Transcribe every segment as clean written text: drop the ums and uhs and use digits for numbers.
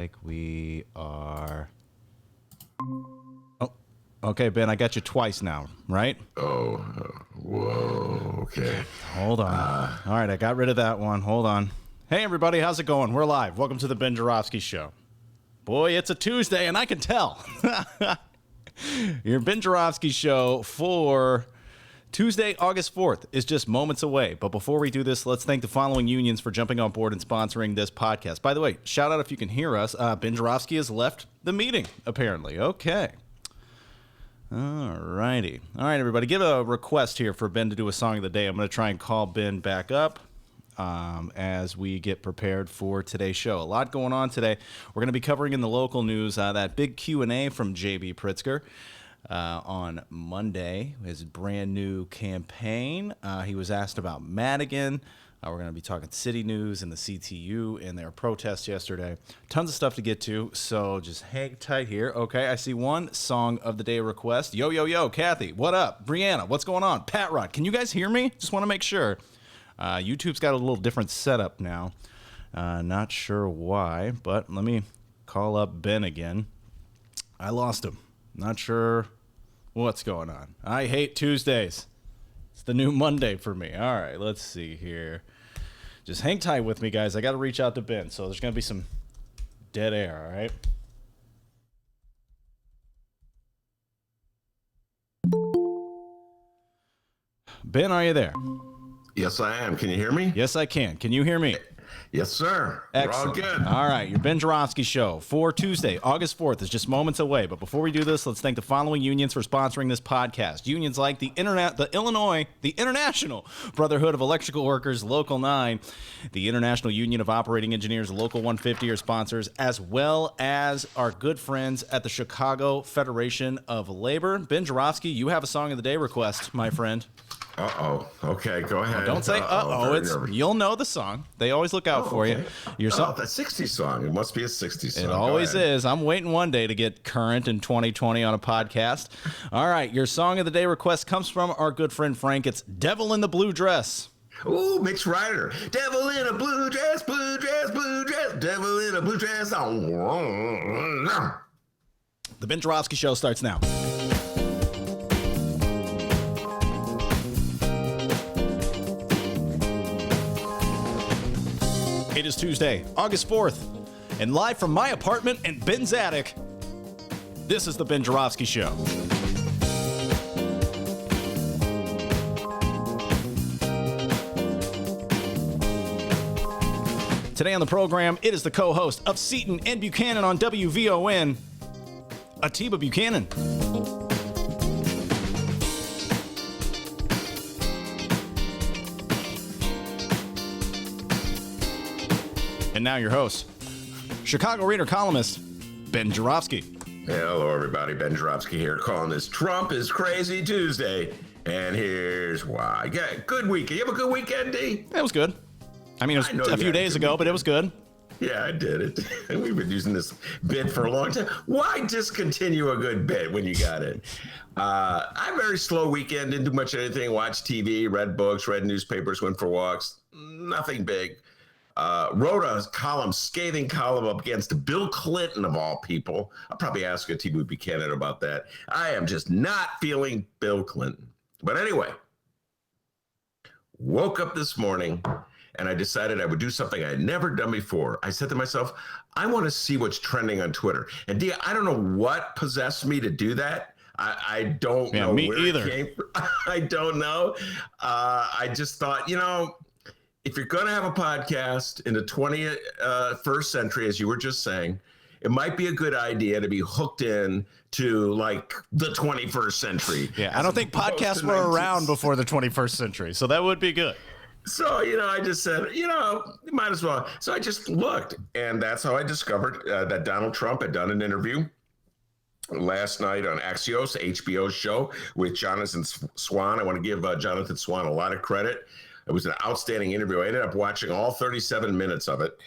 Like we are. Oh, okay, Ben, I got you twice now, right? Oh, whoa, okay. Hold on. All right, I got rid of that one. Hold on. Hey, everybody, how's it going? We're live. Welcome to the Ben Joravsky Show. Boy, it's a Tuesday, and I can tell. Your Ben Joravsky Show for Tuesday, August 4th is just moments away. But before we do this, let's thank the following unions for jumping on board and sponsoring this podcast. By the way, shout out if you can hear us. Ben Joravsky has left the meeting, apparently. Okay. All righty. All right, everybody. Give a request here for Ben to do a song of the day. I'm going to try and call Ben back up as we get prepared for today's show. A lot going on today. We're going to be covering in the local news that big Q&A from J.B. Pritzker. On Monday, his brand new campaign. He was asked about Madigan. We're going to be talking city news and the CTU and their protests yesterday. Tons of stuff to get to, so just hang tight here. Okay, I see one song of the day request. Yo, yo, yo, Kathy, what up? Brianna, what's going on? Pat Rod, can you guys hear me? Just want to make sure. YouTube's got a little different setup now. Not sure why, but let me call up Ben again. I lost him. Not sure what's going on. I hate Tuesdays. It's the new Monday for me. All right, let's see here. Just hang tight with me, guys. I got to reach out to Ben, so there's going to be some dead air, all right? Ben, are you there? Yes, I am. Can you hear me? Yes, I can. Can you hear me? Yes, sir. Excellent. We're all good. All right, your Ben Joravsky Show for Tuesday, August 4th is just moments away. But before we do this, let's thank the following unions for sponsoring this podcast. Unions like the International Brotherhood of Electrical Workers, Local 9, the International Union of Operating Engineers, Local 150 are sponsors, as well as our good friends at the Chicago Federation of Labor. Ben Joravsky, you have a song of the day request, my friend. Uh-oh. Okay, go ahead. Don't say uh-oh. You'll know the song. They always look out for you. Your song, that 60s song. It must be a 60s song. It always is. I'm waiting one day to get current in 2020 on a podcast. All right, your song of the day request comes from our good friend Frank. It's Devil in the Blue Dress. Ooh, Mitch Ryder. Devil in a blue dress, blue dress, blue dress. Devil in a blue dress. The Ben Joravsky Show starts now. It is Tuesday, August 4th, and live from my apartment in Ben's attic, this is the Ben Joravsky Show. Today on the program, it is the co-host of Seton and Buchanan on WVON, Atiba Buchanan. And now your host, Chicago Reader columnist, Ben Joravsky. Hello, everybody. Ben Joravsky here calling this Trump is Crazy Tuesday. And here's why. Yeah, good weekend. You have a good weekend, D? It was good. I mean, it was a few days ago, but it was good. Yeah, I did it. We've been using this bit for a long time. Why discontinue a good bit when you got it? I had a very slow weekend. Didn't do much of anything. Watched TV, read books, read newspapers, went for walks. Nothing big. Wrote a scathing column up against Bill Clinton, of all people. I'll probably ask Atiba Buchanan about that. I am just not feeling Bill Clinton. But anyway, woke up this morning and I decided I would do something I had never done before. I said to myself, I want to see what's trending on Twitter. And Dia, I don't know what possessed me to do that. I don't know me where either. It came from. I don't know. I just thought, if you're going to have a podcast in the 21st century, as you were just saying, it might be a good idea to be hooked in to like the 21st century. Yeah, I don't think podcasts were around before the 21st century, so that would be good. So, I just said, you might as well. So I just looked, and that's how I discovered that Donald Trump had done an interview last night on Axios, HBO's show, with Jonathan Swan. I want to give Jonathan Swan a lot of credit. It was an outstanding interview. I ended up watching all 37 minutes of it.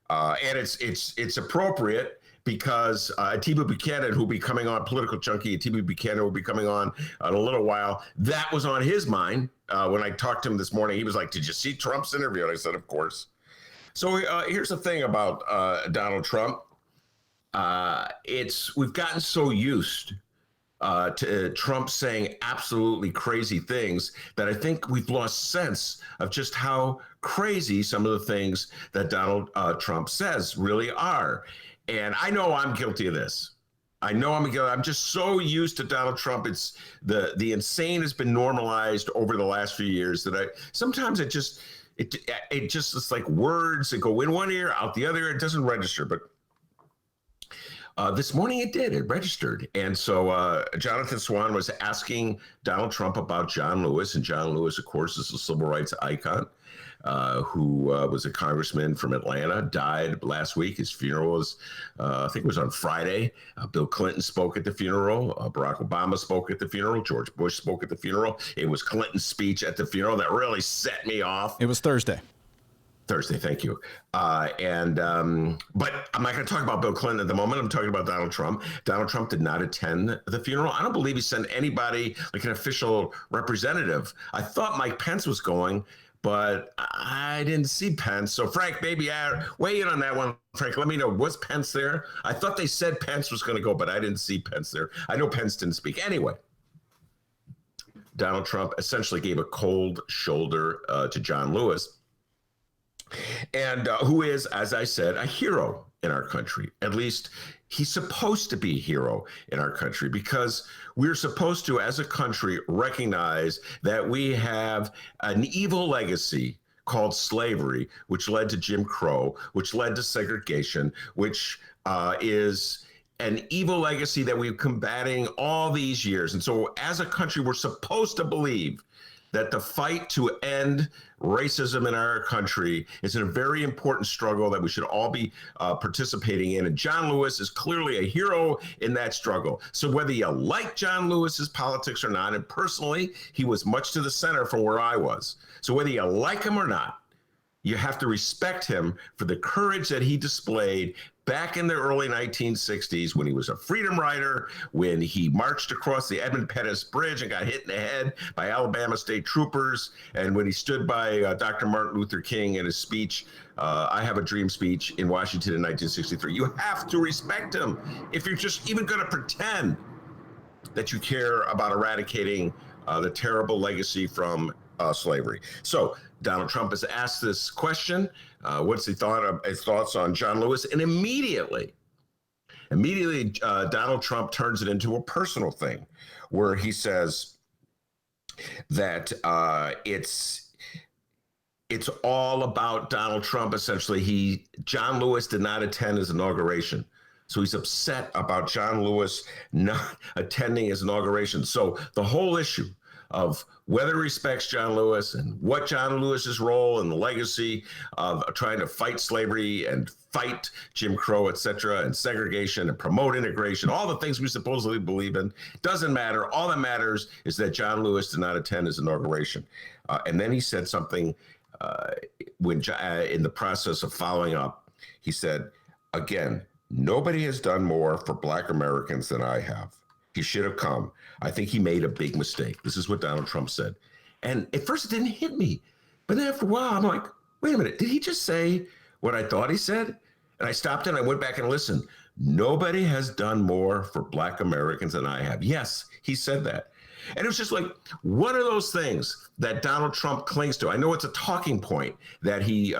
And it's appropriate because Atiba Buchanan, who'll be coming on, political junkie Atiba Buchanan will be coming on in a little while. That was on his mind. When I talked to him this morning, he was like, did you see Trump's interview? And I said, of course. So here's the thing about Donald Trump. we've gotten so used to Trump saying absolutely crazy things that I think we've lost sense of just how crazy some of the things that Donald Trump says really are. And I know I'm guilty of this. I know I'm just so used to Donald Trump. It's the insane has been normalized over the last few years that sometimes it just it's like words that go in one ear, out the other. It doesn't register, but this morning it did. It registered. And so Jonathan Swan was asking Donald Trump about John Lewis. And John Lewis, of course, is a civil rights icon who was a congressman from Atlanta, died last week. His funeral was, I think it was on Friday. Bill Clinton spoke at the funeral. Barack Obama spoke at the funeral. George Bush spoke at the funeral. It was Clinton's speech at the funeral that really set me off. It was Thursday. Thank you. But I'm not going to talk about Bill Clinton at the moment. I'm talking about Donald Trump. Donald Trump did not attend the funeral. I don't believe he sent anybody, like an official representative. I thought Mike Pence was going, but I didn't see Pence. So Frank, maybe weigh in on that one. Frank, let me know. Was Pence there? I thought they said Pence was going to go, but I didn't see Pence there. I know Pence didn't speak. Anyway, Donald Trump essentially gave a cold shoulder to John Lewis, and who is, as I said, a hero in our country. At least he's supposed to be a hero in our country, because we're supposed to, as a country, recognize that we have an evil legacy called slavery, which led to Jim Crow, which led to segregation, which is an evil legacy that we've combating all these years. And so as a country, we're supposed to believe that the fight to end racism in our country is a very important struggle that we should all be participating in. And John Lewis is clearly a hero in that struggle. So whether you like John Lewis's politics or not, and personally, he was much to the center from where I was. So whether you like him or not, you have to respect him for the courage that he displayed back in the early 1960s when he was a freedom rider, when he marched across the Edmund Pettus Bridge and got hit in the head by Alabama state troopers, and when he stood by Dr. Martin Luther King in his speech, I Have a Dream speech in Washington in 1963. You have to respect him if you're just even going to pretend that you care about eradicating the terrible legacy from slavery. So Donald Trump has asked this question. What's his thoughts on John Lewis? And immediately, Donald Trump turns it into a personal thing, where he says that it's all about Donald Trump. Essentially, John Lewis did not attend his inauguration. So he's upset about John Lewis not attending his inauguration. So the whole issue of whether he respects John Lewis and what John Lewis's role and the legacy of trying to fight slavery and fight Jim Crow, et cetera, and segregation and promote integration, all the things we supposedly believe in, doesn't matter. All that matters is that John Lewis did not attend his inauguration. And then he said something when in the process of following up, he said, again, nobody has done more for Black Americans than I have. He should have come. I think he made a big mistake. This is what Donald Trump said. And at first it didn't hit me. But then after a while, I'm like, wait a minute, did he just say what I thought he said? And I stopped and I went back and listened. Nobody has done more for Black Americans than I have. Yes, he said that. And it was just like one of those things that Donald Trump clings to. I know it's a talking point that he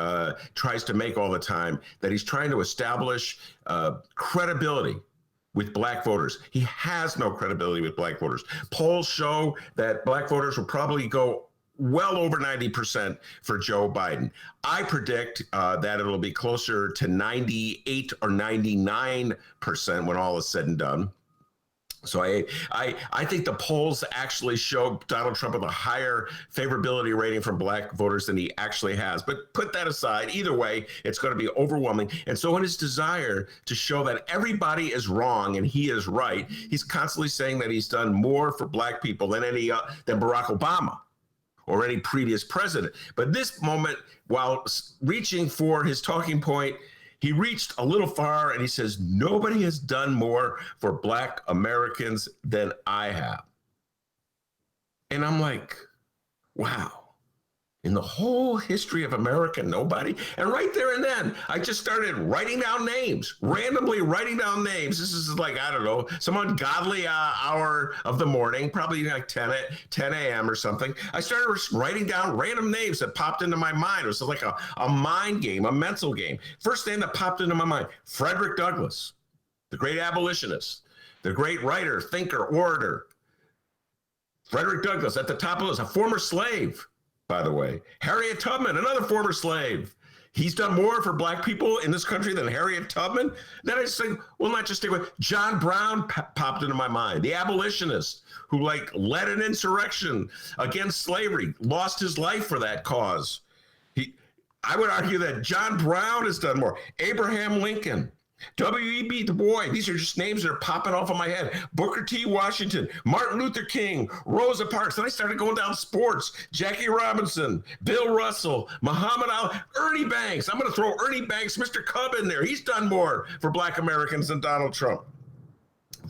tries to make all the time, that he's trying to establish credibility with Black voters. He has no credibility with Black voters. Polls show that Black voters will probably go well over 90% for Joe Biden. I predict that it'll be closer to 98 or 99% when all is said and done. So I think the polls actually show Donald Trump with a higher favorability rating from Black voters than he actually has. But put that aside, either way, it's going to be overwhelming. And so in his desire to show that everybody is wrong and he is right, he's constantly saying that he's done more for Black people than than Barack Obama or any previous president. But this moment, while reaching for his talking point, he reached a little far and he says, nobody has done more for Black Americans than I have. And I'm like, wow. In the whole history of America, nobody. And right there and then, I just started writing down names, randomly writing down names. This is like, I don't know, some ungodly hour of the morning, probably like 10 a.m. or something. I started writing down random names that popped into my mind. It was like a mind game, a mental game. First name that popped into my mind, Frederick Douglass, the great abolitionist, the great writer, thinker, orator. Frederick Douglass at the top of the list, a former slave, by the way. Harriet Tubman, another former slave. He's done more for black people in this country than Harriet Tubman. Then I say, well, not just stay with John Brown popped into my mind, the abolitionist who like led an insurrection against slavery, lost his life for that cause. I would argue that John Brown has done more. Abraham Lincoln, W.E.B. Du Bois, these are just names that are popping off of my head. Booker T. Washington, Martin Luther King, Rosa Parks. Then I started going down sports. Jackie Robinson, Bill Russell, Muhammad Ali, Ernie Banks. I'm going to throw Ernie Banks, Mr. Cub in there. He's done more for black Americans than Donald Trump.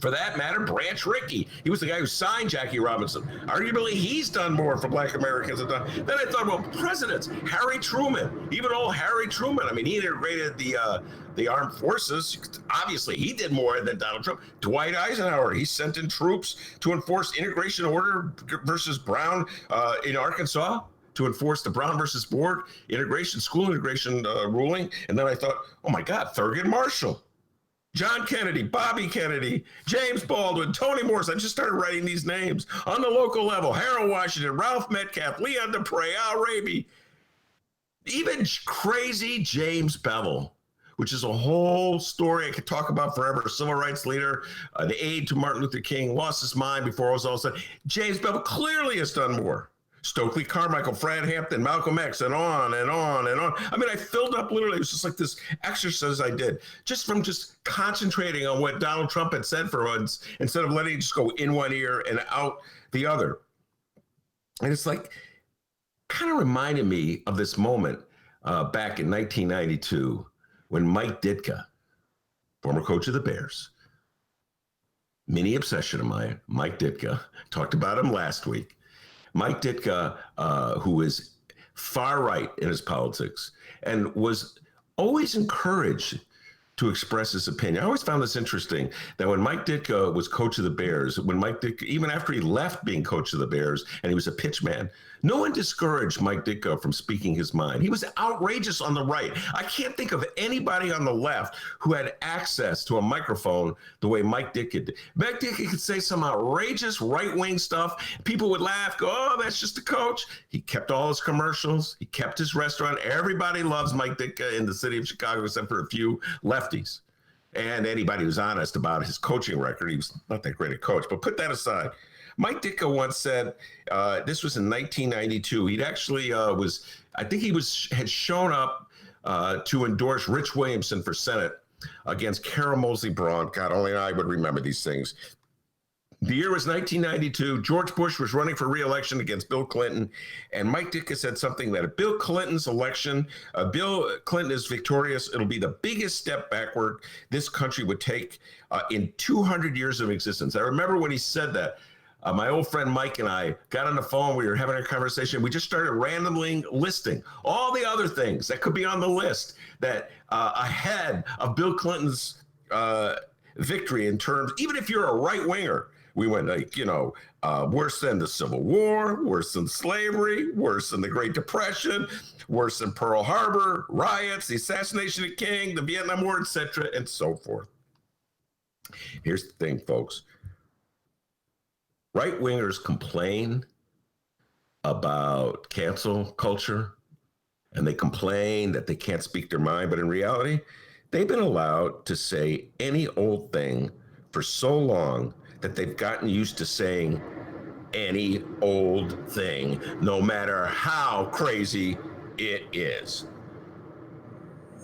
For that matter, Branch Rickey. He was the guy who signed Jackie Robinson. Arguably, he's done more for black Americans than Donald. Then I thought, well, presidents, Harry Truman, even old Harry Truman. I mean, he integrated the armed forces. Obviously, he did more than Donald Trump. Dwight Eisenhower, he sent in troops to enforce integration order versus Brown in Arkansas, to enforce the Brown versus Board integration, school integration ruling. And then I thought, oh my God, Thurgood Marshall, John Kennedy, Bobby Kennedy, James Baldwin, Toni Morrison. I just started writing these names. On the local level, Harold Washington, Ralph Metcalf, Leon Dupre, Al Raby, even crazy James Bevel, which is a whole story I could talk about forever. A civil rights leader, the aide to Martin Luther King, lost his mind before it was all said. James Bevel clearly has done more. Stokely Carmichael, Fred Hampton, Malcolm X, and on and on and on. I mean, I filled up literally. It was just like this exercise I did just from just concentrating on what Donald Trump had said for once instead of letting it just go in one ear and out the other. And it's like kind of reminded me of this moment back in 1992 when Mike Ditka, former coach of the Bears, mini obsession of mine, Mike Ditka, talked about him last week. Mike Ditka, who is far right in his politics and was always encouraged to express his opinion. I always found this interesting that when Mike Ditka was coach of the Bears, when Mike Ditka, even after he left being coach of the Bears and he was a pitch man, no one discouraged Mike Ditka from speaking his mind. He was outrageous on the right. I can't think of anybody on the left who had access to a microphone the way Mike Ditka did. Mike Ditka could say some outrageous right-wing stuff. People would laugh, go, oh, that's just a coach. He kept all his commercials. He kept his restaurant. Everybody loves Mike Ditka in the city of Chicago, except for a few lefties. And anybody who's honest about his coaching record, he was not that great a coach. But put that aside. Mike Ditka once said, this was in 1992. He'd actually had shown up to endorse Rich Williamson for Senate against Carol Moseley Braun. God, only I would remember these things. The year was 1992. George Bush was running for re-election against Bill Clinton. And Mike Ditka said something that if Bill Clinton's election, Bill Clinton is victorious, it'll be the biggest step backward this country would take in 200 years of existence. I remember when he said that. My old friend Mike and I got on the phone. We were having a conversation. We just started randomly listing all the other things that could be on the list that ahead of Bill Clinton's victory in terms, even if you're a right winger, we went like, worse than the Civil War, worse than slavery, worse than the Great Depression, worse than Pearl Harbor, riots, the assassination of King, the Vietnam War, etc., and so forth. Here's the thing, folks. Right-wingers complain about cancel culture, and they complain that they can't speak their mind, but in reality, they've been allowed to say any old thing for so long that they've gotten used to saying any old thing, no matter how crazy it is.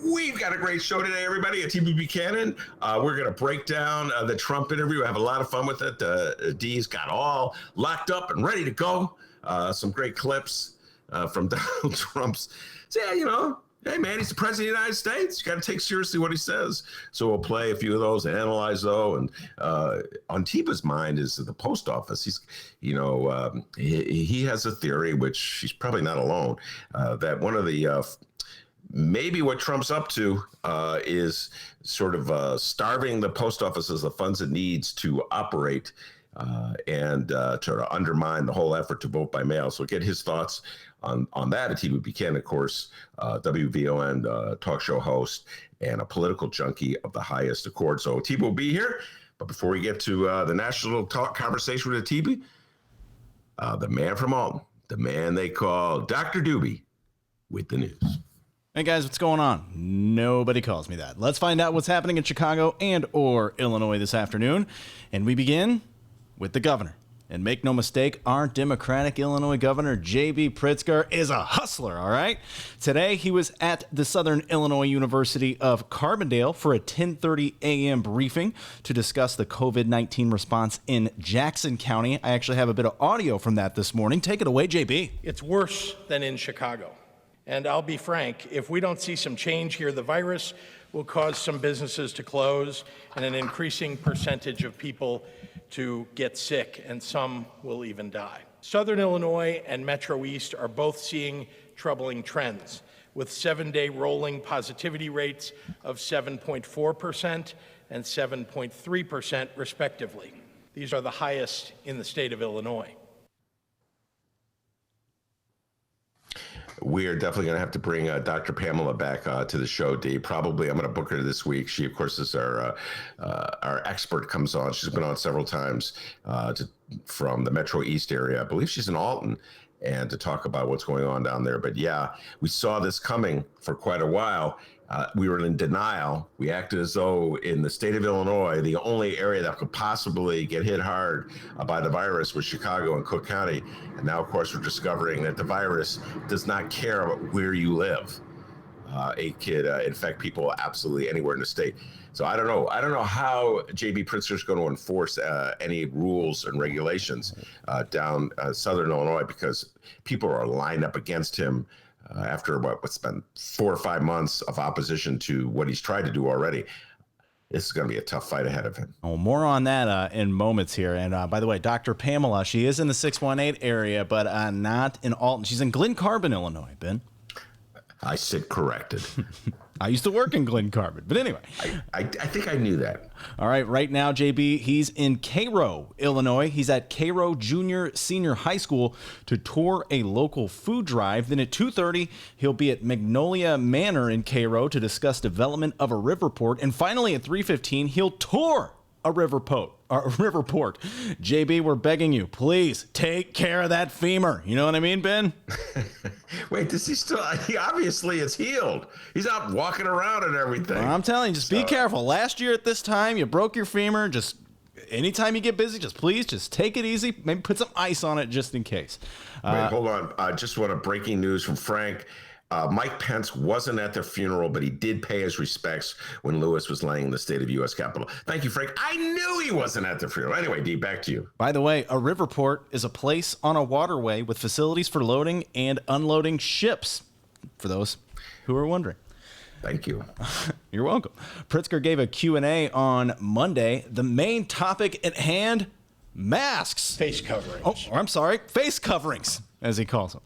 We've got a great show today, everybody. Atiba Buchanan. We're going to break down the Trump interview. I have a lot of fun with it. Dee's got all locked up and ready to go. Some great clips from Donald Trump's. So, yeah, Hey, man, he's the president of the United States. You got to take seriously what he says. So we'll play a few of those and analyze those. And on Atiba's mind is the post office. He's, he has a theory, which he's probably not alone, that one of the maybe what Trump's up to is sort of starving the post office of the funds it needs to operate and to undermine the whole effort to vote by mail. So get his thoughts on that. Atiba Buchanan, of course, WVON talk show host and a political junkie of the highest accord. So Atiba will be here. But before we get to the national talk conversation with Atiba, the man from Alton, the man they call Dr. Doobie, with the news. Hey guys, what's going on? Nobody calls me that. Let's find out what's happening in Chicago and or Illinois this afternoon. And we begin with the governor. And make no mistake, our Democratic Illinois Governor, J.B. Pritzker, is a hustler, all right? Today, he was at the Southern Illinois University of Carbondale for a 10:30 a.m. briefing to discuss the COVID-19 response in Jackson County. I actually have a bit of audio from that this morning. Take it away, J.B. It's worse than in Chicago. And I'll be frank, if we don't see some change here, the virus will cause some businesses to close and an increasing percentage of people to get sick, and some will even die. Southern Illinois and Metro East are both seeing troubling trends, with 7-day rolling positivity rates of 7.4% and 7.3% respectively. These are the highest in the state of Illinois. We are definitely going to have to bring Dr. Pamela back to the show, Dave. Probably I'm going to book her this week. She, of course, is our expert, comes on. She's been on several times from the Metro East area. I believe she's in Alton, and to talk about what's going on down there. But yeah, we saw this coming for quite a while. We were in denial. We acted as though in the state of Illinois, the only area that could possibly get hit hard by the virus was Chicago and Cook County. And now, of course, we're discovering that the virus does not care about where you live. It could infect people absolutely anywhere in the state. So I don't know. I don't know how J.B. Pritzker is going to enforce any rules and regulations down Southern Illinois, because people are lined up against him after what's been 4 or 5 months of opposition to what he's tried to do already. This is going to be a tough fight ahead of him. Well, more on that in moments here. And by the way, Dr. Pamela, she is in the 618 area, but not in Alton. She's in Glen Carbon, Illinois, Ben. I sit corrected. I used to work in Glen Carbon, but anyway. I think I knew that. All right, right now, JB, he's in Cairo, Illinois. He's at Cairo Junior Senior High School to tour a local food drive. Then at 2:30, he'll be at Magnolia Manor in Cairo to discuss development of a river port. And finally, at 3:15, he'll tour a river port. JB, we're begging you, please take care of that femur. You know what I mean, Ben? Wait, does he still? Obviously, it's healed. He's out walking around and everything. Well, I'm telling you, just be careful. Last year at this time, you broke your femur. Just anytime you get busy, just take it easy. Maybe put some ice on it just in case. Wait, hold on. I just want breaking news from Frank. Mike Pence wasn't at the funeral, but he did pay his respects when Lewis was laying in the state of U.S. Capitol. Thank you, Frank. I knew he wasn't at the funeral. Anyway, D, back to you. By the way, a river port is a place on a waterway with facilities for loading and unloading ships, for those who are wondering. Thank you. You're welcome. Pritzker gave a Q&A on Monday. The main topic at hand, masks. Face coverings. Oh, I'm sorry, face coverings, as he calls them.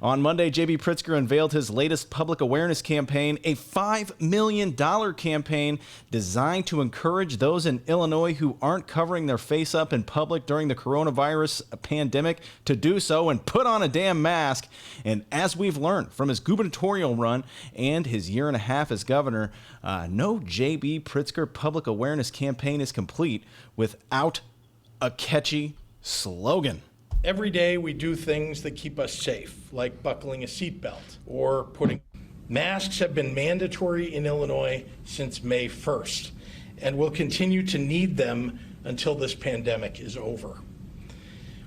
On Monday, J.B. Pritzker unveiled his latest public awareness campaign, a $5 million campaign designed to encourage those in Illinois who aren't covering their face up in public during the coronavirus pandemic to do so and put on a damn mask. And as we've learned from his gubernatorial run and his year and a half as governor, no J.B. Pritzker public awareness campaign is complete without a catchy slogan. Every day we do things that keep us safe, like buckling a seatbelt or putting. Masks have been mandatory in Illinois since May 1st, and will continue to need them until this pandemic is over.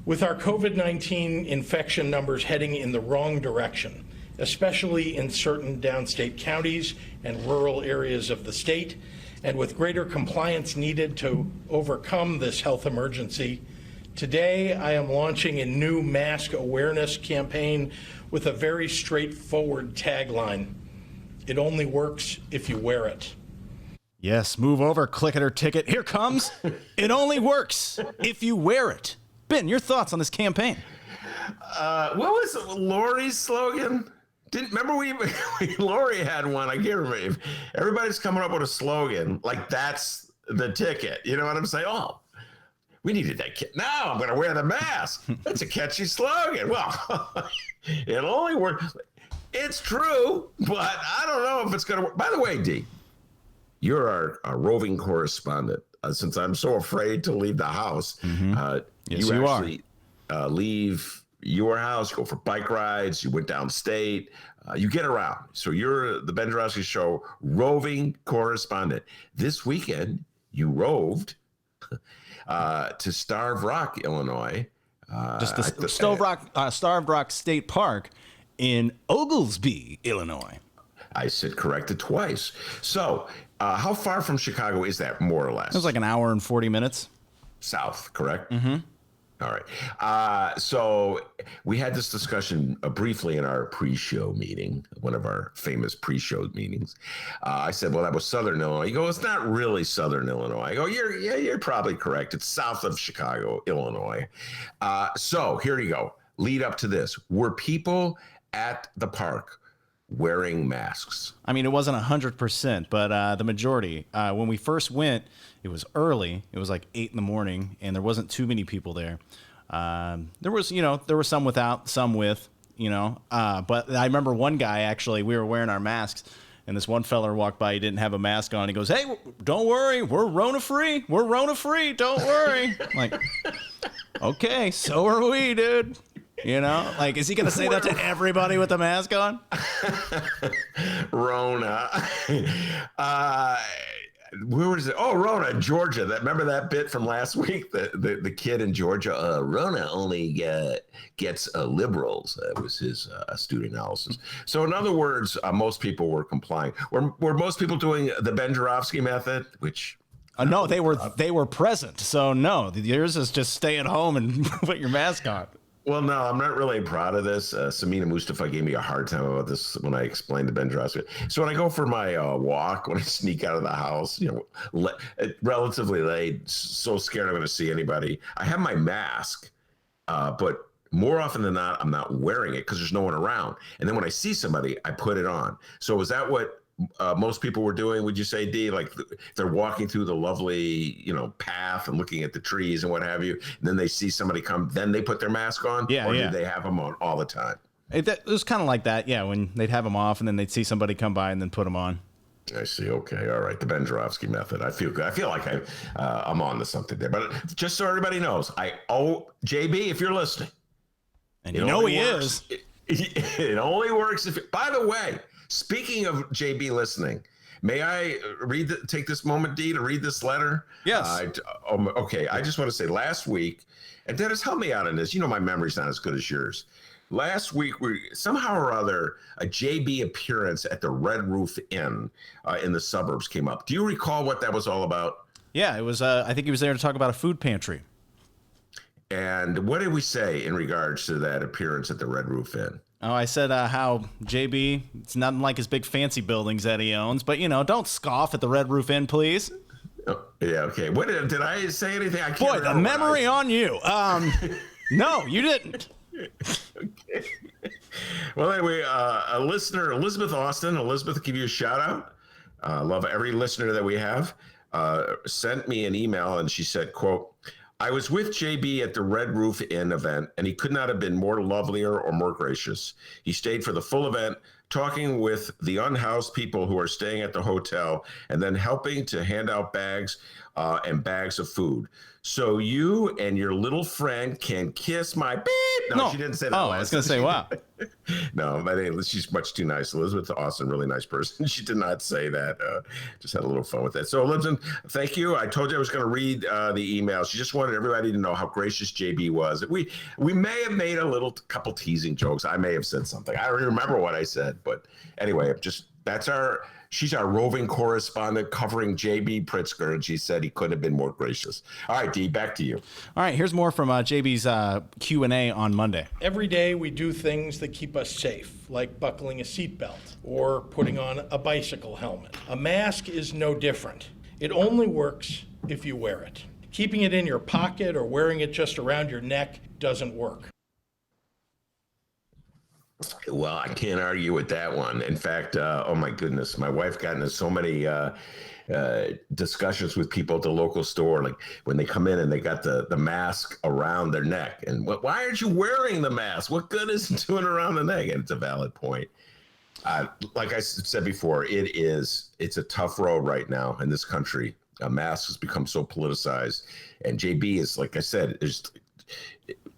With our COVID-19 infection numbers heading in the wrong direction, especially in certain downstate counties and rural areas of the state, and with greater compliance needed to overcome this health emergency, today, I am launching a new mask awareness campaign with a very straightforward tagline: It only works if you wear it. Yes, move over, click it or ticket. Here comes. It only works if you wear it. Ben, your thoughts on this campaign? What was Lori's slogan? Remember Lori had one. I can't remember. Everybody's coming up with a slogan like that's the ticket. You know what I'm saying? Oh, we needed that kit. Now I'm going to wear the mask. That's a catchy slogan. Well, it only works. It's true, but I don't know if it's going to work. By the way, D, you're our roving correspondent. Since I'm so afraid to leave the house, Yes, you you actually leave your house, go for bike rides. You went downstate. You get around. So you're the Ben Joravsky Show roving correspondent. This weekend, you roved to Starved Rock, Illinois. Just the Starved Rock State Park in Oglesby, Illinois. I said corrected twice. So how far from Chicago is that, more or less? It was like an hour and 40 minutes. South, correct? Mm-hmm. All right. So we had this discussion briefly in our pre-show meeting, one of our famous pre-show meetings. I said, well, that was Southern Illinois. You go, it's not really Southern Illinois. I go, you're probably correct. It's south of Chicago, Illinois. So here you go. Lead up to this. Were people at the park wearing masks? I mean, it wasn't 100%, but the majority. When we first went, it was early. It was like 8 in the morning, and there wasn't too many people there. There were some without, some with, But I remember one guy, actually, we were wearing our masks, and this one fella walked by. He didn't have a mask on. He goes, "Hey, don't worry. We're Rona-free. We're Rona-free. Don't worry." I'm like, okay, so are we, dude. Like, is he going to say that to everybody with a mask on? Rona. Where was it? Oh, Rona, Georgia. Remember that bit from last week? The kid in Georgia. Rona only gets liberals. That was his astute analysis. So, in other words, most people were complying. Were most people doing the Ben Joravsky method? Which no, they were present. So no, yours is just stay at home and put your mask on. Well, no, I'm not really proud of this. Samina Mustafa gave me a hard time about this when I explained the Ben Joravsky. So when I go for my walk, when I sneak out of the house, relatively late, so scared I'm going to see anybody, I have my mask, but more often than not, I'm not wearing it because there's no one around. And then when I see somebody, I put it on. So is that what most people were doing, would you say, D? Like they're walking through the lovely, path and looking at the trees and what have you. And then they see somebody come, then they put their mask on? Yeah, or yeah. do they have them on all the time? It was kind of like that, yeah, when they'd have them off and then they'd see somebody come by and then put them on. I see. Okay. All right. The Ben Joravsky method. I feel good. I feel like I'm on to something there. But just so everybody knows, I owe JB, if you're listening. And he is. It only works if, by the way, speaking of JB listening, may I take this moment, D, to read this letter? Yes. Okay. I just want to say last week, and Dennis, help me out on this. My memory's not as good as yours. Last week, we somehow or other, a JB appearance at the Red Roof Inn in the suburbs came up. Do you recall what that was all about? Yeah, it was. I think he was there to talk about a food pantry. And what did we say in regards to that appearance at the Red Roof Inn? Oh, I said how JB, it's nothing like his big fancy buildings that he owns, but don't scoff at the Red Roof Inn, please. Oh, yeah, okay. What did I say anything? I can't Boy, the memory on you. No, you didn't. Okay. Well, anyway, a listener, Elizabeth Austin, Elizabeth, give you a shout out. Love every listener that we have. Sent me an email and she said, quote, "I was with JB at the Red Roof Inn event, and he could not have been more lovelier or more gracious. He stayed for the full event, talking with the unhoused people who are staying at the hotel, and then helping to hand out bags and bags of food. So you and your little friend can kiss my beep." No, she didn't say that. Oh, I was going to say, wow. No, she's much too nice. Elizabeth Austin, really nice person. She did not say that. Just had a little fun with that. So, Elizabeth, thank you. I told you I was going to read the email. She just wanted everybody to know how gracious JB was. We may have made a couple teasing jokes. I may have said something. I don't remember what I said. said. But anyway, she's our roving correspondent covering JB Pritzker, and she said he couldn't have been more gracious. All right, Dee, back to you. All right, here's more from JB's Q&A on Monday. Every day we do things that keep us safe, like buckling a seatbelt or putting on a bicycle helmet. A mask is no different. It only works if you wear it. Keeping it in your pocket or wearing it just around your neck doesn't work. Well, I can't argue with that one. In fact, oh my goodness, my wife got into so many discussions with people at the local store, like when they come in and they got the mask around their neck. And why aren't you wearing the mask? What good is it doing around the neck? And it's a valid point. Like I said before, it's a tough road right now in this country. Masks has become so politicized. And JB is, like I said,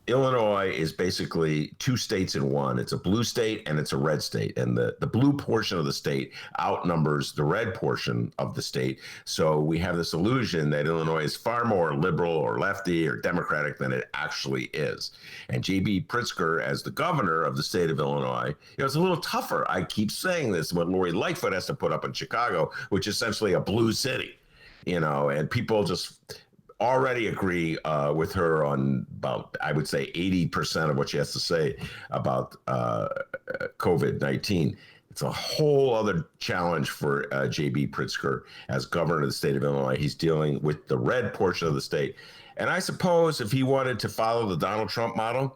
Illinois is basically two states in one. It's a blue state and it's a red state. And the blue portion of the state outnumbers the red portion of the state. So we have this illusion that Illinois is far more liberal or lefty or Democratic than it actually is. And J.B. Pritzker, as the governor of the state of Illinois, it's a little tougher. I keep saying this, what Lori Lightfoot has to put up in Chicago, which is essentially a blue city, and people just already agree with her on about, I would say, 80% of what she has to say about COVID-19. It's a whole other challenge for J.B. Pritzker as governor of the state of Illinois. He's dealing with the red portion of the state. And I suppose if he wanted to follow the Donald Trump model,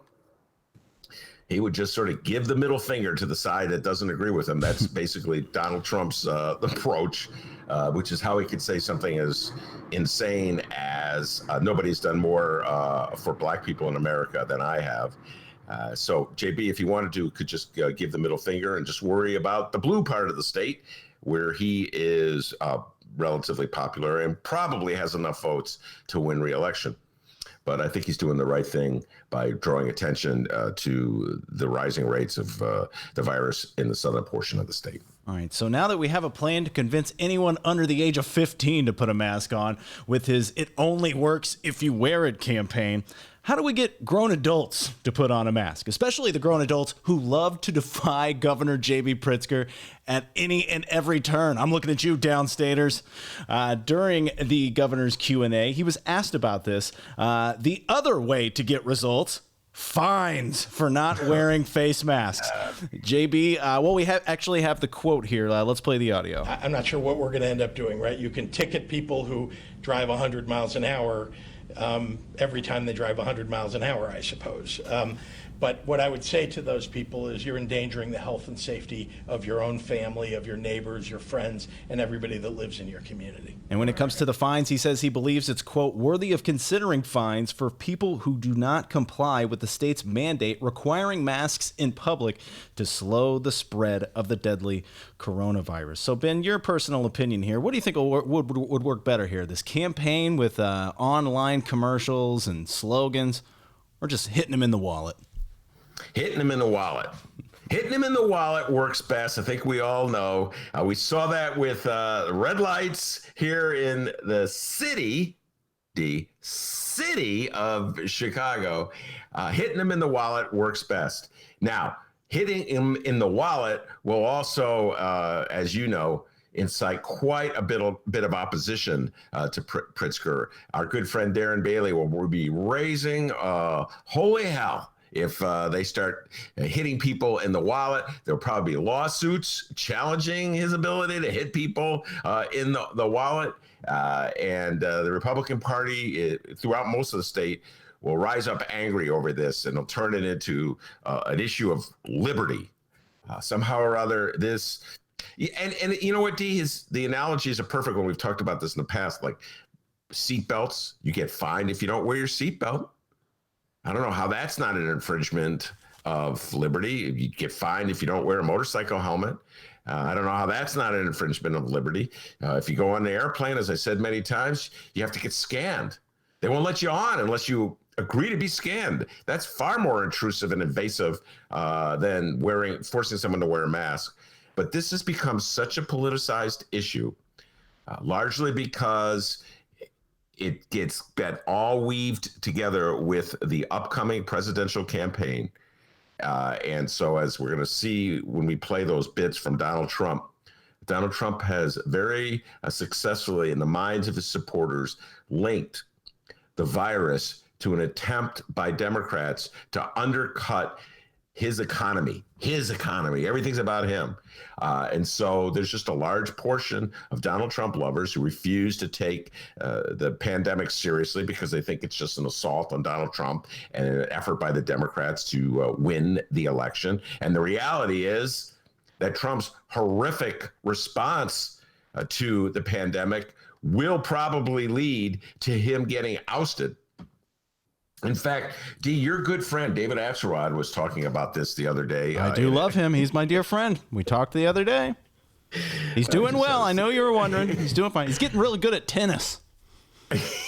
he would just sort of give the middle finger to the side that doesn't agree with him. That's basically Donald Trump's approach, which is how he could say something as insane as nobody's done more for black people in America than I have. So JB, if he wanted to, could just give the middle finger and just worry about the blue part of the state where he is relatively popular and probably has enough votes to win re-election. But I think he's doing the right thing by drawing attention to the rising rates of the virus in the southern portion of the state. All right, so now that we have a plan to convince anyone under the age of 15 to put a mask on with his "it only works if you wear it" campaign, how do we get grown adults to put on a mask, especially the grown adults who love to defy Governor J.B. Pritzker at any and every turn? I'm looking at you, downstaters. During the governor's Q&A, he was asked about this. The other way to get results: fines for not wearing face masks. JB, well, we actually have the quote here. Let's play the audio. I'm not sure what we're going to end up doing, right? You can ticket people who drive 100 miles an hour every time they drive 100 miles an hour, I suppose. But what I would say to those people is you're endangering the health and safety of your own family, of your neighbors, your friends, and everybody that lives in your community. And when it comes to the fines, he says he believes it's, quote, worthy of considering fines for people who do not comply with the state's mandate requiring masks in public to slow the spread of the deadly coronavirus. So, Ben, your personal opinion here, what do you think would work better here? This campaign with online commercials and slogans, or just hitting them in the wallet? Hitting him in the wallet. Hitting him in the wallet works best. I think we all know. We saw that with red lights here in the city of Chicago. Hitting him in the wallet works best. Now, hitting him in the wallet will also, as you know, incite quite a bit of opposition to Pritzker. Our good friend Darren Bailey will be raising holy hell if they start hitting people in the wallet. There'll probably be lawsuits challenging his ability to hit people in the wallet. And the Republican Party throughout most of the state will rise up angry over this, and they'll turn it into an issue of liberty. Somehow or other, this... And you know what, D, the analogies are perfect when we've talked about this in the past, like seatbelts. You get fined if you don't wear your seatbelt. I don't know how that's not an infringement of liberty. You get fined if you don't wear a motorcycle helmet. I don't know how that's not an infringement of liberty. If you go on the airplane, as I said many times, you have to get scanned. They won't let you on unless you agree to be scanned. That's far more intrusive and invasive than forcing someone to wear a mask. But this has become such a politicized issue, largely because it gets all weaved together with the upcoming presidential campaign. And so, as we're going to see when we play those bits from Donald Trump has very successfully, in the minds of his supporters, linked the virus to an attempt by Democrats to undercut his economy. Everything's about him. And so there's just a large portion of Donald Trump lovers who refuse to take the pandemic seriously because they think it's just an assault on Donald Trump and an effort by the Democrats to win the election. And the reality is that Trump's horrific response to the pandemic will probably lead to him getting ousted. In fact, your good friend David Axelrod was talking about this the other day. I do love him. He's my dear friend. We talked the other day. He's doing well. I know you were wondering. He's doing fine. He's getting really good at tennis.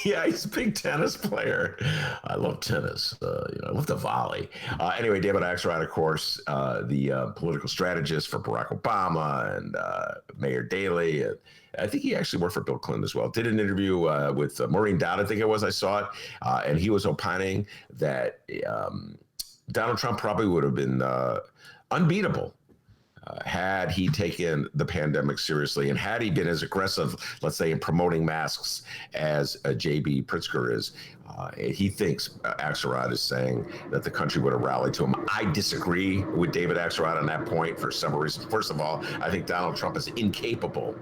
Yeah, he's a big tennis player. I love tennis. I love the volley. Anyway, David Axelrod, of course, the political strategist for Barack Obama and Mayor Daley. I think he actually worked for Bill Clinton as well. Did an interview with Maureen Dowd, I think it was. I saw it. And he was opining that Donald Trump probably would have been unbeatable had he taken the pandemic seriously and had he been as aggressive, let's say, in promoting masks as J.B. Pritzker is. He thinks Axelrod is saying that the country would have rallied to him. I disagree with David Axelrod on that point for several reasons. First of all, I think Donald Trump is incapable.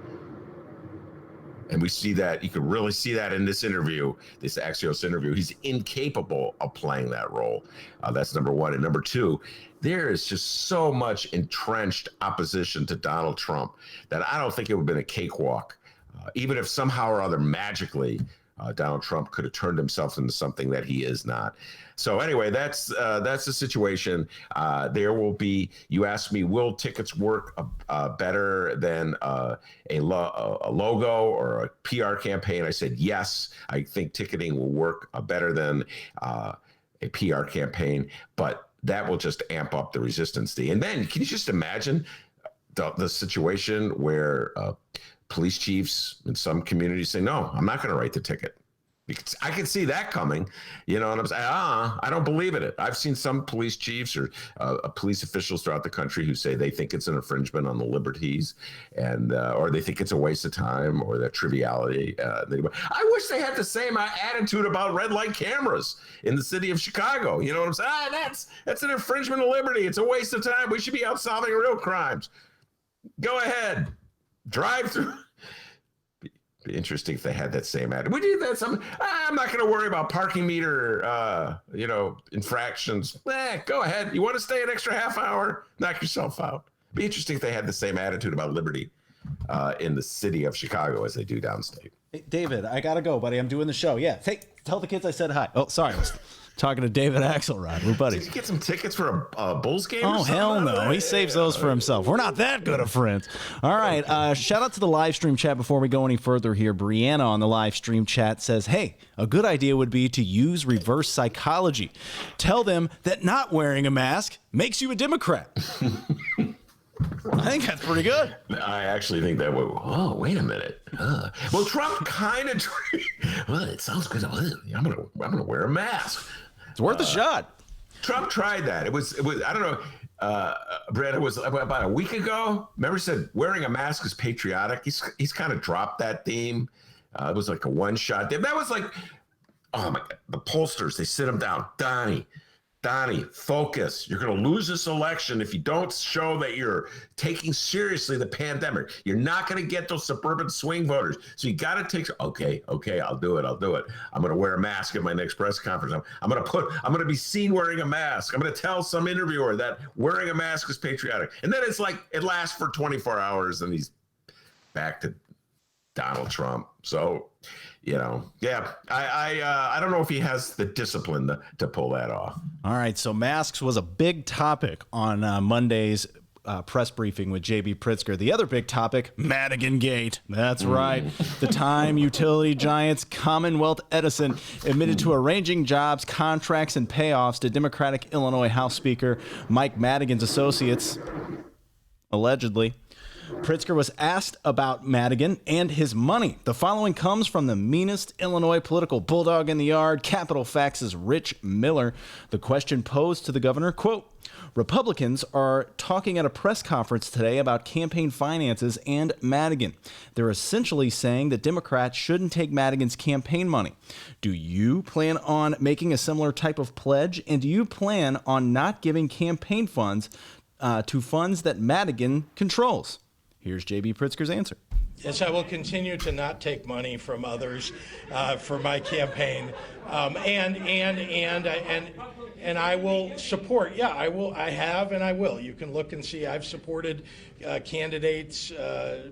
And we see that, you can really see that in this interview, this Axios interview. He's incapable of playing that role. That's number one. And number two, there is just so much entrenched opposition to Donald Trump that I don't think it would have been a cakewalk, even if somehow or other magically Donald Trump could have turned himself into something that he is not. So anyway, that's the situation. There will be, you asked me, will tickets work better than a logo or a PR campaign? I said, yes, I think ticketing will work better than a PR campaign, but that will just amp up the resistance. And then can you just imagine the situation where police chiefs in some communities say, no, I'm not going to write the ticket. Because I can see that coming, and I'm saying, I don't believe in it. I've seen some police chiefs or police officials throughout the country who say they think it's an infringement on the liberties, and or they think it's a waste of time or that triviality. I wish they had the same attitude about red light cameras in the city of Chicago. You know what I'm saying? That's an infringement of liberty. It's a waste of time. We should be out solving real crimes. Go ahead, drive through. Be interesting if they had that same attitude. We do that. I'm not going to worry about parking meter, infractions. Go ahead. You want to stay an extra half hour? Knock yourself out. Be interesting if they had the same attitude about liberty in the city of Chicago as they do downstate. Hey, David, I got to go, buddy. I'm doing the show. Yeah. Tell the kids I said hi. Oh, sorry. I was talking to David Axelrod. We're buddies. Did you get some tickets for a Bulls game? Oh, hell no. He saves those for himself. We're not that good of friends. All right. Shout out to the live stream chat before we go any further here. Brianna on the live stream chat says, hey, a good idea would be to use reverse psychology. Tell them that not wearing a mask makes you a Democrat. I think that's pretty good. I actually think that would. Oh, wait a minute. Well, Trump kind of. Well, it sounds good. I'm gonna wear a mask. It's worth a shot. Trump tried that. It was. I don't know. Brad, it was about a week ago. Remember, he said wearing a mask is patriotic. He's kind of dropped that theme. It was like a one shot. That was like, oh my God. The pollsters, they sit him down. Donnie, focus. You're going to lose this election if you don't show that you're taking seriously the pandemic. You're not going to get those suburban swing voters. So you got to take, okay, I'll do it. I'm going to wear a mask at my next press conference. I'm going to be seen wearing a mask. I'm going to tell some interviewer that wearing a mask is patriotic. And then it's like, it lasts for 24 hours and he's back to Donald Trump. So, I don't know if he has the discipline to pull that off. All right, so masks was a big topic on Monday's press briefing with J.B. Pritzker. The other big topic, Madigan Gate. That's right. The time utility giant's Commonwealth Edison admitted to arranging jobs, contracts, and payoffs to Democratic Illinois House Speaker Mike Madigan's associates, allegedly. Pritzker was asked about Madigan and his money. The following comes from the meanest Illinois political bulldog in the yard, Capitol Facts' Rich Miller. The question posed to the governor, quote, Republicans are talking at a press conference today about campaign finances and Madigan. They're essentially saying that Democrats shouldn't take Madigan's campaign money. Do you plan on making a similar type of pledge? And do you plan on not giving campaign funds to funds that Madigan controls? Here's J.B. Pritzker's answer. Yes, I will continue to not take money from others for my campaign, and I will support. Yeah, I will. I have, and I will. You can look and see. I've supported candidates,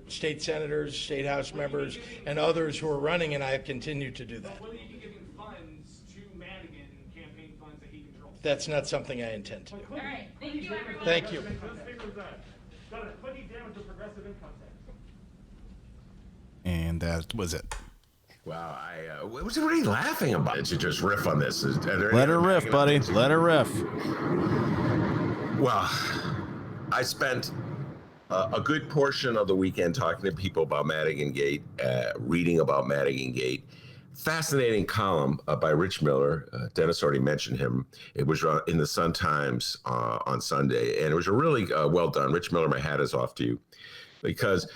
state senators, state house members, and others who are running, and I have continued to do that. Will you be giving funds to Madigan, campaign funds that he controls? That's not something I intend to do. All right, thank you, everyone. Thank you. Got a plenty damage to progressive income tax. And that was it. Wow, what was everybody laughing about? To just riff on this. Let her riff, buddy. Let her riff. Well, I spent a good portion of the weekend talking to people about Madigan Gate, reading about Madigan Gate. Fascinating column by Rich Miller. Dennis already mentioned him. It was in the Sun-Times on Sunday, and it was a really well done. Rich Miller, my hat is off to you, because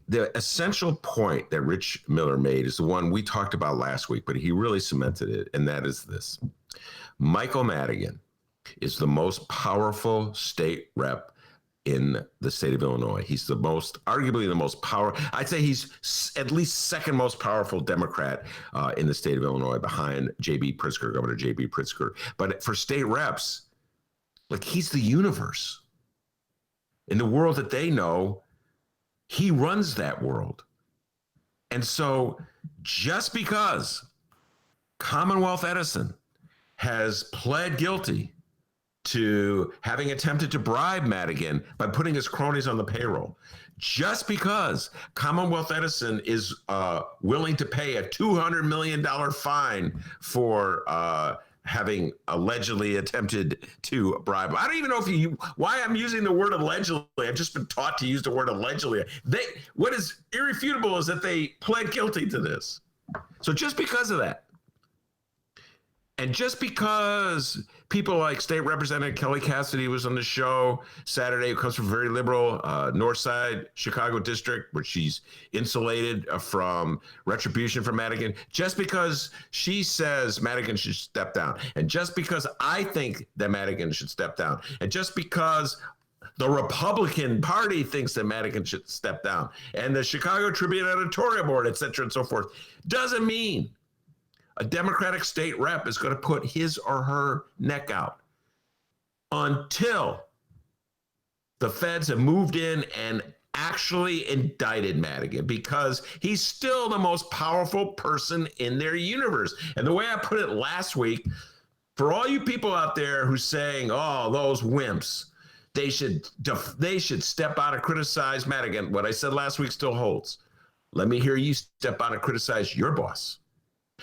the essential point that Rich Miller made is the one we talked about last week, but he really cemented it, and that is this. Michael Madigan is the most powerful state rep in the state of Illinois. He's arguably the most powerful. I'd say he's at least second most powerful Democrat in the state of Illinois, behind J.B. Pritzker, Governor J.B. Pritzker. But for state reps, like, he's the universe. In the world that they know, he runs that world. And so just because Commonwealth Edison has pled guilty to having attempted to bribe Madigan by putting his cronies on the payroll, just because Commonwealth Edison is willing to pay a $200 million fine for having allegedly attempted to bribe. I don't even know why I'm using the word allegedly. I've just been taught to use the word allegedly. What is irrefutable is that they pled guilty to this. So just because of that, and just because people like State Representative Kelly Cassidy was on the show Saturday, who comes from very liberal North Side Chicago district, where she's insulated from retribution from Madigan, just because she says Madigan should step down, and just because I think that Madigan should step down, and just because the Republican Party thinks that Madigan should step down, and the Chicago Tribune editorial board, et cetera, and so forth, doesn't mean a Democratic state rep is going to put his or her neck out until the feds have moved in and actually indicted Madigan, because he's still the most powerful person in their universe. And the way I put it last week, for all you people out there who's saying, oh, those wimps, they should step out and criticize Madigan, what I said last week still holds. Let me hear you step out and criticize your boss.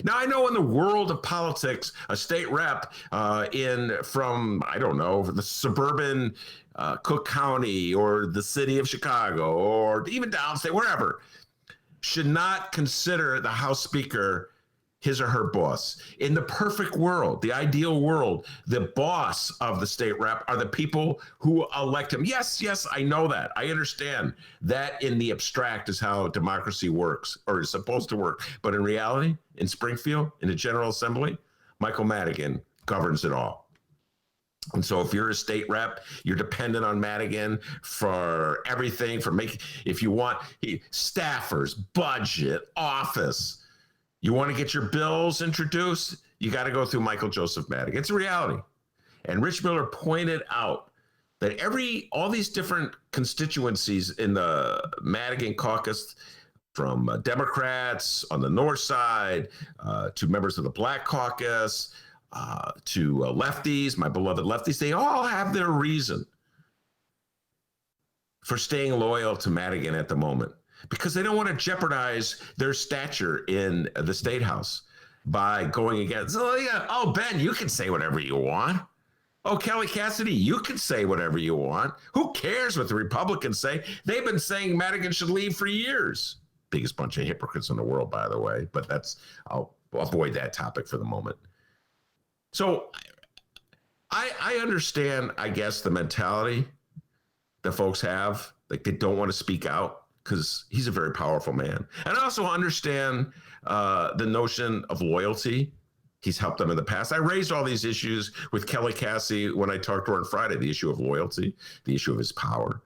Now, I know in the world of politics, a state rep from, I don't know, the suburban Cook County or the city of Chicago or even downstate, wherever, should not consider the House Speaker his or her boss. In the perfect world, the ideal world, the boss of the state rep are the people who elect him. Yes, I know that. I understand that in the abstract is how democracy works, or is supposed to work. But in reality, in Springfield, in the General Assembly, Michael Madigan governs it all. And so if you're a state rep, you're dependent on Madigan for everything, if you want staffers, budget, office. You want to get your bills introduced, you got to go through Michael Joseph Madigan. It's a reality. And Rich Miller pointed out that all these different constituencies in the Madigan caucus, from Democrats on the north side to members of the Black caucus to lefties, my beloved lefties, they all have their reason for staying loyal to Madigan at the moment, because they don't want to jeopardize their stature in the State House by going against, Ben, you can say whatever you want. Oh, Kelly Cassidy, you can say whatever you want. Who cares what the Republicans say? They've been saying Madigan should leave for years. Biggest bunch of hypocrites in the world, by the way. But I'll avoid that topic for the moment. So I understand, I guess, the mentality that folks have. Like, they don't want to speak out because he's a very powerful man. And I also understand the notion of loyalty. He's helped them in the past. I raised all these issues with Kelly Cassidy when I talked to her on Friday, the issue of loyalty, the issue of his power,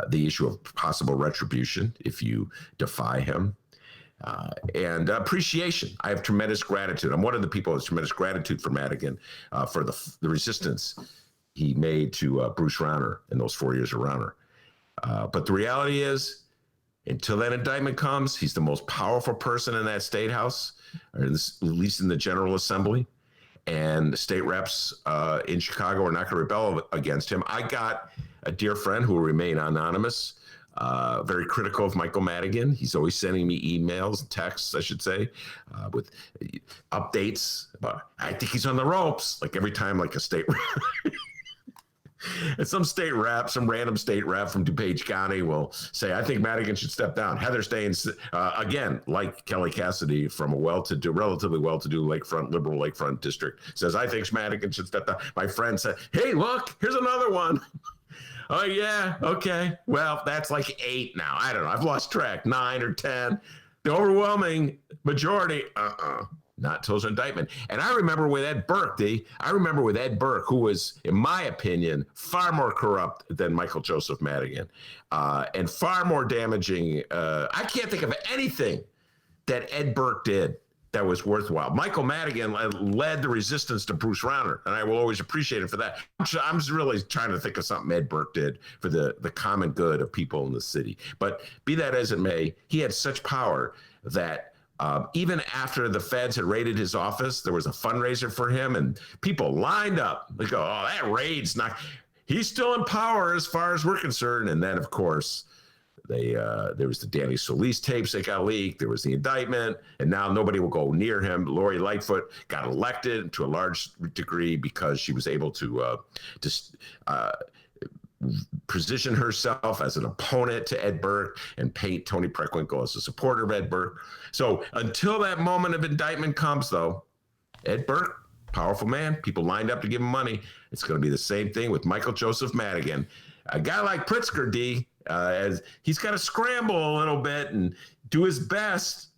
the issue of possible retribution if you defy him, and appreciation. I have tremendous gratitude. I'm one of the people who has tremendous gratitude for Madigan, for the resistance he made to Bruce Rauner in those 4 years of Rauner. But the reality is, until that indictment comes, he's the most powerful person in that state house, or at least in the General Assembly. And the state reps in Chicago are not going to rebel against him. I got a dear friend who will remain anonymous, very critical of Michael Madigan. He's always sending me emails, texts, I should say, with updates about, I think he's on the ropes. Like every time, like a state rep. And some random state rep from DuPage County will say, I think Madigan should step down. Heather Staines, again, like Kelly Cassidy from a relatively well-to-do liberal lakefront district, says, I think Madigan should step down. My friend said, hey, look, here's another one. Oh, yeah, okay. Well, that's like 8 now. I don't know. I've lost track, 9 or 10. The overwhelming majority, not until his indictment. And I remember with Ed Burke, who was, in my opinion, far more corrupt than Michael Joseph Madigan, and far more damaging. I can't think of anything that Ed Burke did that was worthwhile. Michael Madigan led the resistance to Bruce Rauner, and I will always appreciate it for that. I'm really trying to think of something Ed Burke did for the common good of people in the city. But be that as it may, he had such power that even after the feds had raided his office, there was a fundraiser for him, and people lined up. They go, oh, that raid's not, he's still in power as far as we're concerned. And then, of course, there was the Danny Solis tapes that got leaked. There was the indictment, and now nobody will go near him. Lori Lightfoot got elected to a large degree because she was able to position herself as an opponent to Ed Burke and paint Tony Preckwinkle as a supporter of Ed Burke. So until that moment of indictment comes, though, Ed Burke, powerful man, people lined up to give him money. It's going to be the same thing with Michael Joseph Madigan. A guy like Pritzker, as he's got to scramble a little bit and do his best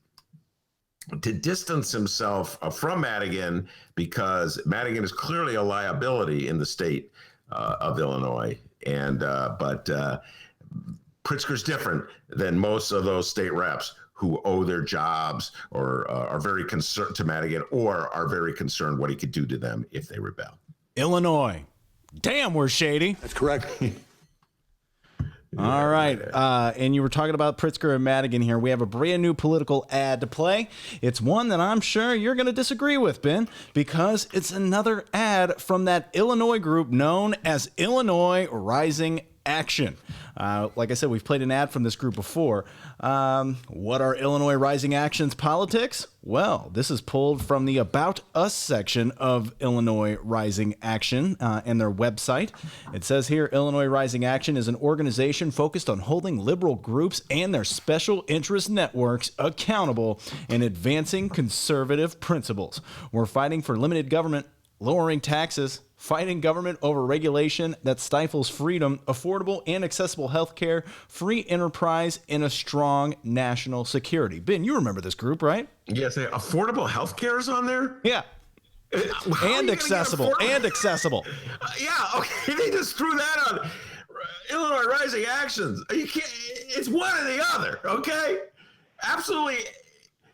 to distance himself from Madigan, because Madigan is clearly a liability in the state of Illinois. But Pritzker's different than most of those state reps who owe their jobs or are very concerned to Madigan, or are very concerned what he could do to them if they rebel. Illinois. Damn, we're shady. That's correct. All right. And you were talking about Pritzker and Madigan here. We have a brand new political ad to play. It's one that I'm sure you're going to disagree with, Ben, because it's another ad from that Illinois group known as Illinois Rising Action. Like I said, we've played an ad from this group before. What are Illinois Rising Action's politics? Well, this is pulled from the About Us section of Illinois Rising Action and their website. It says here, Illinois Rising Action is an organization focused on holding liberal groups and their special interest networks accountable and advancing conservative principles. We're fighting for limited government, lowering taxes, fighting government over regulation that stifles freedom, affordable and accessible health care, free enterprise, and a strong national security. Ben, you remember this group, right? Yes, affordable health care is on there? Yeah. And accessible. Yeah, okay, they just threw that on Illinois Rising Actions. You can't, it's one or the other, okay? Absolutely.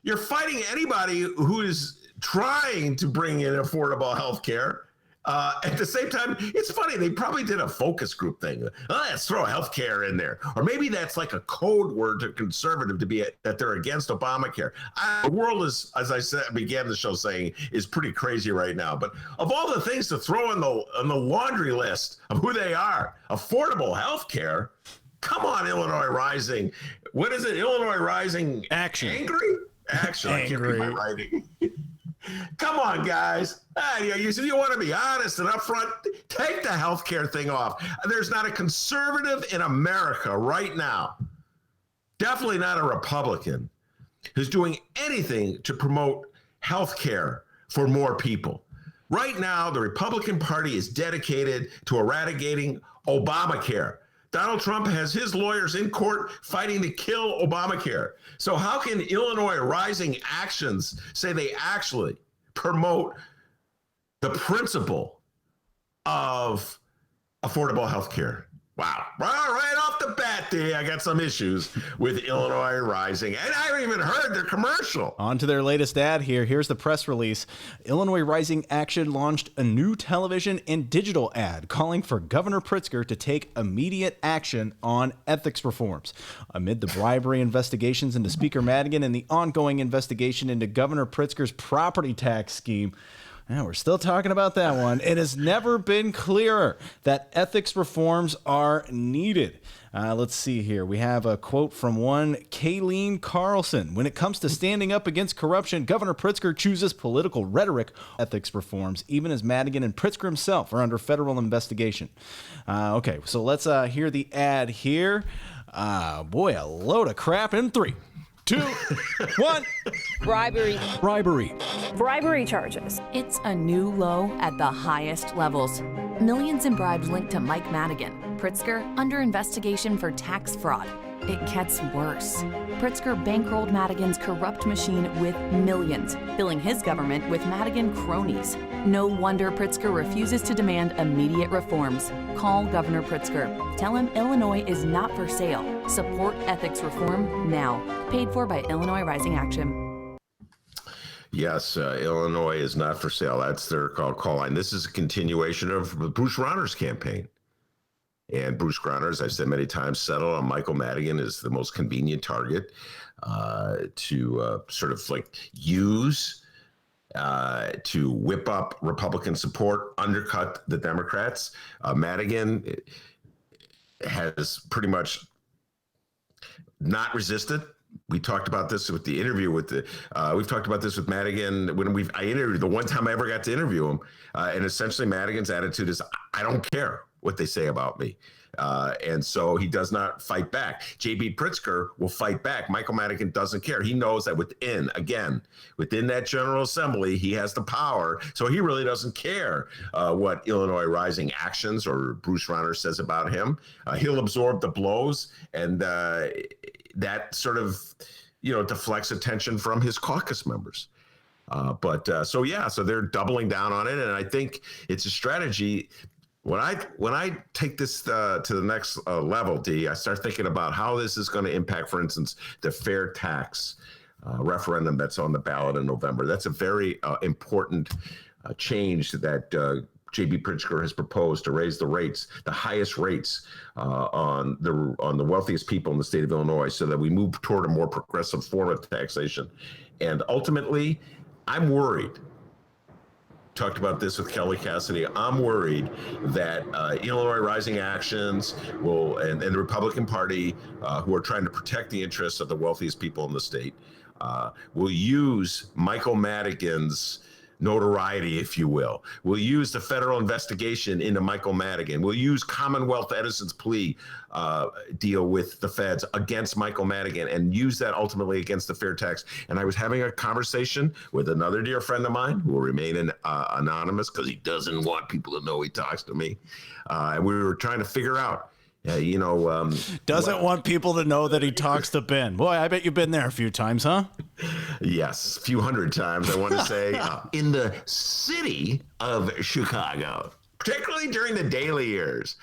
You're fighting anybody who is trying to bring in affordable health care. At the same time, it's funny, they probably did a focus group thing. Let's throw healthcare in there. Or maybe that's like a code word to conservative to be that they're against Obamacare. The world is, as I said, began the show saying, is pretty crazy right now. But of all the things to throw on the laundry list of who they are, affordable healthcare, come on, Illinois Rising. What is it? Illinois Rising Action. Angry? Action. Angry. I can't read my writing. Come on, guys. You want to be honest and upfront, take the healthcare thing off. There's not a conservative in America right now, definitely not a Republican, who's doing anything to promote healthcare for more people. Right now, the Republican Party is dedicated to eradicating Obamacare. Donald Trump has his lawyers in court fighting to kill Obamacare. So how can Illinois Rising Actions say they actually promote the principle of affordable health care? Wow. Right off the bat, I got some issues with Illinois Rising. And I haven't even heard their commercial. On to their latest ad here. Here's the press release. Illinois Rising Action launched a new television and digital ad calling for Governor Pritzker to take immediate action on ethics reforms. Amid the bribery investigations into Speaker Madigan and the ongoing investigation into Governor Pritzker's property tax scheme, we're still talking about that one. It has never been clearer that ethics reforms are needed. Let's see here. We have a quote from one Kayleen Carlson. When it comes to standing up against corruption, Governor Pritzker chooses political rhetoric, ethics reforms, even as Madigan and Pritzker himself are under federal investigation. Okay, so let's hear the ad here. Boy, a load of crap in 3, 2, 1. Bribery charges. It's a new low at the highest levels. Millions in bribes linked to Mike Madigan. Pritzker under investigation for tax fraud. It gets worse. Pritzker bankrolled Madigan's corrupt machine with millions, filling his government with Madigan cronies. No wonder Pritzker refuses to demand immediate reforms. Call Governor Pritzker. Tell him Illinois is not for sale. Support ethics reform now. Paid for by Illinois Rising Action. Yes, Illinois is not for sale. That's their call line. This is a continuation of Bruce Rauner's campaign. And Bruce Rauner, as I've said many times, settled on Michael Madigan as the most convenient target to sort of like use to whip up Republican support, undercut the Democrats. Madigan has pretty much not resisted. We talked about this with the interview with we've talked about this with Madigan when I interviewed the one time I ever got to interview him. And essentially Madigan's attitude is, I don't care what they say about me. And so he does not fight back. J.B. Pritzker will fight back. Michael Madigan doesn't care. He knows that within that General Assembly, he has the power. So he really doesn't care what Illinois Rising Actions or Bruce Rauner says about him. He'll absorb the blows, and that sort of, deflects attention from his caucus members. So they're doubling down on it. And I think it's a strategy. When I take this to the next level, I start thinking about how this is going to impact, for instance, the fair tax referendum that's on the ballot in November. That's a very important change that J.B. Pritzker has proposed to raise the rates, the highest rates on the wealthiest people in the state of Illinois, so that we move toward a more progressive form of taxation. And ultimately, I'm worried. Talked about this with Kelly Cassidy. I'm worried that Illinois Rising Actions and the Republican Party, who are trying to protect the interests of the wealthiest people in the state, will use Michael Madigan's notoriety, if you will use the federal investigation into Michael Madigan. We'll use Commonwealth Edison's plea deal with the feds against Michael Madigan and use that ultimately against the fair tax. And I was having a conversation with another dear friend of mine who will remain anonymous because he doesn't want people to know he talks to me. And we were trying to figure out, doesn't want people to know that he talks to Ben. Boy, I bet you've been there a few times, huh? Yes, a few hundred times, I want to say, in the city of Chicago, particularly during the Daley years.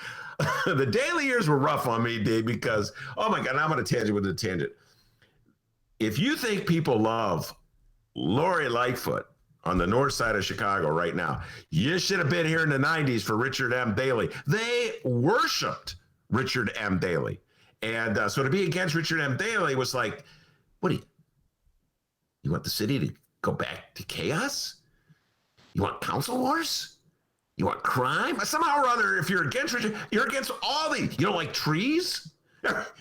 The Daley years were rough on me, Dave, because, oh my God, now I'm on a tangent with a tangent. If you think people love Lori Lightfoot on the north side of Chicago right now, you should have been here in the 90s for Richard M. Daley. They worshipped Richard M. Daley. And so to be against Richard M. Daley was like, what do you want the city to go back to chaos? You want council wars? You want crime? Somehow or other, if you're against Richard, you're against all these. You don't like trees?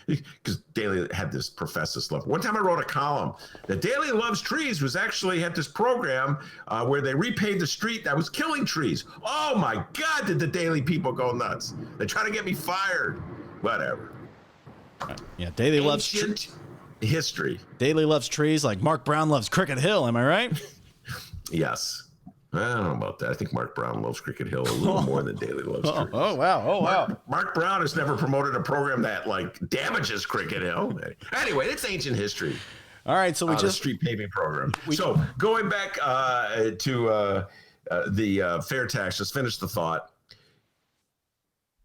because Daley had this professor stuff. One time I wrote a column that Daley Loves Trees was actually had this program where they repaved the street that was killing trees. Oh my God, did the Daley people go nuts? They try to get me fired. Whatever. Yeah, Daley loves history. Daley loves trees like Mark Brown loves Cricket Hill. Am I right? Yes. I don't know about that. I think Mark Brown loves Cricket Hill a little more than Daley loves trees. Oh, wow. Oh, wow. Mark Brown has never promoted a program that like damages Cricket Hill. Anyway, it's ancient history. All right, so we The just street paving program. So going back to the fair tax, just finish the thought.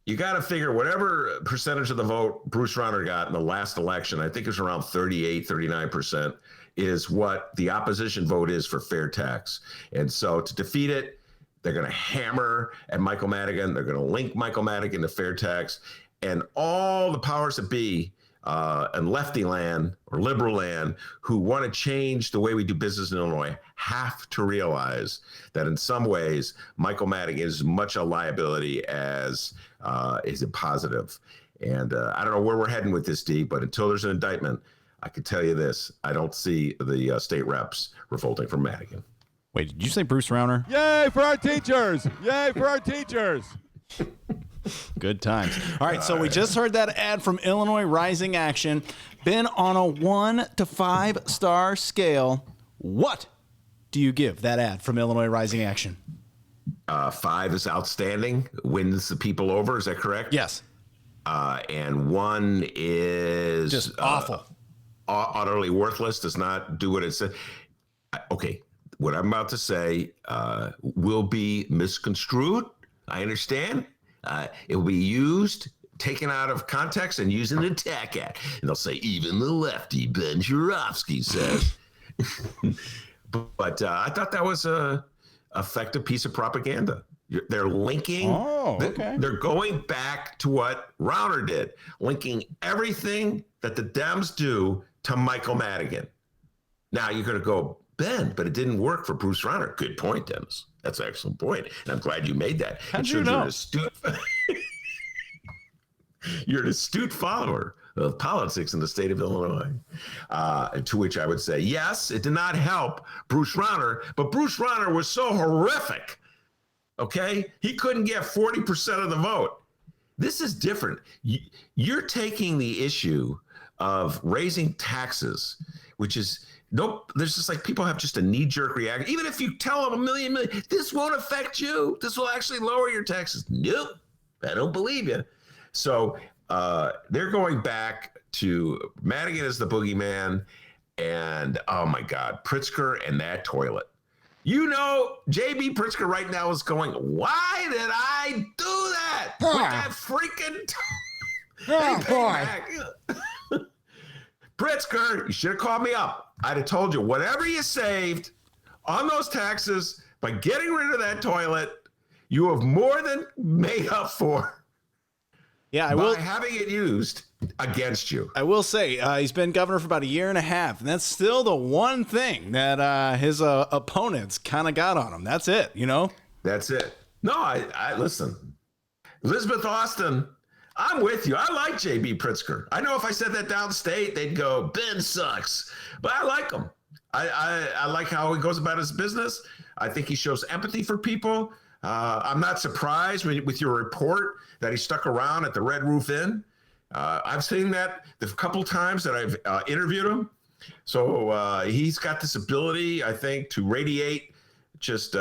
You got to figure whatever percentage of the vote Bruce Rauner got in the last election, I think it was around 38, 39%, is what the opposition vote is for fair tax. And so to defeat it, they're going to hammer at Michael Madigan. They're going to link Michael Madigan to fair tax. And all the powers that be in lefty land or liberal land who want to change the way we do business in Illinois have to realize that in some ways, Michael Madigan is as much a liability as is a positive. And I don't know where we're heading with this, D, but until there's an indictment, I can tell you this. I don't see the state reps revolting from Madigan. Wait, did you say Bruce Rauner? Yay for our teachers! Yay for our teachers! Good times. All right, so we just heard that ad from Illinois Rising Action. Been on a 1 to 5 star scale. What do you give that ad from Illinois Rising Action? 5 is outstanding, wins the people over. Is that correct? Yes. And 1 is Just awful. Utterly worthless, does not do what it said. Okay, what I'm about to say will be misconstrued. I understand. It will be used, taken out of context, and used in an attack ad. And they'll say, even the lefty Ben Joravsky says. But I thought that was a effective piece of propaganda. They're linking. Oh, okay. They're going back to what Rauner did, linking everything that the Dems do to Michael Madigan. Now you're going to go, Ben, but it didn't work for Bruce Rauner. Good point, Dennis. That's an excellent point. And I'm glad you made that. How'd you know? You're an astute follower of politics in the state of Illinois. To which I would say, yes, it did not help Bruce Rauner, but Bruce Rauner was so horrific. Okay? He couldn't get 40% of the vote. This is different. You're taking the issue of raising taxes, which is, nope, there's just like people have just a knee-jerk reaction. Even if you tell them a million, this won't affect you. This will actually lower your taxes. Nope, I don't believe you. So they're going back to Madigan as the boogeyman, and oh my God, Pritzker and that toilet. You know, J.B. Pritzker right now is going, why did I do that? With that freaking... Pritzker, you should have called me up. I'd have told you whatever you saved on those taxes by getting rid of that toilet, you have more than made up for. Yeah, by having it used against you. I will say he's been governor for about a year and a half, and that's still the one thing that his opponents kind of got on him. That's it, you know? That's it. No, I listen. Elizabeth Austin, I'm with you. I like J.B. Pritzker. I know if I said that downstate, they'd go, Ben sucks. But I like him. I like how he goes about his business. I think he shows empathy for people. I'm not surprised with your report that he stuck around at the Red Roof Inn. I've seen that the couple times that I've interviewed him. So he's got this ability, I think, to radiate just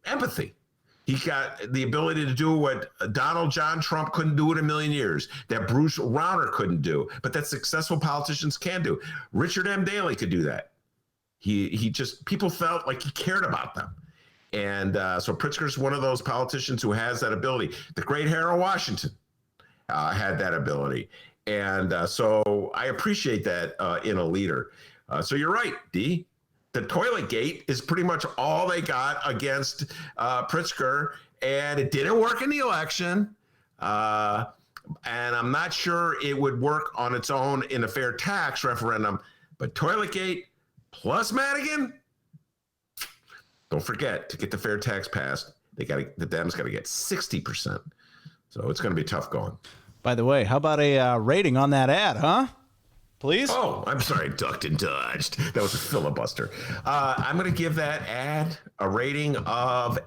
empathy. He got the ability to do what Donald John Trump couldn't do in a million years, that Bruce Rauner couldn't do, but that successful politicians can do. Richard M. Daley could do that. He just, people felt like he cared about them. And so Pritzker's one of those politicians who has that ability. The great Harold Washington had that ability. And so I appreciate that in a leader. So you're right, D. The toilet gate is pretty much all they got against Pritzker, and it didn't work in the election. And I'm not sure it would work on its own in a fair tax referendum. But toilet gate plus Madigan, don't forget, to get the fair tax passed, the Dems got to get 60%. So it's going to be tough going. By the way, how about a rating on that ad, huh? Please? Oh, I'm sorry, ducked and dodged. That was a filibuster. I'm going to give that ad a rating of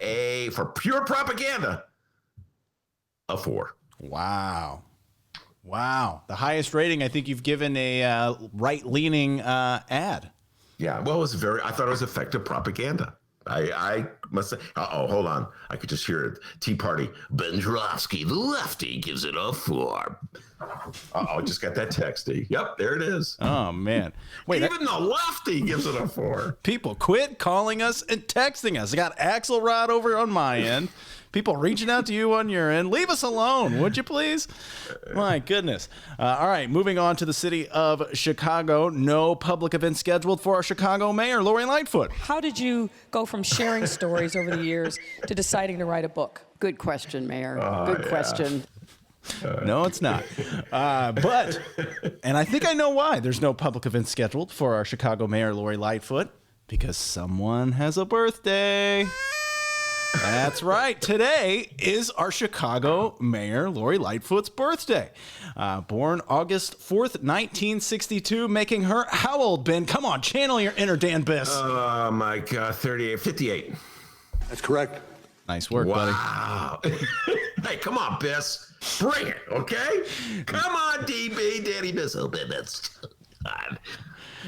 for pure propaganda, a 4. Wow. The highest rating I think you've given a right-leaning ad. Yeah, well, I thought it was effective propaganda. I must say, hold on. I could just hear it. Tea Party. Ben Joravsky, the lefty, gives it a 4. Just got that text. Yep, there it is. Oh, man. Wait, even the lefty gives it a 4. People, quit calling us and texting us. I got Axelrod over on my end. People reaching out to you on your end. Leave us alone, would you please? My goodness. All right, moving on to the city of Chicago. No public event scheduled for our Chicago mayor, Lori Lightfoot. How did you go from sharing stories over the years to deciding to write a book? Good question, Mayor. Good question. No, it's not. But, and I think I know why there's no public event scheduled for our Chicago mayor, Lori Lightfoot, because someone has a birthday. That's right. Today is our Chicago mayor, Lori Lightfoot's birthday. Born August 4th, 1962, making her how old, Ben? Come on, channel your inner Dan Biss. Oh, my God, 58. That's correct. Nice work, buddy. Wow. Hey, come on, Biss. Bring it, okay? Come on, DB, Danny Biss. Oh, man, that's God.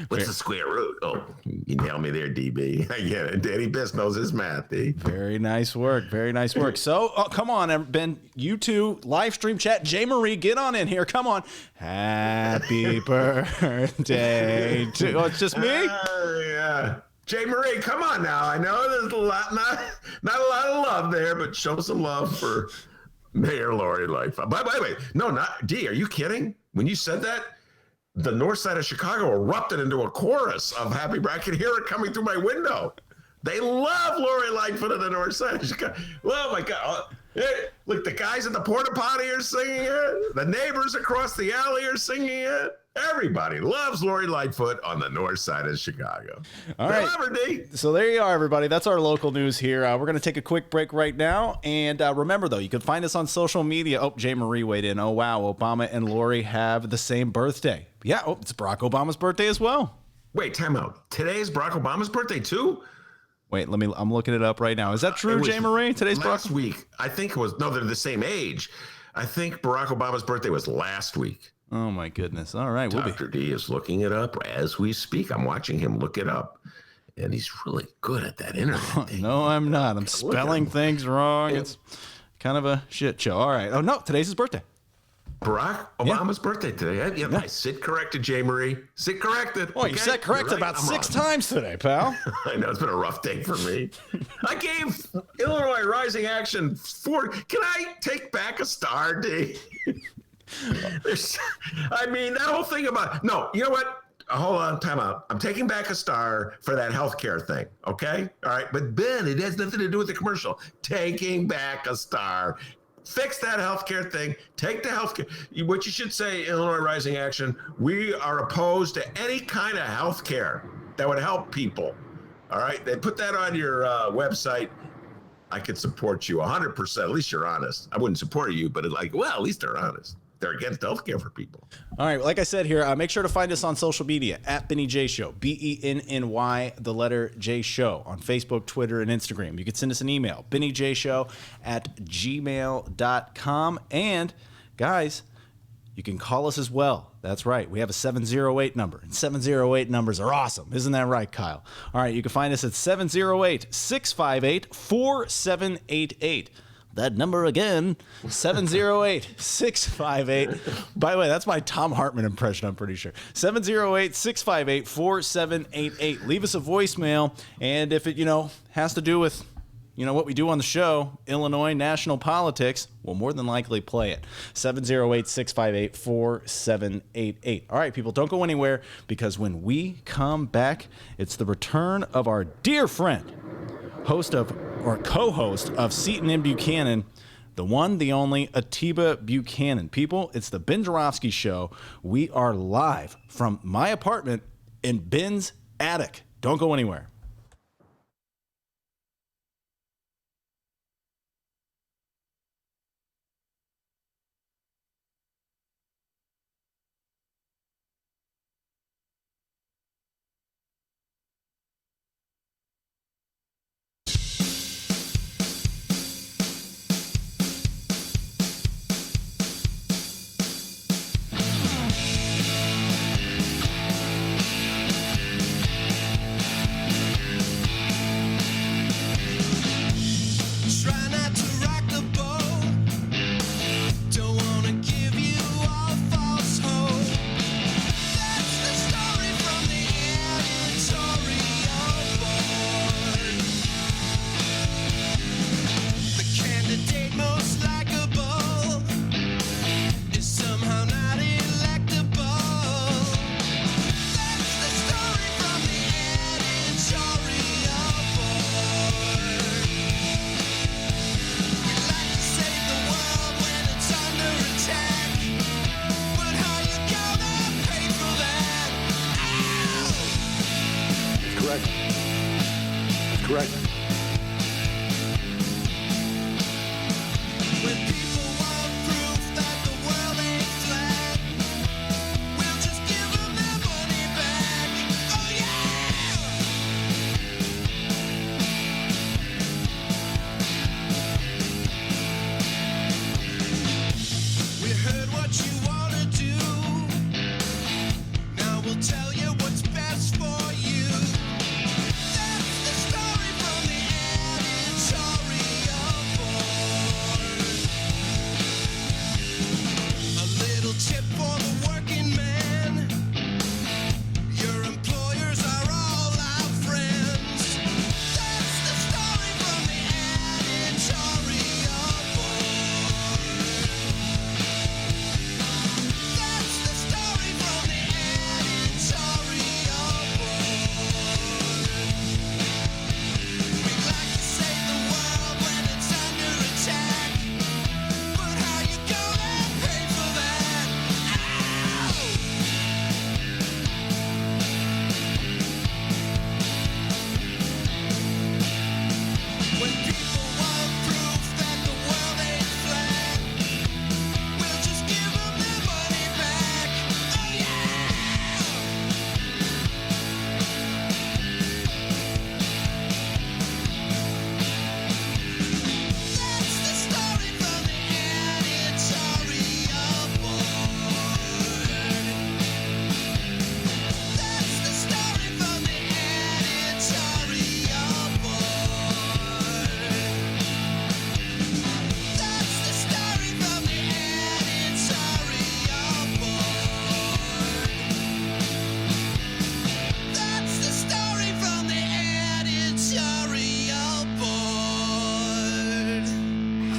What's the square root? Oh, you nailed me there, DB. I get it. Danny Biss knows his math, D. Very nice work. Very nice work. So, come on, Ben. You two, live stream chat. J. Marie, get on in here. Come on. Happy birthday to... Oh, it's just me? Yeah. J. Marie, come on now. I know there's not a lot of love there, but show some love for Mayor Lori Lightfoot. By the way, no, not D. Are you kidding? When you said that, the north side of Chicago erupted into a chorus of happy birthday. I could hear it coming through my window. They love Lori Lightfoot on the north side of Chicago. Oh, my God. Look, the guys at the porta potty are singing it. The neighbors across the alley are singing it. Everybody loves Lori Lightfoot on the north side of Chicago. All right. Love her, D. So there you are, everybody. That's our local news here. We're going to take a quick break right now. And remember, though, you can find us on social media. Oh, J. Marie weighed in. Oh, wow. Obama and Lori have the same birthday. Yeah, it's Barack Obama's birthday as well. Wait, time out. Today's Barack Obama's birthday, too? Wait, I'm looking it up right now. Is that true, J. Marie? Today's last Barack week. I think it was, no, they're the same age. I think Barack Obama's birthday was last week. Oh, my goodness. All right. Dr. D is looking it up as we speak. I'm watching him look it up. And he's really good at that internet thing. No, I'm not. I'm spelling things wrong. It's kind of a shit show. All right. Oh, no. Today's his birthday. Barack Obama's birthday today. Yeah. I sit corrected, J. Marie. Sit corrected. Oh, you said corrected about 6 times today, pal. I know. It's been a rough day for me. I gave Illinois Rising Action 4. Can I take back a star, D? That whole thing about... No, you know what? Hold on, time out. I'm taking back a star for that healthcare thing, okay? All right, but Ben, it has nothing to do with the commercial. Taking back a star. Fix that healthcare thing. Take the healthcare. What you should say, Illinois Rising Action, we are opposed to any kind of healthcare that would help people. All right? They put that on your website. I could support you 100%. At least you're honest. I wouldn't support you, but at least they're honest. They're against healthcare for people. All right. Like I said here, make sure to find us on social media at Benny J Show, BENNY, the letter J Show, on Facebook, Twitter, and Instagram. You can send us an email, bennyjshow@gmail.com. And guys, you can call us as well. That's right. We have a 708 number, and 708 numbers are awesome. Isn't that right, Kyle? All right. You can find us at 708-658-4788. That number again, 708-658. By the way, that's my Tom Hartman impression, I'm pretty sure. 708-658-4788. Leave us a voicemail, and if it, has to do with, what we do on the show, Illinois national politics, we'll more than likely play it. 708-658-4788. All right, people, don't go anywhere, because when we come back, it's the return of our dear friend, co-host of Seton and Buchanan, the one, the only Atiba Buchanan. People, it's the Ben Joravsky Show. We are live from my apartment in Ben's attic. Don't go anywhere.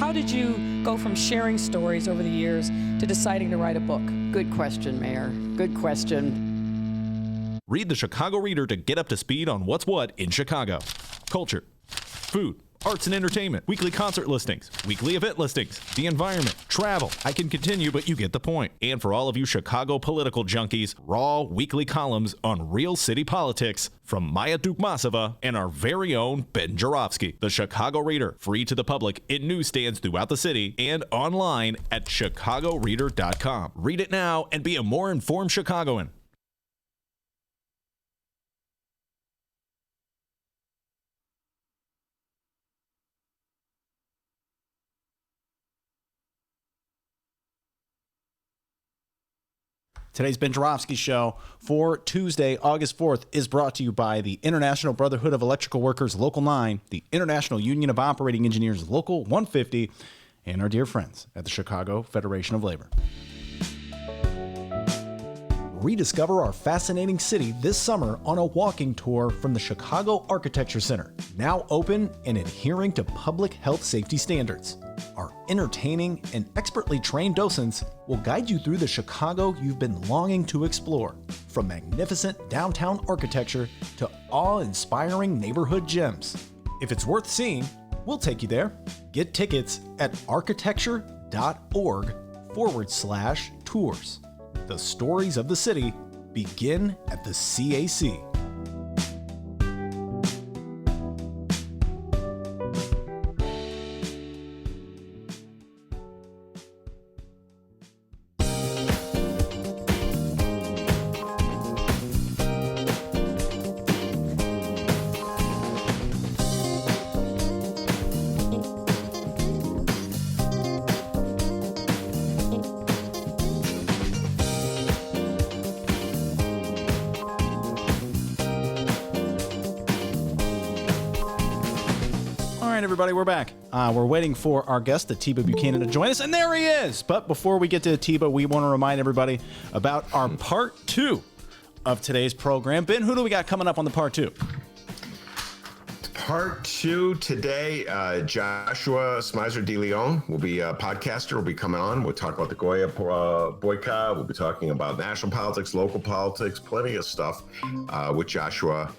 How did you go from sharing stories over the years to deciding to write a book? Good question, Mayor. Good question. Read the Chicago Reader to get up to speed on what's what in Chicago. Culture, food, arts and entertainment, weekly concert listings, weekly event listings, the environment, travel. I can continue, but you get the point. And for all of you Chicago political junkies, raw weekly columns on real city politics from Maya Dukmasova and our very own Ben Joravsky. The Chicago Reader, free to the public in newsstands throughout the city and online at chicagoreader.com. Read it now and be a more informed Chicagoan. Today's Ben Joravsky Show for Tuesday, August 4th is brought to you by the International Brotherhood of Electrical Workers Local 9, the International Union of Operating Engineers Local 150, and our dear friends at the Chicago Federation of Labor. Rediscover our fascinating city this summer on a walking tour from the Chicago Architecture Center, now open and adhering to public health safety standards. Our entertaining and expertly trained docents will guide you through the Chicago you've been longing to explore, from magnificent downtown architecture to awe-inspiring neighborhood gems. If it's worth seeing, we'll take you there. Get tickets at architecture.org/tours. The stories of the city begin at the CAC. Everybody, we're back. We're waiting for our guest, Atiba Buchanan, to join us, and there he is. But before we get to Atiba, we want to remind everybody about our part 2 of today's program. Ben, who do we got coming up on the part 2? Part 2 today, Joshua Smizer de Leon will be a podcaster, will be coming on. We'll talk about the Goya boycott. We'll be talking about national politics, local politics, plenty of stuff with Joshua.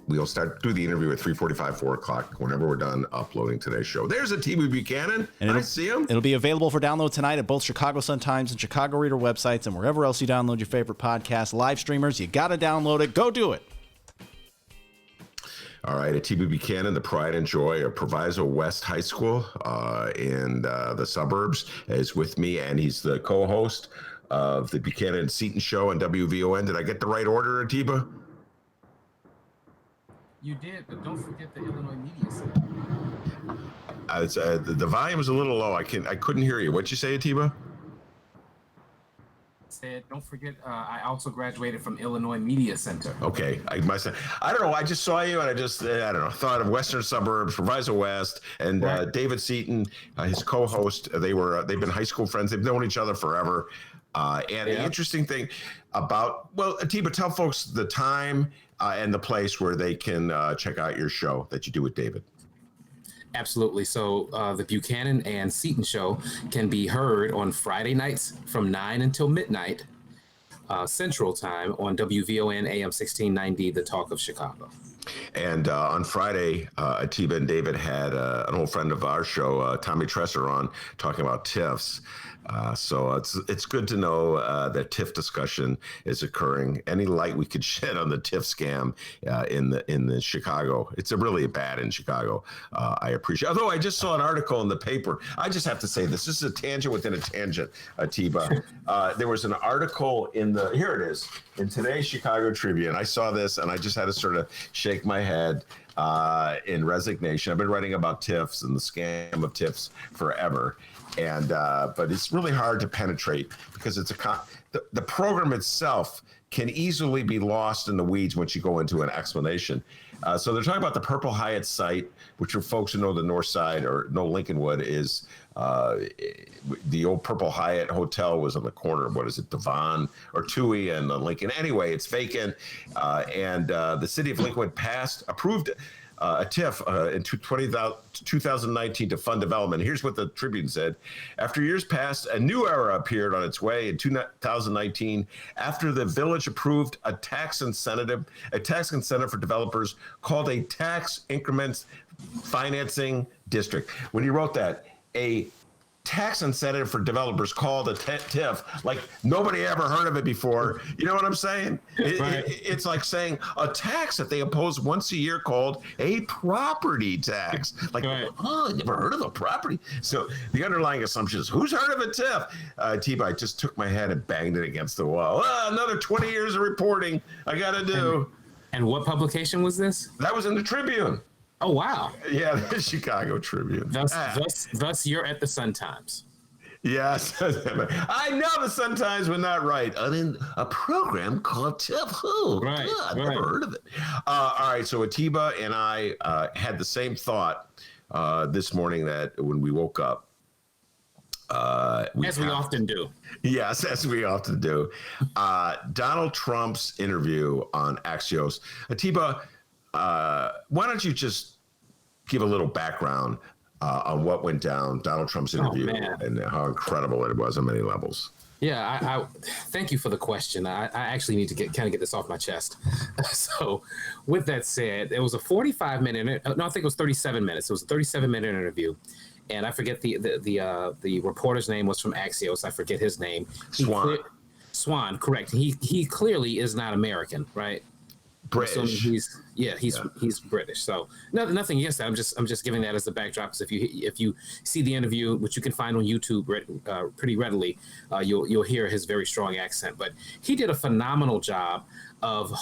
We'll start do the interview at 3:45, 4 o'clock, whenever we're done uploading today's show. There's Atiba Buchanan. And I see him. It'll be available for download tonight at both Chicago Sun-Times and Chicago Reader websites and wherever else you download your favorite podcast. Live streamers, you got to download it. Go do it. All right, Atiba Buchanan, the pride and joy of Proviso West High School in the suburbs, is with me, and he's the co-host of the Buchanan and Seton Show on WVON. Did I get the right order, Atiba? You did, but don't forget the Illinois Media Center. The volume is a little low. I couldn't hear you. What'd you say, Atiba? Said, don't forget, I also graduated from Illinois Media Center. Okay, I don't know. I just saw you, and I don't know. Thought of Western Suburbs, Proviso West, and right. David Seton, his co-host. They've been high school friends. They've known each other forever. The interesting thing about, Atiba, tell folks the time and the place where they can check out your show that you do with David. Absolutely. So the Buchanan and Seton Show can be heard on Friday nights from 9 until midnight Central Time on WVON AM 1690, The Talk of Chicago. And on Friday, Atiba and David had an old friend of our show, Tommy Tresser, on talking about TIFs. So it's good to know that TIF discussion is occurring. Any light we could shed on the TIF scam in the Chicago, it's really bad in Chicago. I appreciate. Although I just saw an article in the paper. I just have to say this is a tangent within a tangent, Atiba. There was an article here it is, in today's Chicago Tribune. I saw this and I just had to sort of shake my head in resignation. I've been writing about TIFs and the scam of TIFs forever. And but it's really hard to penetrate because it's the program itself can easily be lost in the weeds once you go into an explanation. So they're talking about the Purple Hyatt site, which for folks who know the North Side or know Lincolnwood is the old Purple Hyatt Hotel was on the corner of, what is it, Devon or Toohey and Lincoln. Anyway, it's vacant. And the city of Lincolnwood approved a TIF in 2019 to fund development. Here's what the Tribune said. After years passed, a new era appeared on its way in 2019 after the village approved a tax incentive for developers called a tax increments financing district. When he wrote that, a tax incentive for developers called a TIF, like nobody ever heard of it before. You know what I'm saying? It's like saying a tax that they impose once a year called a property tax. Like, oh, I never heard of a property. So the underlying assumption is, who's heard of a TIF? Atiba, I just took my head and banged it against the wall. Another 20 years of reporting I got to do. And what publication was this? That was in the Tribune. Oh, wow. Yeah, the Chicago Tribune. Thus, you're at the Sun-Times. Yes. I know the Sun-Times would not write a program called TIF. Who? Right. I've never heard of it. All right, so Atiba and I had the same thought this morning that when we woke up. We often do. Yes, as we often do. Donald Trump's interview on Axios. Atiba, why don't you just give a little background on what went down, Donald Trump's interview, and how incredible it was on many levels? Yeah, I thank you for the question. I actually need to get this off my chest. So with that said, it was a 45-minute, no, I think it was 37 minutes. It was a 37-minute interview. And I forget the reporter's name was from Axios. I forget his name. Swan, correct. He clearly is not American, right? British. He's British. So nothing against that. I'm just giving that as the backdrop, because if you see the interview, which you can find on YouTube pretty readily, you'll hear his very strong accent. But he did a phenomenal job of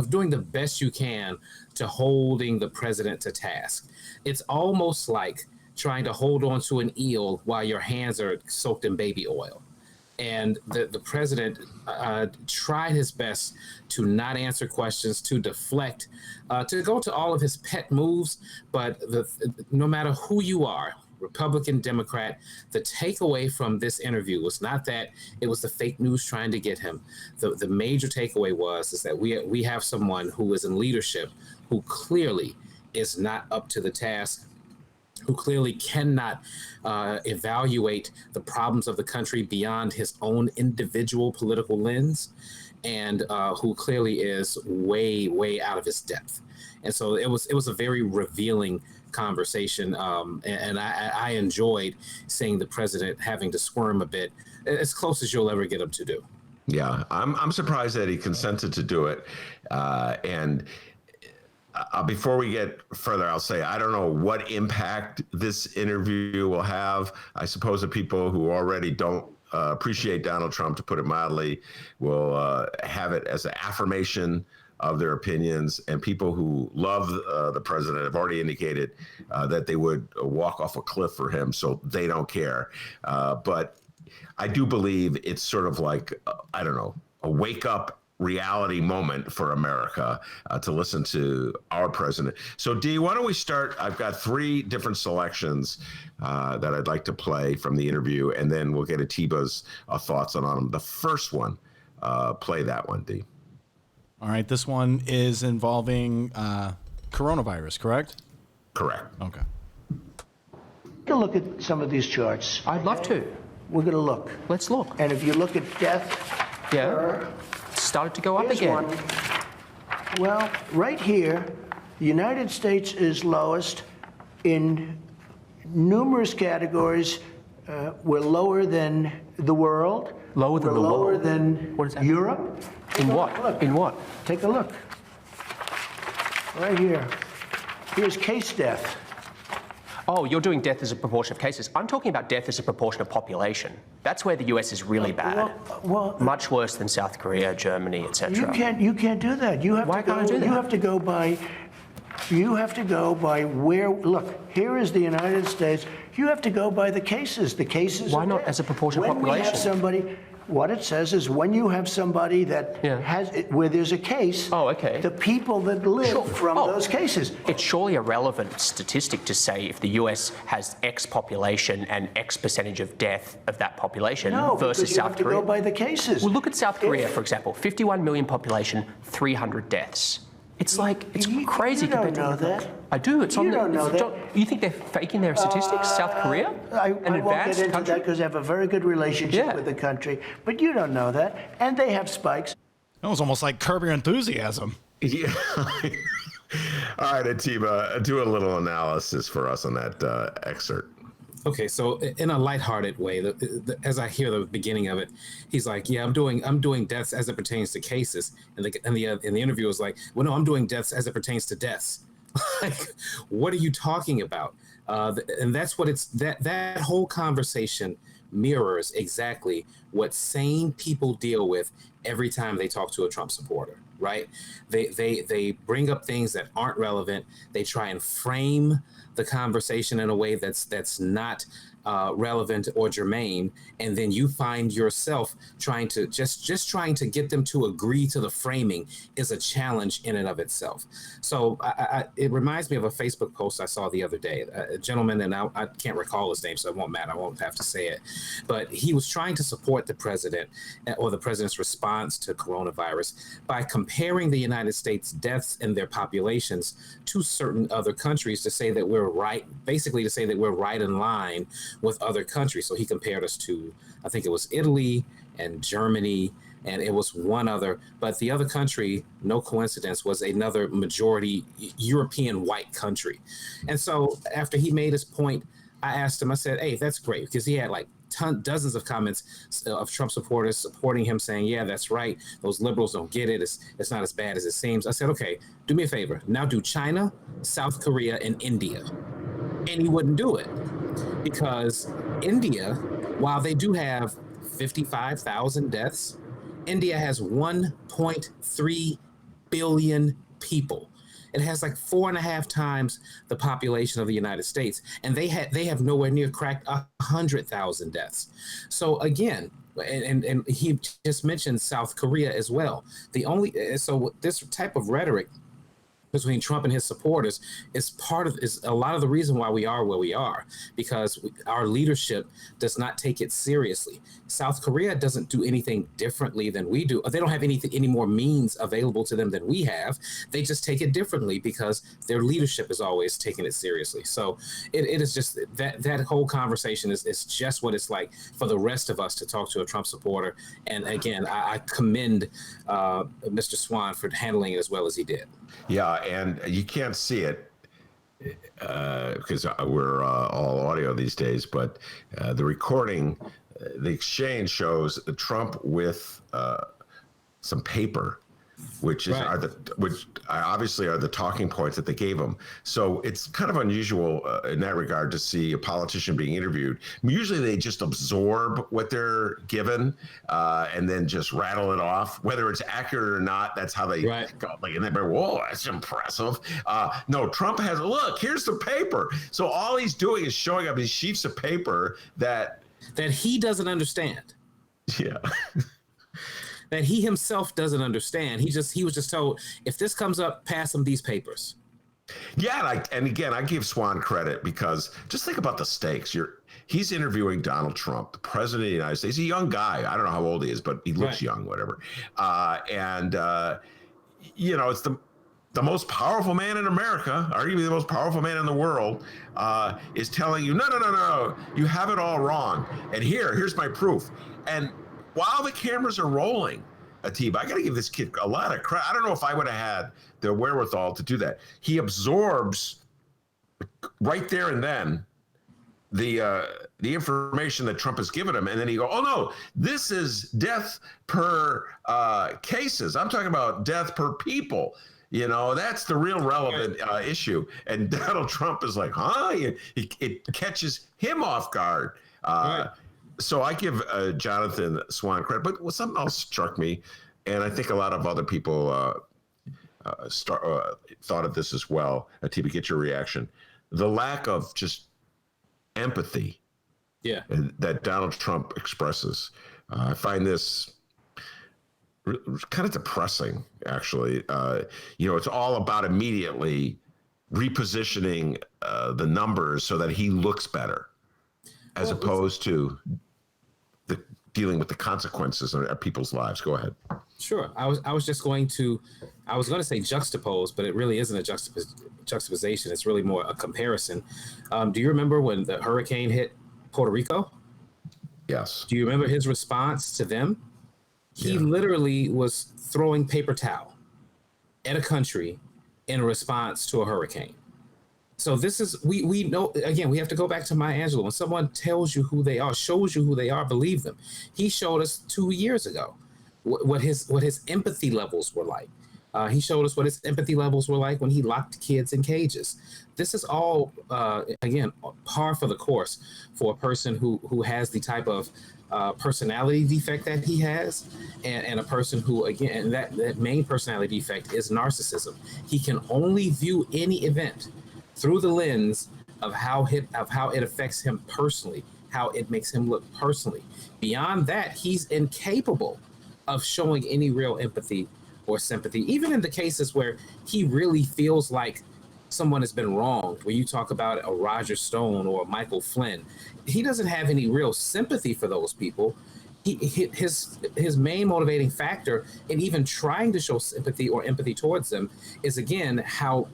doing the best you can to holding the president to task. It's almost like trying to hold on to an eel while your hands are soaked in baby oil. And the president tried his best to not answer questions, to deflect, to go to all of his pet moves. But no matter who you are, Republican, Democrat, the takeaway from this interview was not that it was the fake news trying to get him. The major takeaway is that we have someone who is in leadership who clearly is not up to the task, who clearly cannot evaluate the problems of the country beyond his own individual political lens, and who clearly is way, way out of his depth. And so it was a very revealing conversation, and I enjoyed seeing the president having to squirm a bit, as close as you'll ever get him to do. Yeah, I'm surprised that he consented to do it, and before we get further, I'll say I don't know what impact this interview will have. I suppose the people who already don't appreciate Donald Trump, to put it mildly, will have it as an affirmation of their opinions. And people who love the president have already indicated that they would walk off a cliff for him, so they don't care. But I do believe it's sort of like, I don't know, a wake-up reality moment for America to listen to our president. So, Dee, why don't we start? I've got 3 different selections that I'd like to play from the interview, and then we'll get Atiba's thoughts on them. The first one, play that one, Dee. All right, this one is involving coronavirus, correct? Correct. Okay. Take a look at some of these charts. I'd love to. We're going to look. Let's look. And if you look at death, started to go up here's again. One. Well, right here, the United States is lowest in numerous categories. We're lower than the world. Lower than the world? Lower than what is that? Europe. In what? Look. In what? Take a look. Right here. Here's case death. Oh, you're doing death as a proportion of cases. I'm talking about death as a proportion of population. That's where the US is really bad. Well, much worse than South Korea, Germany, etc. You can't do that. You have Why to go, can't I do that? You have to go by where. Look, here is the United States. You have to go by the cases. The cases. Why not as a proportion of population? When we have somebody. What it says is when you have somebody that has where there's a case, the people that live from those cases. It's surely a relevant statistic to say if the US has X population and X percentage of death of that population versus South Korea. You have to go by the cases. Well, look at South Korea, for example. 51 million population, 300 deaths. It's like, it's crazy. You don't compared to know anything that. else. I do. It's on You the. don't know it's- that. You think they're faking their statistics? South Korea, I an won't get advanced into country. that because they have a very good relationship with the country. But you don't know that. And they have spikes. That was almost like Curb Your Enthusiasm. Yeah. All right, Atiba, do a little analysis for us on that excerpt. Okay, so in a lighthearted way, as I hear the beginning of it, he's like, "Yeah, I'm doing deaths as it pertains to cases," and the interview was like, "Well, no, I'm doing deaths as it pertains to deaths." Like, what are you talking about? And that's what it's that whole conversation mirrors exactly what sane people deal with every time they talk to a Trump supporter. Right? They bring up things that aren't relevant. They try and frame the conversation in a way that's not relevant or germane, and then you find yourself trying to trying to get them to agree to the framing is a challenge in and of itself. So it reminds me of a Facebook post I saw the other day. A gentleman, and I can't recall his name, so it won't matter. I won't have to say it. But he was trying to support the president or the president's response to coronavirus by comparing the United States deaths and their populations to certain other countries to say that we're right, basically to say that we're right in line with other countries. So he compared us to, I think it was Italy and Germany, and it was one other, but the other country, no coincidence, was another majority European white country. And so after he made his point, I asked him, I said, "Hey, that's great," because he had like dozens of comments of Trump supporters supporting him, saying, "Yeah, that's right. Those liberals don't get it. It's not as bad as it seems." I said, "Okay, do me a favor. Now do China, South Korea, and India." And he wouldn't do it because India, while they do have 55,000 deaths, India has 1.3 billion people. It has like 4.5 times the population of the United States, and they have nowhere near cracked 100,000 deaths. So again, and he just mentioned South Korea as well. So this type of rhetoric between Trump and his supporters is a lot of the reason why we are where we are, because our leadership does not take it seriously. South Korea doesn't do anything differently than we do. They don't have any more means available to them than we have. They just take it differently because their leadership is always taking it seriously. So it is just that whole conversation is just what it's like for the rest of us to talk to a Trump supporter. And again, I commend Mr. Swan for handling it as well as he did. Yeah, and you can't see it because we're all audio these days, but the recording, the exchange shows Trump with some paper, which obviously are the talking points that they gave him. So it's kind of unusual in that regard to see a politician being interviewed. Usually they just absorb what they're given and then just rattle it off, whether it's accurate or not. That's how they go. Like, and they're like, "Whoa, that's impressive." No, Trump has, look, here's the paper. So all he's doing is showing up these sheets of paper that he doesn't understand. Yeah. That he himself doesn't understand. He was just told, if this comes up, pass him these papers. Yeah, and again, I give Swan credit because just think about the stakes. He's interviewing Donald Trump, the president of the United States. He's a young guy. I don't know how old he is, but he looks young, whatever. It's the most powerful man in America, arguably the most powerful man in the world, is telling you, no, you have it all wrong. And here's my proof. And while the cameras are rolling, Atiba, I got to give this kid a lot of credit. I don't know if I would have had the wherewithal to do that. He absorbs right there and then the information that Trump has given him, and then he go, "Oh no, this is death per cases. I'm talking about death per people. You know, that's the real relevant issue." And Donald Trump is like, "Huh?" It catches him off guard. So I give Jonathan Swan credit, but something else struck me, and I think a lot of other people thought of this as well. Atiba, get your reaction. The lack of just empathy that Donald Trump expresses. I find this kind of depressing, actually. It's all about immediately repositioning the numbers so that he looks better, as opposed to dealing with the consequences of people's lives. Go ahead. Sure. I was going to say juxtapose, but it really isn't a juxtaposition. It's really more a comparison. Do you remember when the hurricane hit Puerto Rico? Yes. Do you remember his response to them? He literally was throwing paper towel at a country in response to a hurricane. So this is, we know, again, we have to go back to Maya Angelou. When someone tells you who they are, shows you who they are, believe them. He showed us 2 years ago what his empathy levels were like. He showed us what his empathy levels were like when he locked kids in cages. This is all, again, par for the course for a person who has the type of personality defect that he has, and a person who, again, that main personality defect is narcissism. He can only view any event through the lens of how it affects him personally, how it makes him look personally. Beyond that, he's incapable of showing any real empathy or sympathy, even in the cases where he really feels like someone has been wronged, where you talk about a Roger Stone or Michael Flynn. He doesn't have any real sympathy for those people. His main motivating factor in even trying to show sympathy or empathy towards them is, again, how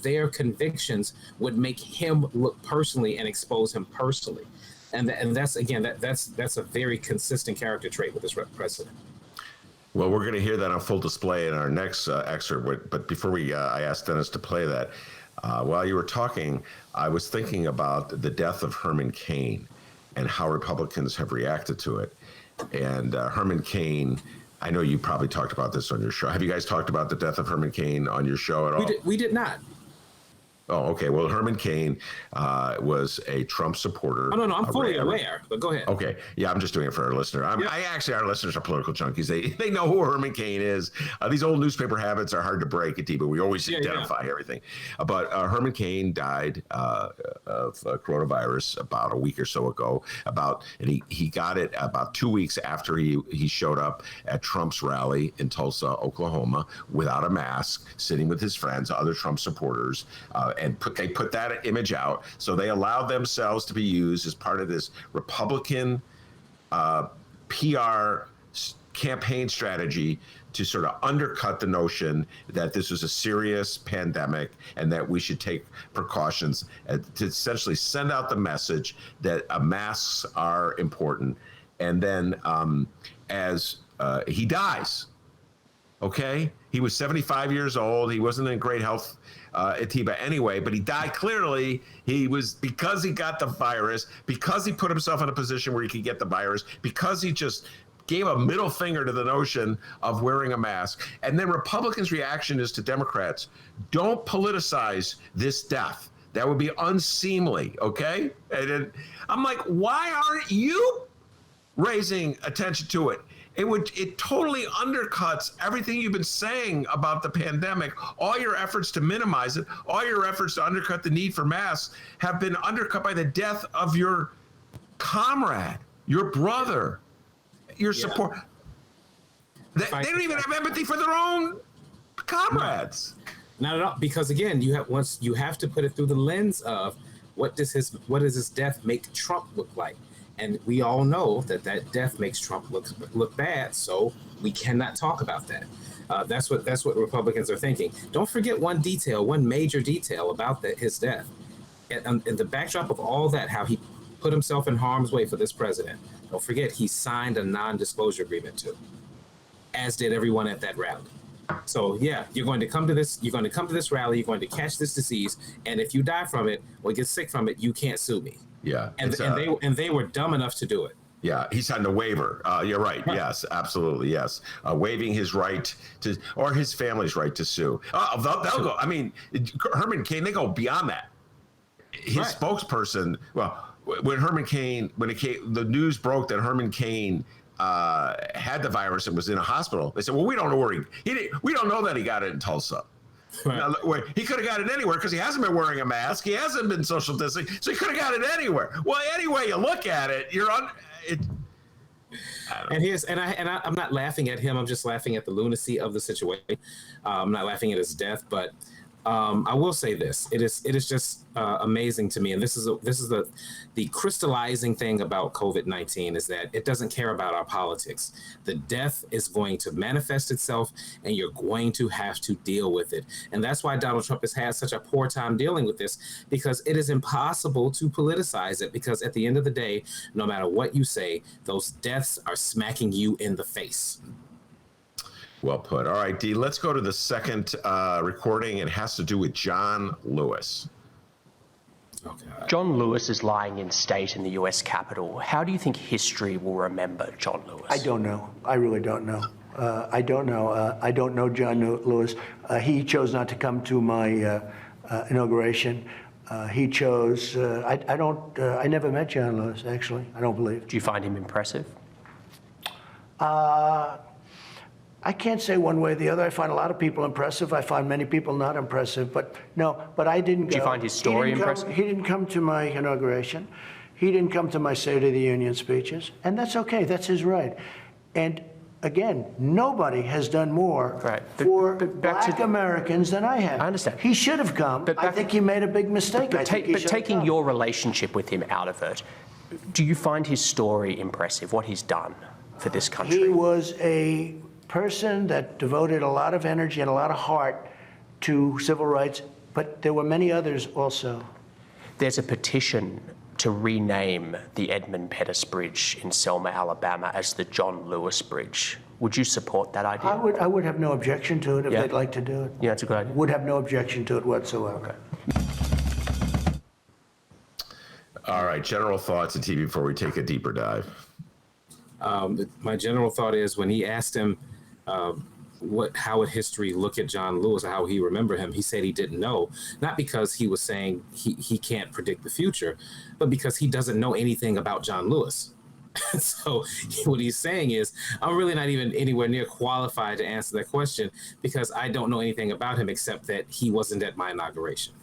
their convictions would make him look personally and expose him personally. And that's, again, that's a very consistent character trait with this president. Well, we're going to hear that on full display in our next excerpt. But before I asked Dennis to play that, while you were talking, I was thinking about the death of Herman Cain and how Republicans have reacted to it. And Herman Cain, I know you probably talked about this on your show. Have you guys talked about the death of Herman Cain on your show at all? We did not. Oh, okay. Well, Herman Cain was a Trump supporter. Oh, no, I'm fully aware, but go ahead. Okay. Yeah, I'm just doing it for our listener. Our listeners are political junkies. They know who Herman Cain is. These old newspaper habits are hard to break, Atiba. We always identify everything. But Herman Cain died of coronavirus about a week or so ago. And he got it about 2 weeks after he showed up at Trump's rally in Tulsa, Oklahoma, without a mask, sitting with his friends, other Trump supporters. And they put that image out. So they allowed themselves to be used as part of this Republican PR campaign strategy to sort of undercut the notion that this was a serious pandemic and that we should take precautions to essentially send out the message that masks are important. And then as he dies, okay? He was 75 years old. He wasn't in great health, Atiba, anyway, but he died clearly. Because he got the virus, because he put himself in a position where he could get the virus, because he just gave a middle finger to the notion of wearing a mask. And then Republicans' reaction is to Democrats, don't politicize this death. That would be unseemly, okay? And then I'm like, why aren't you raising attention to it? It totally undercuts everything you've been saying about the pandemic. All your efforts to minimize it, all your efforts to undercut the need for masks have been undercut by the death of your comrade, your brother, your support. They don't even have empathy for their own comrades. Not at all, because again, you have to put it through the lens of what does his death make Trump look like? And we all know that death makes Trump look bad, so we cannot talk about that. That's what Republicans are thinking. Don't forget one major detail about his death. In the backdrop of all that, how he put himself in harm's way for this president. Don't forget he signed a non-disclosure agreement too, as did everyone at that rally. So yeah, you're going to come to this rally, you're going to catch this disease, and if you die from it or get sick from it, you can't sue me. Yeah, and they were dumb enough to do it. Yeah, he signed a waiver. You're right. Yes, absolutely. Yes, waiving his right to, or his family's right to sue. They'll go. I mean, Herman Cain. They go beyond that. His spokesperson. Well, when the news broke that Herman Cain had the virus and was in a hospital, they said, "Well, we don't know where we don't know that he got it in Tulsa." Right. Now, he could have got it anywhere because he hasn't been wearing a mask. He hasn't been social distancing, so he could have got it anywhere. Well, any way you look at it, you're on it. I'm not laughing at him. I'm just laughing at the lunacy of the situation. I'm not laughing at his death, but I will say this: it is just amazing to me, and this is the crystallizing thing about COVID-19 is that it doesn't care about our politics. The death is going to manifest itself, and you're going to have to deal with it. And that's why Donald Trump has had such a poor time dealing with this, because it is impossible to politicize it. Because at the end of the day, no matter what you say, those deaths are smacking you in the face. Well put. All right, Dee, let's go to the second recording. It has to do with John Lewis. Okay. John Lewis is lying in state in the US Capitol. How do you think history will remember John Lewis? I don't know. I really don't know. I don't know. I don't know John Lewis. He chose not to come to my inauguration. He chose. I never met John Lewis, actually. I don't believe. Do you find him impressive? I can't say one way or the other. I find a lot of people impressive. I find many people not impressive. But I didn't go. Do you find his story impressive? He didn't come to my inauguration. He didn't come to my State of the Union speeches. And that's okay. That's his right. And again, nobody has done more for black Americans than I have. I understand. He should have come. But I think he made a big mistake. But taking your relationship with him out of it, do you find his story impressive, what he's done for this country? He was a person that devoted a lot of energy and a lot of heart to civil rights, but there were many others also. There's a petition to rename the Edmund Pettus Bridge in Selma, Alabama as the John Lewis Bridge. Would you support that idea? I would have no objection to it if they'd like to do it. Yeah, that's a good idea. Would have no objection to it whatsoever. Okay. All right, general thoughts, Atiba, before we take a deeper dive. My general thought is when he asked him how would history look at John Lewis or how he remember him, he said he didn't know, not because he was saying he can't predict the future, but because he doesn't know anything about John Lewis. So what he's saying is, I'm really not even anywhere near qualified to answer that question because I don't know anything about him except that he wasn't at my inauguration.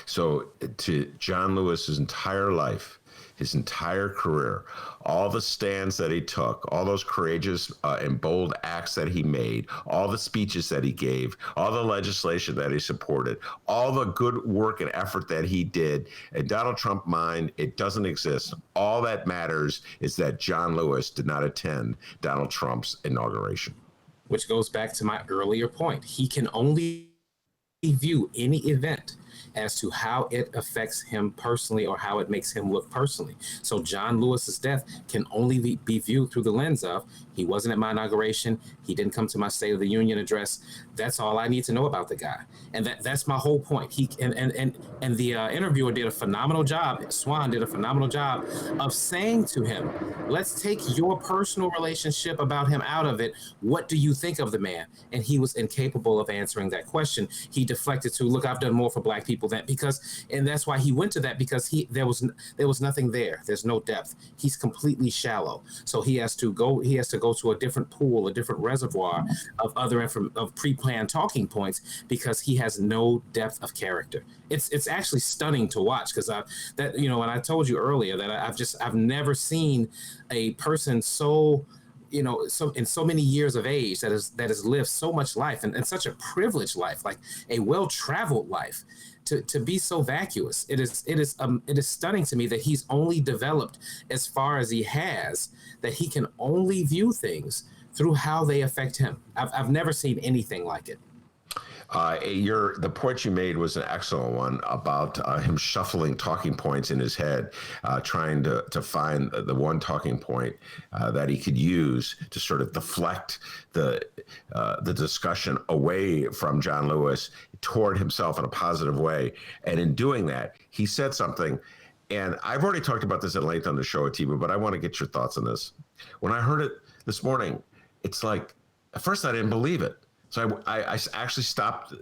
So to John Lewis's entire life, his entire career, all the stands that he took, all those courageous and bold acts that he made, all the speeches that he gave, all the legislation that he supported, all the good work and effort that he did, in Donald Trump's mind, it doesn't exist. All that matters is that John Lewis did not attend Donald Trump's inauguration. Which goes back to my earlier point. He can only view any event as to how it affects him personally or how it makes him look personally. So John Lewis's death can only be viewed through the lens of he wasn't at my inauguration, he didn't come to my State of the Union address. That's all I need to know about the guy, and that's my whole point. He and the interviewer did a phenomenal job. Swan did a phenomenal job of saying to him, "Let's take your personal relationship about him out of it. What do you think of the man?" And he was incapable of answering that question. He deflected to, "Look, I've done more for black people than," and that's why he went to that, because there was nothing there. There's no depth. He's completely shallow. So he has to go to a different pool, a different reservoir of of pre-planned talking points, because he has no depth of character. It's actually stunning to watch, because and I told you earlier that I've never seen a person so in so many years of age that has lived so much life and such a privileged life, like a well-traveled life, to be so vacuous. It is stunning to me that he's only developed as far as he has, that he can only view things through how they affect him. I've never seen anything like it. The point you made was an excellent one about him shuffling talking points in his head, trying to find the one talking point that he could use to sort of deflect the discussion away from John Lewis toward himself in a positive way. And in doing that, he said something, and I've already talked about this at length on the show, Atiba, but I want to get your thoughts on this. When I heard it this morning, it's like, at first I didn't believe it. So I actually stopped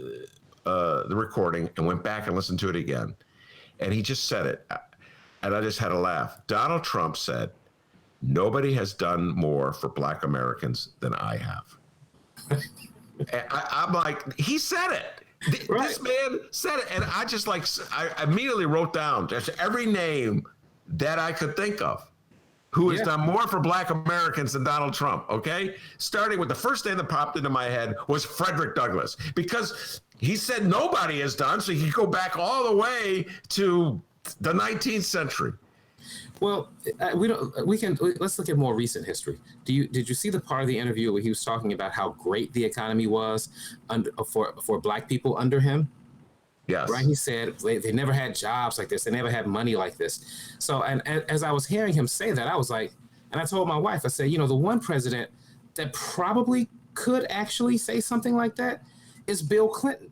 the recording and went back and listened to it again. And he just said it. And I just had a laugh. Donald Trump said, "Nobody has done more for black Americans than I have." And I'm like, he said it. This man said it. And I immediately wrote down just every name that I could think of who has done more for black Americans than Donald Trump, okay? Starting with the first name that popped into my head was Frederick Douglass, because he said nobody has done. So he could go back all the way to the 19th century. Well, let's look at more recent history. Did you see the part of the interview where he was talking about how great the economy was for Black people under him? Yes. Right. He said they never had jobs like this. They never had money like this. So, and as I was hearing him say that, I was like, and I told my wife, I said, the one president that probably could actually say something like that is Bill Clinton.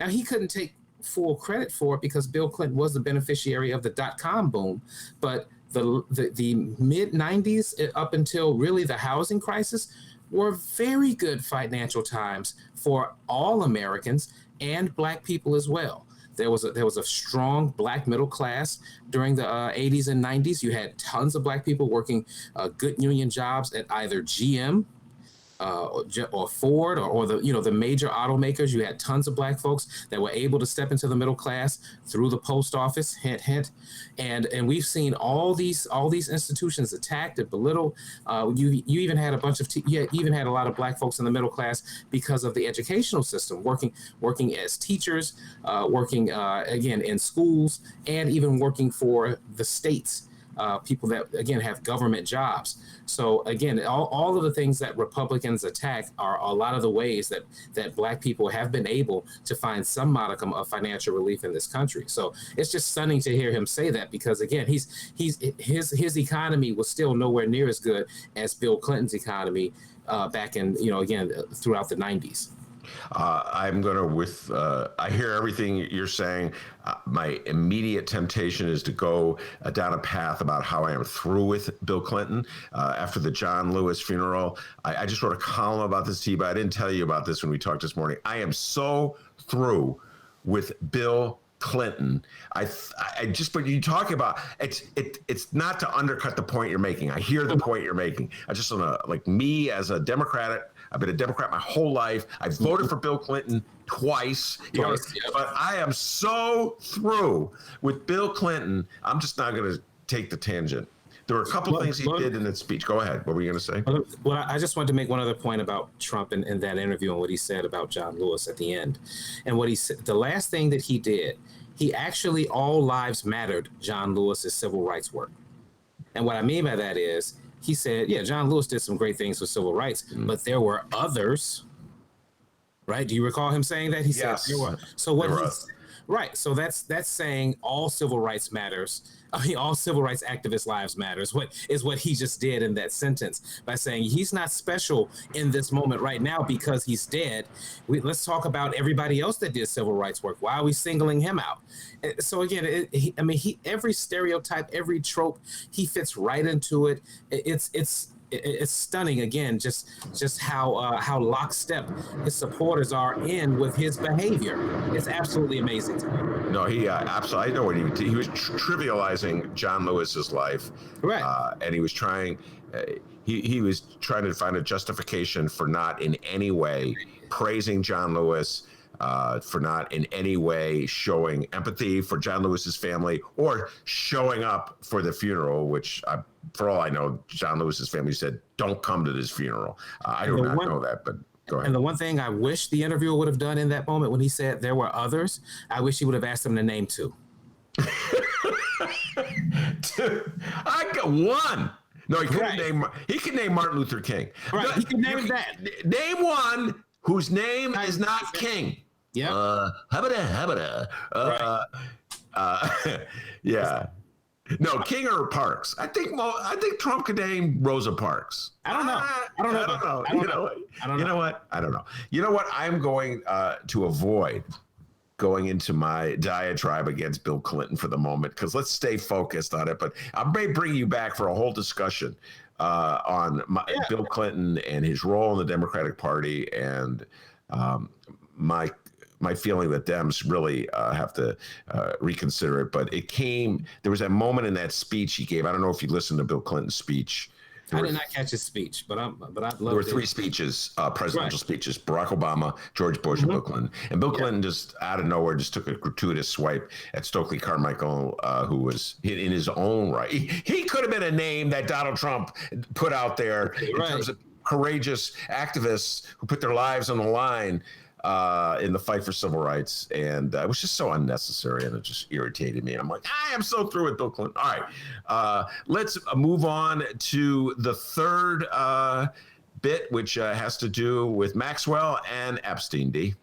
Now, he couldn't take full credit for it because Bill Clinton was the beneficiary of the .com boom, but the mid 90s up until really the housing crisis were very good financial times for all Americans and Black people as well. There was a strong Black middle class during the 80s and 90s. You had tons of Black people working good union jobs at either GM or Ford or the major automakers. You had tons of Black folks that were able to step into the middle class through the post office, hint, hint. And we've seen all these institutions attacked and belittled. You even had a bunch of you even had a lot of Black folks in the middle class because of the educational system, working as teachers, working again in schools, and even working for the states. People that, again, have government jobs. So, again, all of the things that Republicans attack are a lot of the ways that Black people have been able to find some modicum of financial relief in this country. So it's just stunning to hear him say that because, again, his economy was still nowhere near as good as Bill Clinton's economy back in, again, throughout the 90s. I'm going to, I hear everything you're saying. My immediate temptation is to go down a path about how I am through with Bill Clinton after the John Lewis funeral. I just wrote a column about this, Atiba. I didn't tell you about this when we talked this morning. I am so through with Bill Clinton. I just, but you talk about it's not to undercut the point you're making. I hear the point you're making. I just want to, like, me as a Democrat, I've been a Democrat my whole life. I've voted for Bill Clinton twice. But I am so through with Bill Clinton. I'm just not going to take the tangent. There were a couple things he did in that speech. Go ahead. What were you going to say? Well, I just wanted to make one other point about Trump and that interview and what he said about John Lewis at the end. And what he said, the last thing that he did, he actually all lives mattered John Lewis's civil rights work. And what I mean by that is, he said, yeah, John Lewis did some great things for civil rights, but there were others, right? Do you recall him saying that? He said there were. So what? Right. So that's saying all civil rights matters. I mean, all civil rights activists' lives matters. What he just did in that sentence by saying he's not special in this moment right now because he's dead. Let's talk about everybody else that did civil rights work. Why are we singling him out? So again, every stereotype, every trope, he fits right into it. It's stunning again, just how lockstep his supporters are in with his behavior. It's absolutely amazing to me. No, he absolutely. I know what he was trivializing John Lewis's life, right? And he was trying. He was trying to find a justification for not in any way praising John Lewis. For not in any way showing empathy for John Lewis's family or showing up for the funeral, which, for all I know, John Lewis's family said, don't come to this funeral. I do not know that, but go ahead. And the one thing I wish the interviewer would have done in that moment when he said there were others, I wish he would have asked them to name two. I got one. No, he couldn't name. He could name Martin Luther King. Right, he could name that. Name one whose name is not King. Yeah. Yeah. No, King or Parks. I think Trump could name Rosa Parks. I don't know. You know what? I don't know. You know what? I'm going to avoid going into my diatribe against Bill Clinton for the moment, because let's stay focused on it. But I may bring you back for a whole discussion on Bill Clinton and his role in the Democratic Party and my feeling that Dems really have to reconsider it. But there was a moment in that speech he gave. I don't know if you listened to Bill Clinton's speech. I did not catch his speech, but I'd love to. There were three speeches, presidential speeches: Barack Obama, George Bush, and Bill Clinton. And Bill Clinton just out of nowhere just took a gratuitous swipe at Stokely Carmichael, who was in his own right. He could have been a name that Donald Trump put out there in terms of courageous activists who put their lives on the line. in the fight for civil rights, and it was just so unnecessary, and it just irritated me. I'm like, I am so through with Bill Clinton. All right, let's move on to the third bit, which has to do with Maxwell and Epstein. D.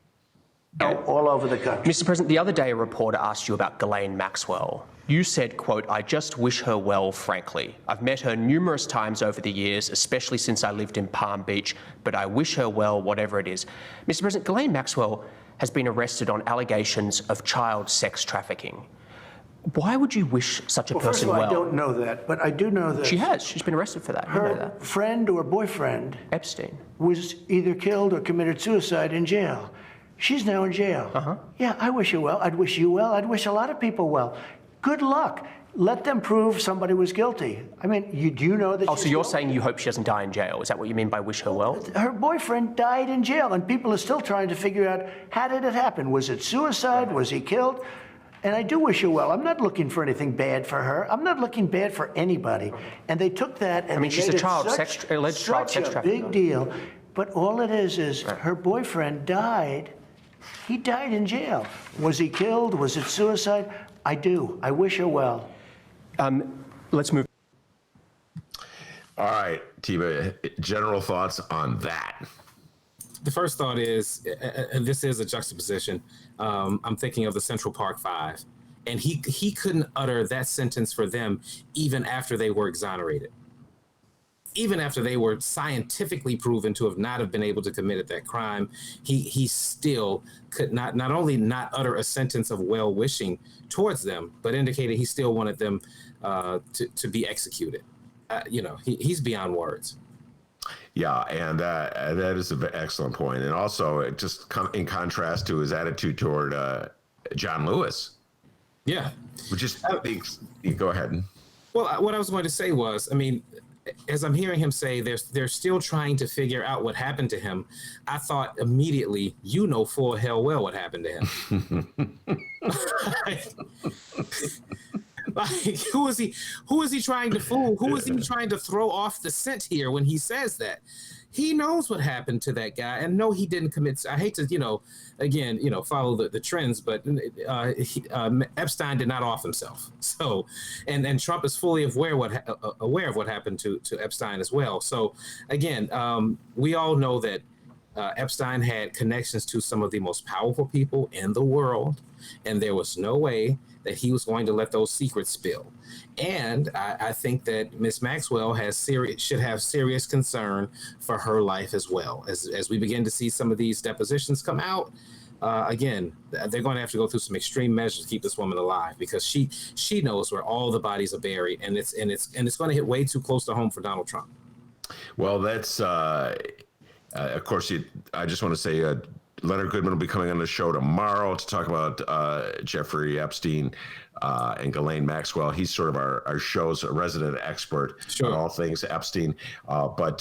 All over the country. Mr. President, the other day a reporter asked you about Ghislaine Maxwell. You said, quote, "I just wish her well, frankly. I've met her numerous times over the years, especially since I lived in Palm Beach, but I wish her well, whatever it is." Mr. President, Ghislaine Maxwell has been arrested on allegations of child sex trafficking. Why would you wish such a person first of all, well? I don't know that, but I do know that She has. She's been arrested for that. You know her that. friend or boyfriend Epstein was either killed or committed suicide in jail. She's now in jail. Yeah, I wish her well. I'd wish you well. I'd wish a lot of people well. Good luck. Let them prove somebody was guilty. I mean, do you know that? Oh, so you're saying you hope she doesn't die in jail? Is that what you mean by wish her well? Her boyfriend died in jail, and people are still trying to figure out, how did it happen? Was it suicide? Was he killed? And I do wish her well. I'm not looking for anything bad for her. I'm not looking bad for anybody. And they took that and I mean, they she's made a child it sex, alleged child sex such a trafficker. big deal. But all it is her boyfriend died. He died in jail. Was he killed? Was it suicide? I do. I wish her well. Let's move. All right, Atiba, general thoughts on that. The first thought is, and this is a juxtaposition. I'm thinking of the Central Park Five, and he couldn't utter that sentence for them even after they were exonerated, even after they were scientifically proven to not have been able to commit that crime. He still could not only not utter a sentence of well wishing towards them, but indicated he still wanted them to be executed. He's beyond words. Yeah, and that is an excellent point. And also, just in contrast to his attitude toward John Lewis. Yeah. Which is, go ahead. Well, what I was going to say was, I mean, as I'm hearing him say they're still trying to figure out what happened to him, I thought immediately, you know full hell well what happened to him. Like, who is he trying to fool? Who is he trying to throw off the scent here when he says that? He knows what happened to that guy, and no, he didn't commit. I hate to, follow the trends, but Epstein did not off himself. So, and Trump is fully aware of what happened to Epstein as well. So, again, we all know that Epstein had connections to some of the most powerful people in the world, and there was no way that he was going to let those secrets spill. And I think that Ms. Maxwell should have serious concern for her life as well. As we begin to see some of these depositions come out, again, they're going to have to go through some extreme measures to keep this woman alive, because she knows where all the bodies are buried, and it's going to hit way too close to home for Donald Trump. Well, that's of course. I just want to say. Leonard Goodman will be coming on the show tomorrow to talk about Jeffrey Epstein and Ghislaine Maxwell. He's sort of our show's resident expert on all things Epstein. But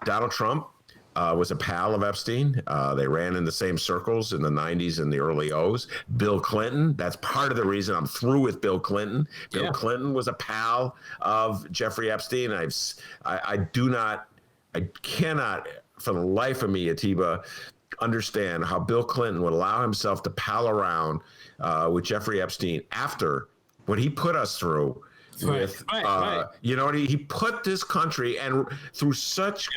Donald Trump was a pal of Epstein. They ran in the same circles in the 90s and the early O's. Bill Clinton, that's part of the reason I'm through with Bill Clinton. Bill Clinton was a pal of Jeffrey Epstein. I cannot, for the life of me, Atiba, understand how Bill Clinton would allow himself to pal around with Jeffrey Epstein after what he put us through with, you know, he put this country and through such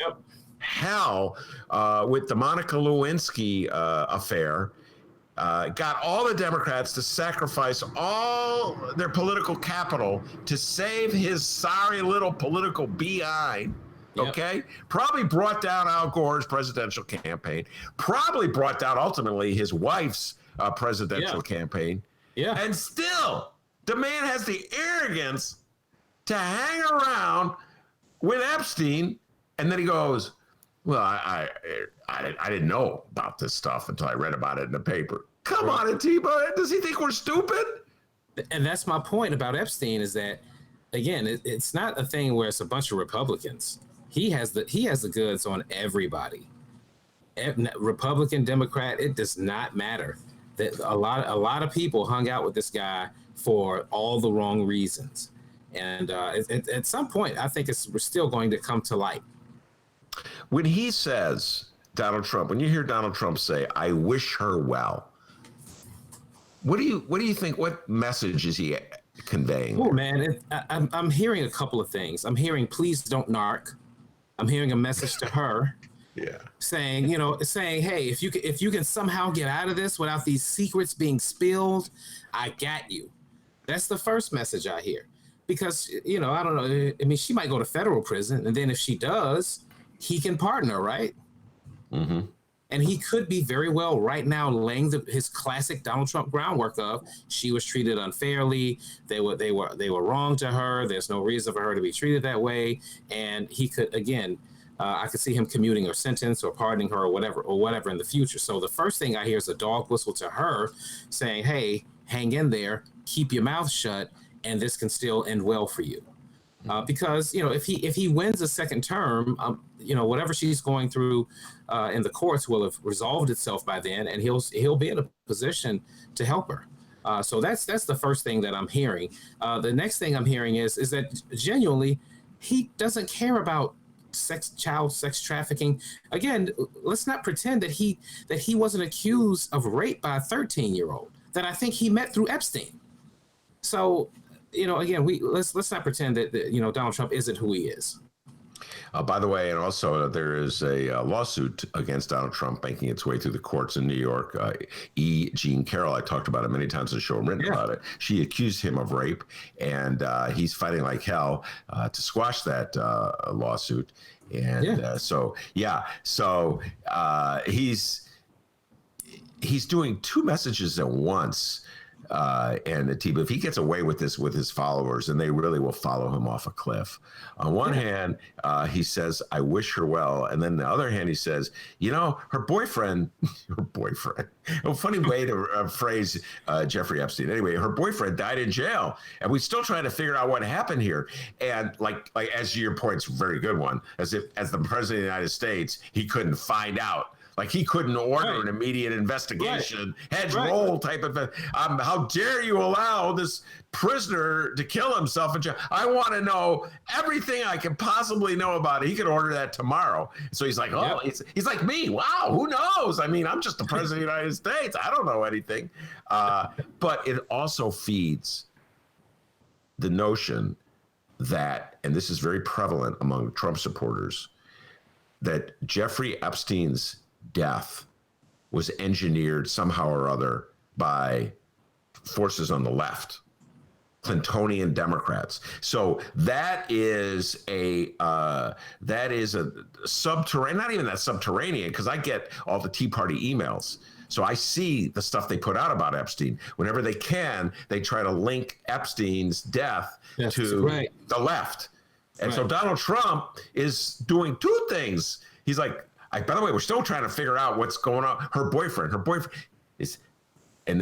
hell with the Monica Lewinsky affair, got all the Democrats to sacrifice all their political capital to save his sorry little political behind. Okay, probably brought down Al Gore's presidential campaign, probably brought down ultimately his wife's presidential campaign. Yeah. And still, the man has the arrogance to hang around with Epstein. And then he goes, well, I didn't know about this stuff until I read about it in the paper. Come on, Atiba. Does he think we're stupid? And that's my point about Epstein, is that, again, it's not a thing where it's a bunch of Republicans. He has the goods on everybody. Republican, Democrat, it does not matter. That a lot of people hung out with this guy for all the wrong reasons. And at some point, I think we're still going to come to light. When he says Donald Trump, when you hear Donald Trump say, "I wish her well," what do you think? What message is he conveying? Oh man, I'm hearing a couple of things. I'm hearing, "Please don't narc." I'm hearing a message to her, saying, hey, if you can somehow get out of this without these secrets being spilled, I got you. That's the first message I hear, because I don't know. I mean, she might go to federal prison, and then if she does, he can pardon her, right? Mm-hmm. And he could be very well right now laying his classic Donald Trump groundwork of she was treated unfairly. They were wrong to her. There's no reason for her to be treated that way. And he could, again, I could see him commuting her sentence or pardoning her or whatever in the future. So the first thing I hear is a dog whistle to her saying, hey, hang in there, keep your mouth shut, and this can still end well for you. Because if he wins a second term, whatever she's going through in the courts will have resolved itself by then, and he'll be in a position to help her. So that's the first thing that I'm hearing. The next thing I'm hearing is that genuinely he doesn't care about child sex trafficking. Again, let's not pretend that he wasn't accused of rape by a 13-year-old that I think he met through Epstein. So. Again, let's not pretend that Donald Trump isn't who he is. By the way, and also there is a lawsuit against Donald Trump making its way through the courts in New York. Jean Carroll, I talked about it many times on the show and written about it. She accused him of rape, and he's fighting like hell to squash that lawsuit. And so he's doing two messages at once. And Atiba, if he gets away with this with his followers, then they really will follow him off a cliff. On one hand, he says, "I wish her well," and then on the other hand, he says, her boyfriend, a funny way to phrase Jeffrey Epstein. Anyway, her boyfriend died in jail, and we're still trying to figure out what happened here. And like as your point's a very good one, as the president of the United States, he couldn't find out. Like he couldn't order an immediate investigation, heads roll type of thing. How dare you allow this prisoner to kill himself? I want to know everything I can possibly know about it. He could order that tomorrow. So he's like, he's like me. Wow, who knows? I mean, I'm just the president of the United States. I don't know anything. But it also feeds the notion that, and this is very prevalent among Trump supporters, that Jeffrey Epstein's death was engineered somehow or other by forces on the left, Clintonian Democrats. So that is a subterranean, not even that subterranean, because I get all the Tea Party emails. So I see the stuff they put out about Epstein. Whenever they can, they try to link Epstein's death to the left. And so Donald Trump is doing two things. He's like, by the way, we're still trying to figure out what's going on. Her boyfriend is, and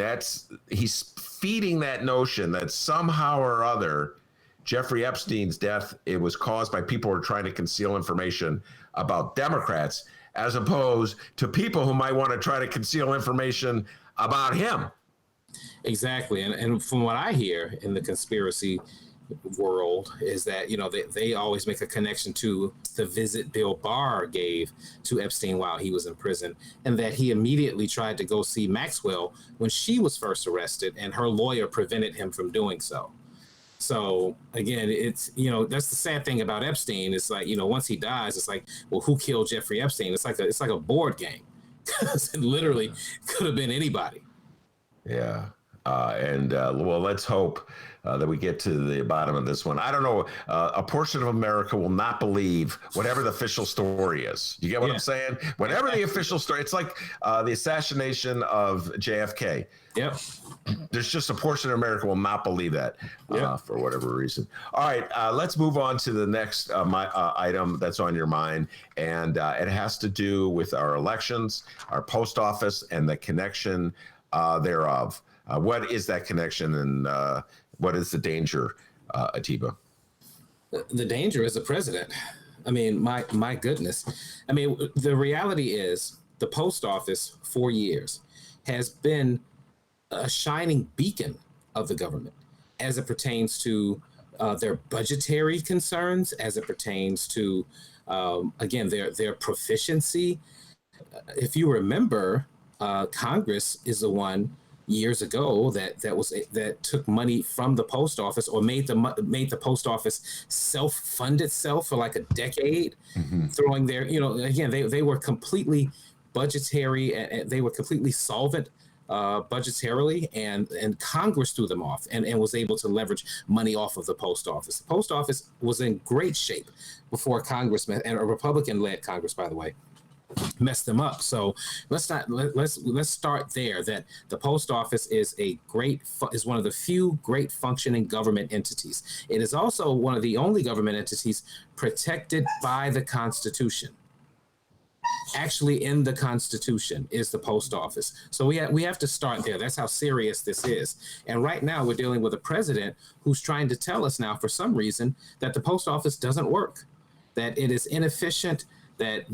he's feeding that notion that somehow or other, Jeffrey Epstein's death, it was caused by people who are trying to conceal information about Democrats, as opposed to people who might want to try to conceal information about him. Exactly. And from what I hear in the conspiracy world is that, they always make a connection to the visit Bill Barr gave to Epstein while he was in prison, and that he immediately tried to go see Maxwell when she was first arrested, and her lawyer prevented him from doing so. So again, it's, that's the sad thing about Epstein. It's like, once he dies, it's like, well, who killed Jeffrey Epstein? It's like a board game. It literally could have been anybody. Yeah. Well, let's hope that we get to the bottom of this one. I don't know. A portion of America will not believe whatever the official story is. You get what I'm saying? Whatever the official story, it's like the assassination of JFK. Yep. There's just a portion of America will not believe that for whatever reason. All right, let's move on to the next item that's on your mind, and it has to do with our elections, our post office, and the connection thereof. What is that connection, and what is the danger, Atiba? The danger is the president. I mean, my goodness. I mean, the reality is the post office for years has been a shining beacon of the government as it pertains to their budgetary concerns, as it pertains to, again, their proficiency If you remember, Congress is the one years ago that took money from the post office, or made the post office self-fund itself for like a decade, throwing their, again, they were completely budgetary, and they were completely solvent budgetarily, and Congress threw them off and was able to leverage money off of the post office. The post office was in great shape before Congress, and a Republican-led Congress, by the way, messed them up. So let's start there. That the post office is is one of the few great functioning government entities. It is also one of the only government entities protected by the Constitution. Actually, in the Constitution is the post office. So we have to start there. That's how serious this is. And right now we're dealing with a president who's trying to tell us now, for some reason, that the post office doesn't work, that it is inefficient, that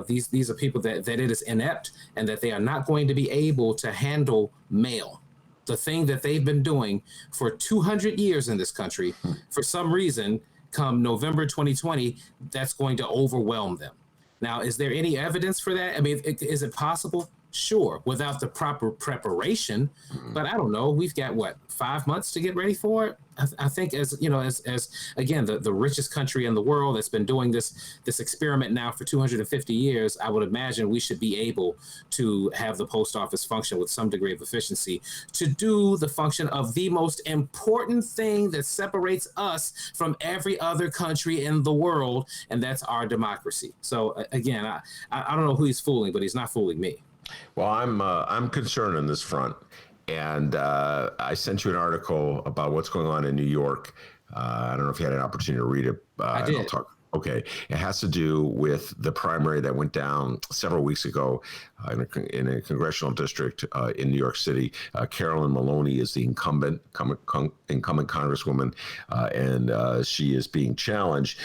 these are people that it is inept, and that they are not going to be able to handle mail. The thing that they've been doing for 200 years in this country, for some reason, come November 2020, that's going to overwhelm them. Now, is there any evidence for that? I mean, is it possible? Sure, without the proper preparation. But I don't know. We've got, 5 months to get ready for it? I think, as again, the richest country in the world that's been doing this experiment now for 250 years, I would imagine we should be able to have the post office function with some degree of efficiency to do the function of the most important thing that separates us from every other country in the world, and that's our democracy. So again, I don't know who he's fooling, but he's not fooling me. Well, I'm concerned on this front, and I sent you an article about what's going on in New York. I don't know if you had an opportunity to read it. I did. I'll talk. Okay, it has to do with the primary that went down several weeks ago in a congressional district in New York City. Carolyn Maloney is the incumbent congresswoman, and she is being challenged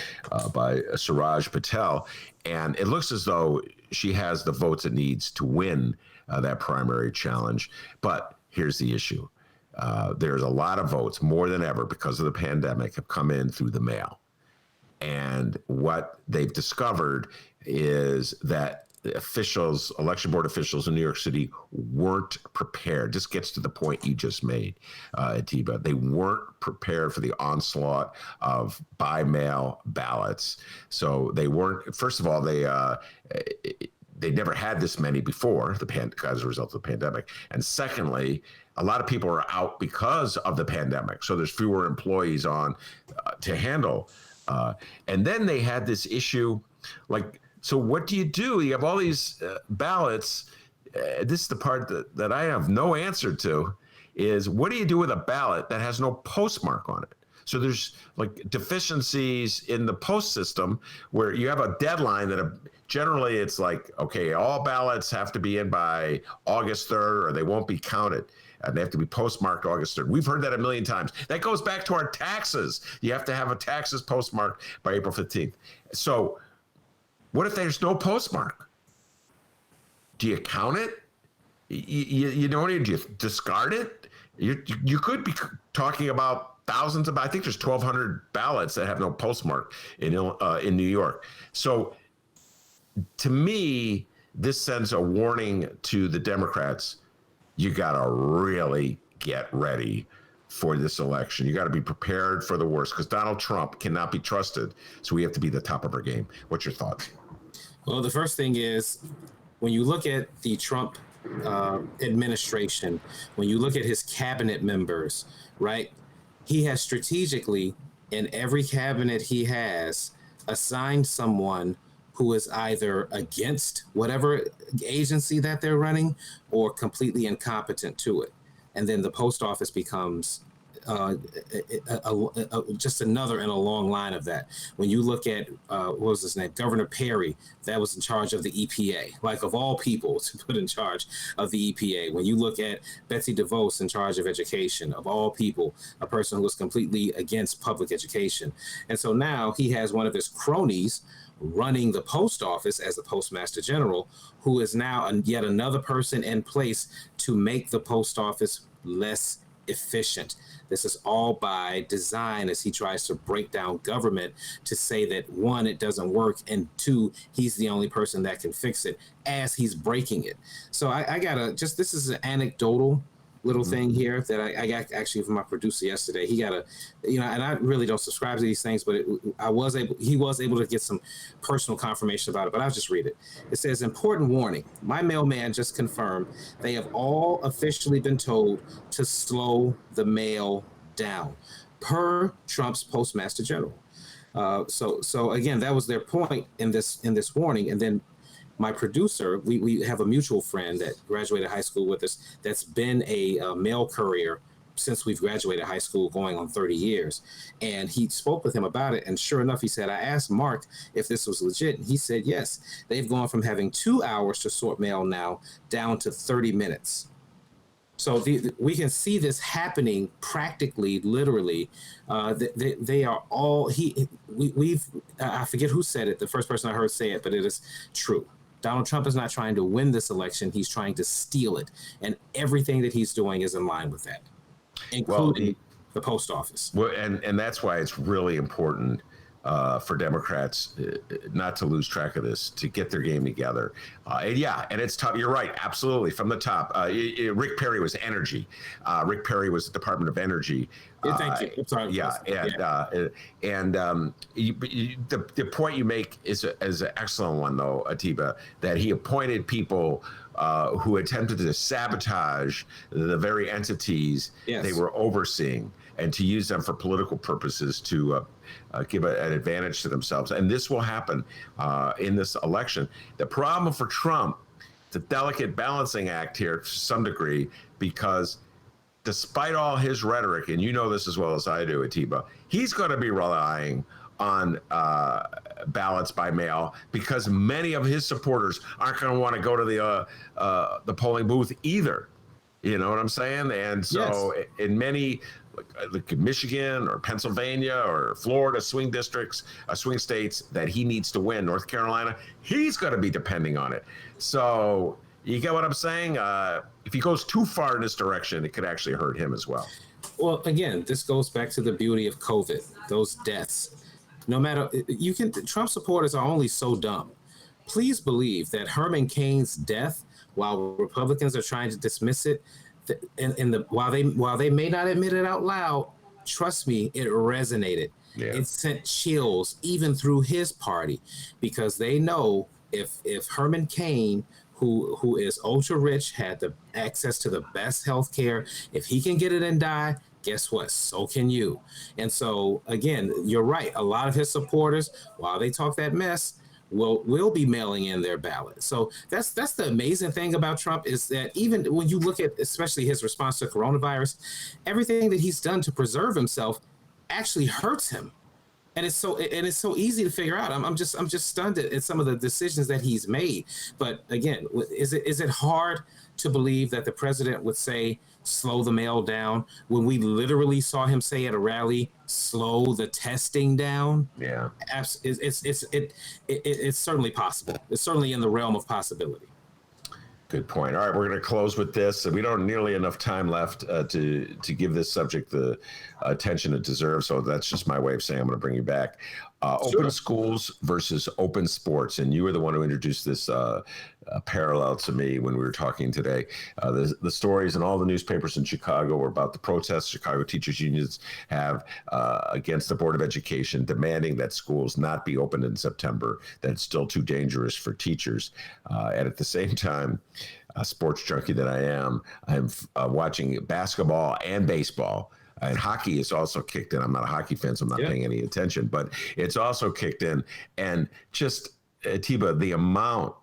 by Suraj Patel. And it looks as though she has the votes it needs to win that primary challenge. But here's the issue. There's a lot of votes, more than ever, because of the pandemic, have come in through the mail. And what they've discovered is that the election board officials in New York City weren't prepared. This gets to the point you just made, Atiba. They weren't prepared for the onslaught of by-mail ballots. So they weren't, first of all, they never had this many before as a result of the pandemic. And secondly, a lot of people are out because of the pandemic. So there's fewer employees on to handle. And then they had this issue, so what do? You have all these ballots. This is the part that I have no answer to, is what do you do with a ballot that has no postmark on it? So there's deficiencies in the post system where you have a deadline that generally it's okay, all ballots have to be in by August 3rd or they won't be counted. And they have to be postmarked August 3rd. We've heard that a million times. That goes back to our taxes. You have to have a taxes postmarked by April 15th. So what if there's no postmark? Do you count it? You don't need to discard it? You could be talking about thousands of, I think there's 1,200 ballots that have no postmark in New York. So to me, this sends a warning to the Democrats. You got to really get ready for this election. You got to be prepared for the worst, because Donald Trump cannot be trusted. So we have to be the top of our game. What's your thoughts? Well, the first thing is, when you look at the Trump administration, when you look at his cabinet members, right, he has strategically, in every cabinet he has, assigned someone who is either against whatever agency that they're running or completely incompetent to it. And then the post office becomes just another in a long line of that. When you look at, what was his name? Governor Perry, that was in charge of the EPA, of all people to put in charge of the EPA. When you look at Betsy DeVos in charge of education, of all people, a person who was completely against public education. And so now he has one of his cronies running the post office as the postmaster general, who is now yet another person in place to make the post office less efficient. This is all by design as he tries to break down government to say that, one, it doesn't work, and two, he's the only person that can fix it as he's breaking it. So I gotta just, this is an anecdotal little thing here that I got actually from my producer yesterday. He got and I really don't subscribe to these things, but he was able to get some personal confirmation about it, but I'll just read it. It says, important warning. My mailman just confirmed they have all officially been told to slow the mail down per Trump's postmaster general. So again, that was their point in this warning. And then my producer, we have a mutual friend that graduated high school with us that's been a mail courier since we've graduated high school, going on 30 years. And he spoke with him about it. And sure enough, he said, I asked Mark if this was legit. And he said, yes, they've gone from having 2 hours to sort mail now down to 30 minutes. So we can see this happening practically, literally. They are all, I forget who said it, the first person I heard say it, but it is true. Donald Trump is not trying to win this election. He's trying to steal it. And everything that he's doing is in line with that, including the post office. Well, and that's why it's really important for Democrats not to lose track of this, to get their game together. And it's tough. You're right. Absolutely. From the top. Rick Perry was energy. Rick Perry was the Department of Energy. Thank you. Sorry. The point you make is an excellent one, though, Atiba, that he appointed people who attempted to sabotage the very entities they were overseeing, and to use them for political purposes to give an advantage to themselves. And this will happen in this election. The problem for Trump, the delicate balancing act here to some degree, because despite all his rhetoric, and you know this as well as I do, Atiba, he's going to be relying on ballots by mail, because many of his supporters aren't going to want to go to the polling booth either. You know what I'm saying? And so in many, like Michigan or Pennsylvania or Florida swing districts, swing states that he needs to win, North Carolina, he's going to be depending on it. So you get what I'm saying? If he goes too far in this direction, it could actually hurt him as well. Well, again, this goes back to the beauty of COVID, those deaths. No matter, Trump supporters are only so dumb. Please believe that Herman Cain's death, while Republicans are trying to dismiss it, while they may not admit it out loud, trust me, it resonated. Yeah. It sent chills even through his party, because they know if Herman Cain, who is ultra rich, had the access to the best health care, if he can get it and die, guess what? So can you. And so again, you're right. A lot of his supporters, while they talk that mess, will be mailing in their ballot. So that's the amazing thing about Trump, is that even when you look at especially his response to coronavirus, everything that he's done to preserve himself actually hurts him. And it's so easy to figure out. I'm just stunned at some of the decisions that he's made. But again, is it hard to believe that the president would say slow the mail down when we literally saw him say at a rally, slow the testing down? Yeah, it's certainly possible. It's certainly in the realm of possibility. Good point. All right, we're going to close with this. We don't have nearly enough time left to give this subject the attention it deserves. So that's just my way of saying I'm going to bring you back. Open schools versus open sports. And you were the one who introduced this parallel to me when we were talking today. The stories in all the newspapers in Chicago were about the protests Chicago teachers unions have against the Board of Education, demanding that schools not be opened in September, that it's still too dangerous for teachers. And at the same time, a sports junkie that I am, I'm watching basketball and baseball. And hockey is also kicked in. I'm not a hockey fan, so I'm not paying any attention, but it's also kicked in. And just, Atiba, the amount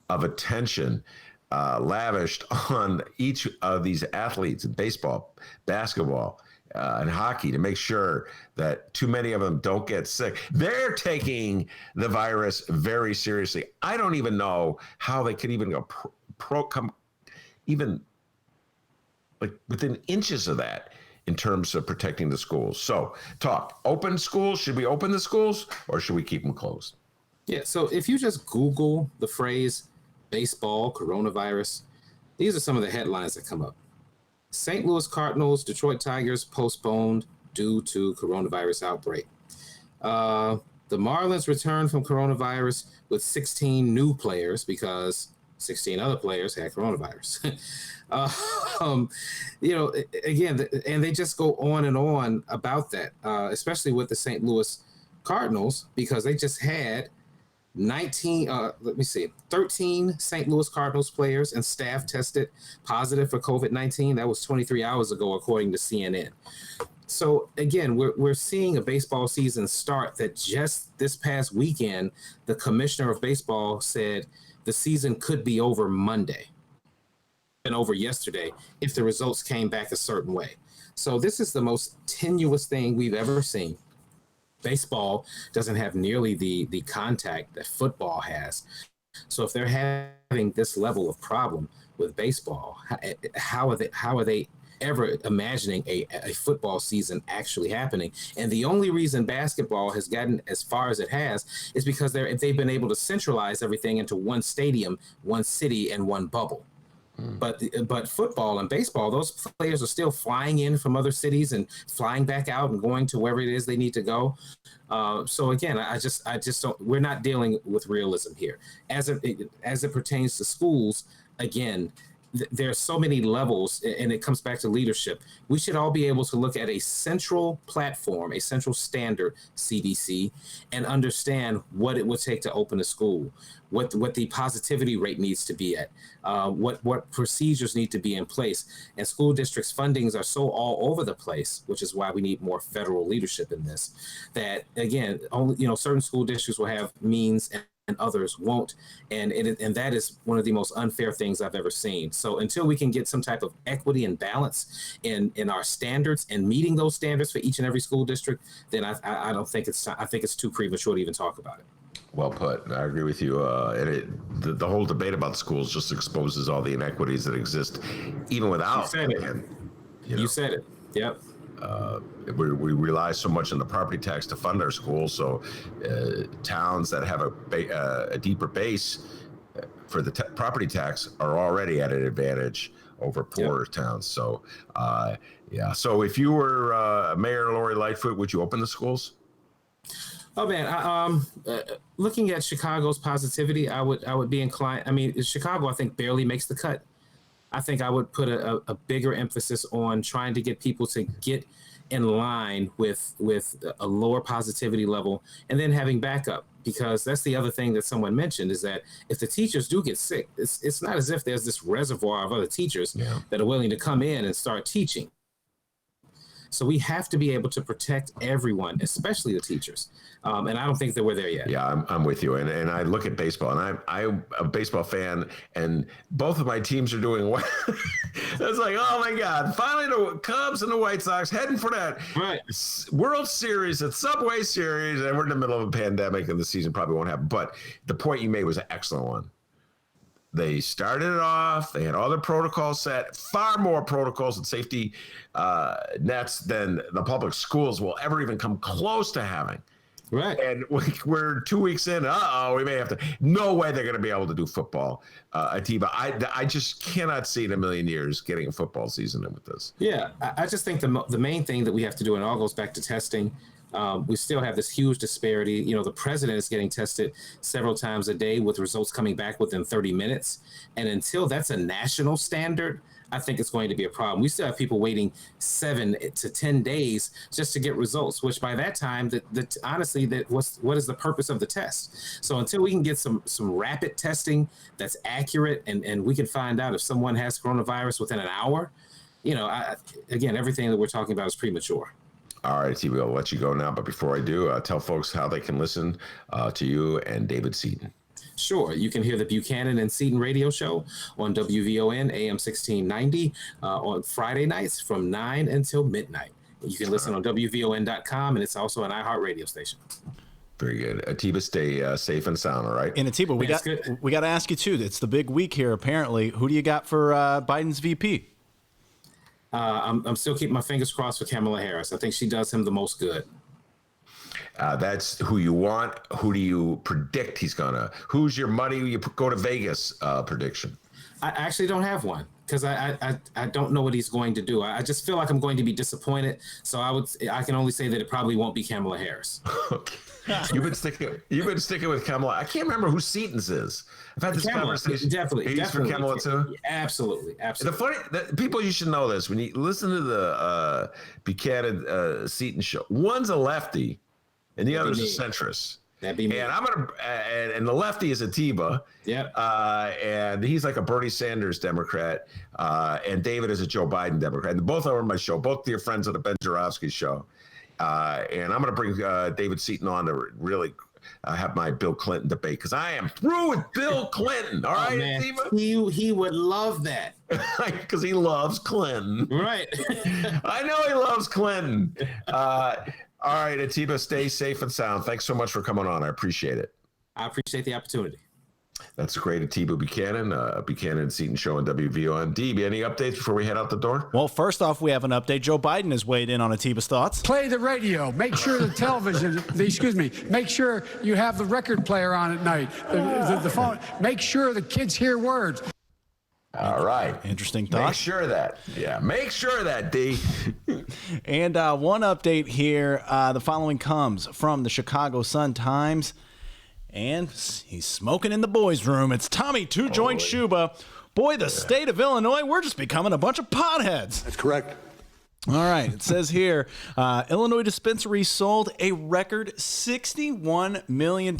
of attention lavished on each of these athletes in baseball, basketball, and hockey to make sure that too many of them don't get sick. They're taking the virus very seriously. I don't even know how they could even go come even like within inches of that in terms of protecting the schools. So talk, open schools, should we open the schools or should we keep them closed? Yeah, so if you just Google the phrase baseball, coronavirus, these are some of the headlines that come up. St. Louis Cardinals, Detroit Tigers postponed due to coronavirus outbreak. The Marlins returned from coronavirus with 16 new players because 16 other players had coronavirus. Again, and they just go on and on about that, especially with the St. Louis Cardinals, because they just had 13 St. Louis Cardinals players and staff tested positive for COVID-19. That was 23 hours ago, according to CNN. So again, we're seeing a baseball season start that just this past weekend, the commissioner of baseball said the season could be over Monday and over yesterday if the results came back a certain way. So this is the most tenuous thing we've ever seen. Baseball doesn't have nearly the contact that football has. So if they're having this level of problem with baseball, how are they ever imagining a football season actually happening? And the only reason basketball has gotten as far as it has is because they've been able to centralize everything into one stadium, one city, and one bubble. But football and baseball, those players are still flying in from other cities and flying back out and going to wherever it is they need to go. So again, I just don't. We're not dealing with realism here as it pertains to schools. Again, there are so many levels, and it comes back to leadership. We should all be able to look at a central platform, a central standard, CDC, and understand what it would take to open a school, what the positivity rate needs to be at, what procedures need to be in place. And school districts' fundings are so all over the place, which is why we need more federal leadership in this. That again, only certain school districts will have means and others won't, and that is one of the most unfair things I've ever seen. So until we can get some type of equity and balance in our standards and meeting those standards for each and every school district, then I don't think I think it's too premature to even talk about it. Well put. I agree with you. And the whole debate about schools just exposes all the inequities that exist, even without. You said it. You said it. Yep. We rely so much on the property tax to fund our schools. So towns that have a deeper base for the property tax are already at an advantage over poorer towns. So, So if you were Mayor Lori Lightfoot, would you open the schools? Oh man, looking at Chicago's positivity, I would be inclined. I mean, Chicago, I think, barely makes the cut. I think I would put a bigger emphasis on trying to get people to get in line with a lower positivity level, and then having backup, because that's the other thing that someone mentioned, is that if the teachers do get sick, it's not as if there's this reservoir of other teachers that are willing to come in and start teaching. So we have to be able to protect everyone, especially the teachers. And I don't think that we're there yet. Yeah, I'm with you. And I look at baseball, and I'm a baseball fan, and both of my teams are doing well. It's like, oh my God, finally the Cubs and the White Sox heading for that World Series, that Subway Series, and we're in the middle of a pandemic, and the season probably won't happen. But the point you made was an excellent one. They started it off. They had all the protocols set, far more protocols and safety nets than the public schools will ever even come close to having. Right. And we're 2 weeks in. We may have to. No way they're going to be able to do football. Atiba, I just cannot see in a million years getting a football season in with this. Yeah, I just think the main thing that we have to do, and it all goes back to testing. We still have this huge disparity. The president is getting tested several times a day with results coming back within 30 minutes. And until that's a national standard, I think it's going to be a problem. We still have people waiting 7 to 10 days just to get results, which by that time, honestly, what is the purpose of the test? So until we can get some rapid testing that's accurate, and we can find out if someone has coronavirus within an hour, again, everything that we're talking about is premature. All right, Atiba, I'll let you go now. But before I do, tell folks how they can listen to you and David Seaton. Sure. You can hear the Buchanan and Seaton radio show on WVON AM 1690 on Friday nights from 9 until midnight. You can listen on WVON.com, and it's also an iHeartRadio station. Very good. Atiba, stay safe and sound, all right? And Atiba, we got to ask you, too. It's the big week here, apparently. Who do you got for Biden's VP? I'm still keeping my fingers crossed for Kamala Harris. I think she does him the most good. That's who you want. Who do you predict he's gonna? Who's your money? You go to Vegas prediction. I actually don't have one. because I don't know what he's going to do. I just feel like I'm going to be disappointed. So I can only say that it probably won't be Kamala Harris. You've been sticking with Kamala. I can't remember who Seaton's is. I've had this conversation. Definitely. For Kamala too. Absolutely. The people, you should know this when you listen to the Buchanan Seaton show. One's a lefty, and the other's a centrist. That'd be me. And and the lefty is Atiba. Yep. And he's like a Bernie Sanders Democrat. And David is a Joe Biden Democrat. And both are on my show. Both dear friends of the Ben Joravsky show. And I'm going to bring David Seaton on to really have my Bill Clinton debate because I am through with Bill Clinton. All right, man. Atiba? He would love that. Because he loves Clinton. Right. I know he loves Clinton. All right, Atiba, stay safe and sound. Thanks so much for coming on. I appreciate it. I appreciate the opportunity. That's great, Atiba Buchanan, Buchanan Seaton Show on WVON. DB, any updates before we head out the door? Well, first off, we have an update. Joe Biden has weighed in on Atiba's thoughts. Play the radio. Make sure the television, make sure you have the record player on at night, the phone. Make sure the kids hear words. All right. Interesting thought. Make sure that. Yeah, make sure that, D. And one update here. The following comes from the Chicago Sun-Times. And he's smoking in the boys' room. It's Tommy Two-Joint Shuba. Boy, the state of Illinois, we're just becoming a bunch of potheads. That's correct. All right. It says here, Illinois dispensaries sold a record $61 million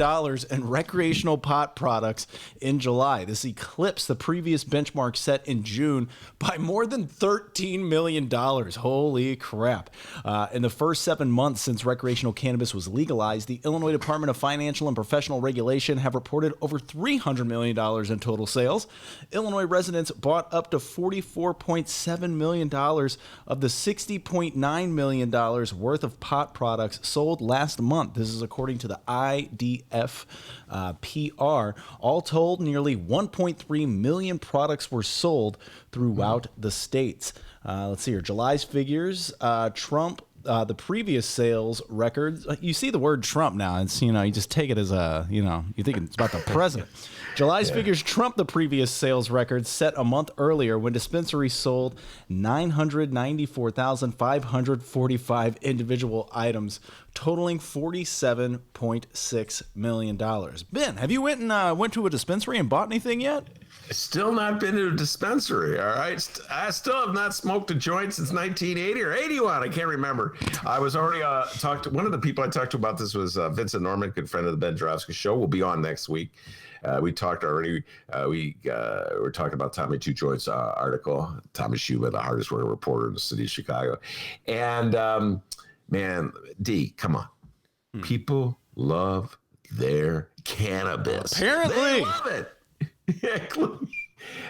in recreational pot products in July. This eclipsed the previous benchmark set in June by more than $13 million. Holy crap. In the first 7 months since recreational cannabis was legalized, the Illinois Department of Financial and Professional Regulation have reported over $300 million in total sales. Illinois residents bought up to $44.7 million of the $60.9 million worth of pot products sold last month. This is according to the IDF PR. All told, nearly 1.3 million products were sold throughout the states. Let's see here. July's figures trump the previous sales records. You see the word Trump now. It's, you just take it as you think it's about the president. July's figures trump the previous sales records set a month earlier when dispensaries sold 994,545 individual items, totaling $47.6 million. Ben, have you went to a dispensary and bought anything yet? Still not been to a dispensary, all right? I still have not smoked a joint since 1980 or 81. I can't remember. I was already talked to one of the people I talked to about this was Vincent Norman, good friend of the Ben Joravsky Show. We'll be on next week. We talked already. We were talking about Tommy Two Joint's article, Tommy Shuba, the hardest working reporter in the city of Chicago. And man, D, come on. People love their cannabis. Apparently. They love it. Yeah,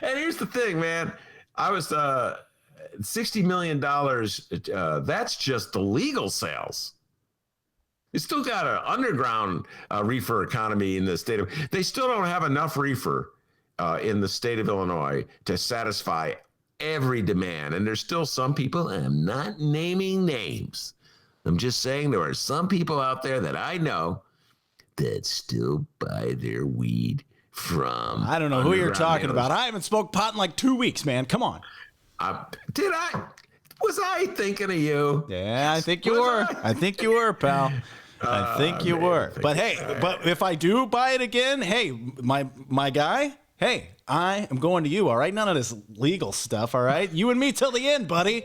and here's the thing, man. I was $60 million. That's just the legal sales. You still got an underground reefer economy in the state of. They still don't have enough reefer in the state of Illinois to satisfy every demand. And there's still some people, and I'm not naming names. I'm just saying there are some people out there that I know that still buy their weed from. I don't know who you're talking about. I haven't smoked pot in like 2 weeks, man. Come on. Did I? Was I thinking of you? Yeah, I think you were. I think you were, pal. I think you were. But hey, but if I do buy it again, hey, my guy, hey, I am going to you, all right? None of this legal stuff, all right? You and me till the end, buddy.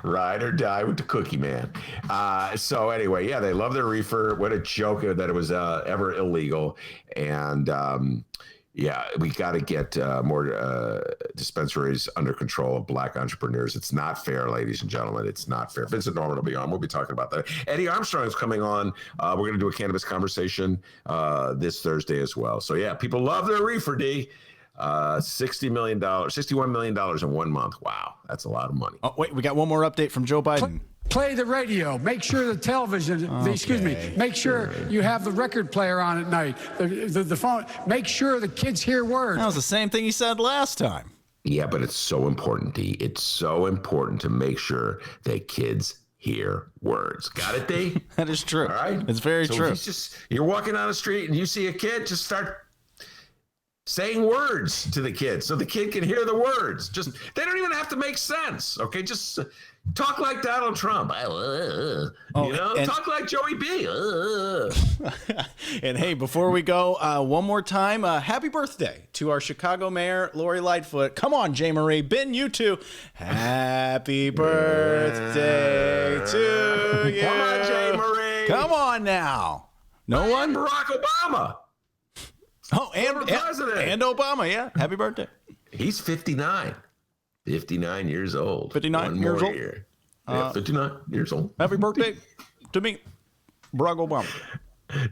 Ride or die with the cookie man. So anyway, yeah, they love their reefer. What a joke that it was ever illegal. And yeah, we got to get more dispensaries under control of black entrepreneurs. It's not fair, ladies and gentlemen. It's not fair. Vincent Norman will be on. We'll be talking about that. Eddie Armstrong is coming on. We're going to do a cannabis conversation this Thursday as well. So yeah, people love their reefer, D. $61 million in 1 month. Wow, that's a lot of money. Oh, wait, we got one more update from Joe Biden. Play the radio. Make sure the television, make sure you have the record player on at night, the phone. Make sure the kids hear words. That was the same thing he said last time. Yeah, but it's so important, D. It's so important to make sure that kids hear words. Got it, D? That is true. All right? It's very true. You're walking down the street and you see a kid, just start saying words to the kids so the kid can hear the words. Just they don't even have to make sense. Okay, just talk like Donald Trump. Talk like Joey B. And hey, before we go, one more time, happy birthday to our Chicago mayor, Lori Lightfoot. Come on, Jay Marie. Ben, you too. Happy birthday to you. Come on, Jay Marie. Come on now. No one? Barack Obama. Oh, and Obama, yeah. Happy birthday. He's 59. 59 years old. 59 years old? Yeah, 59 years old. Happy birthday to me, Barack Obama.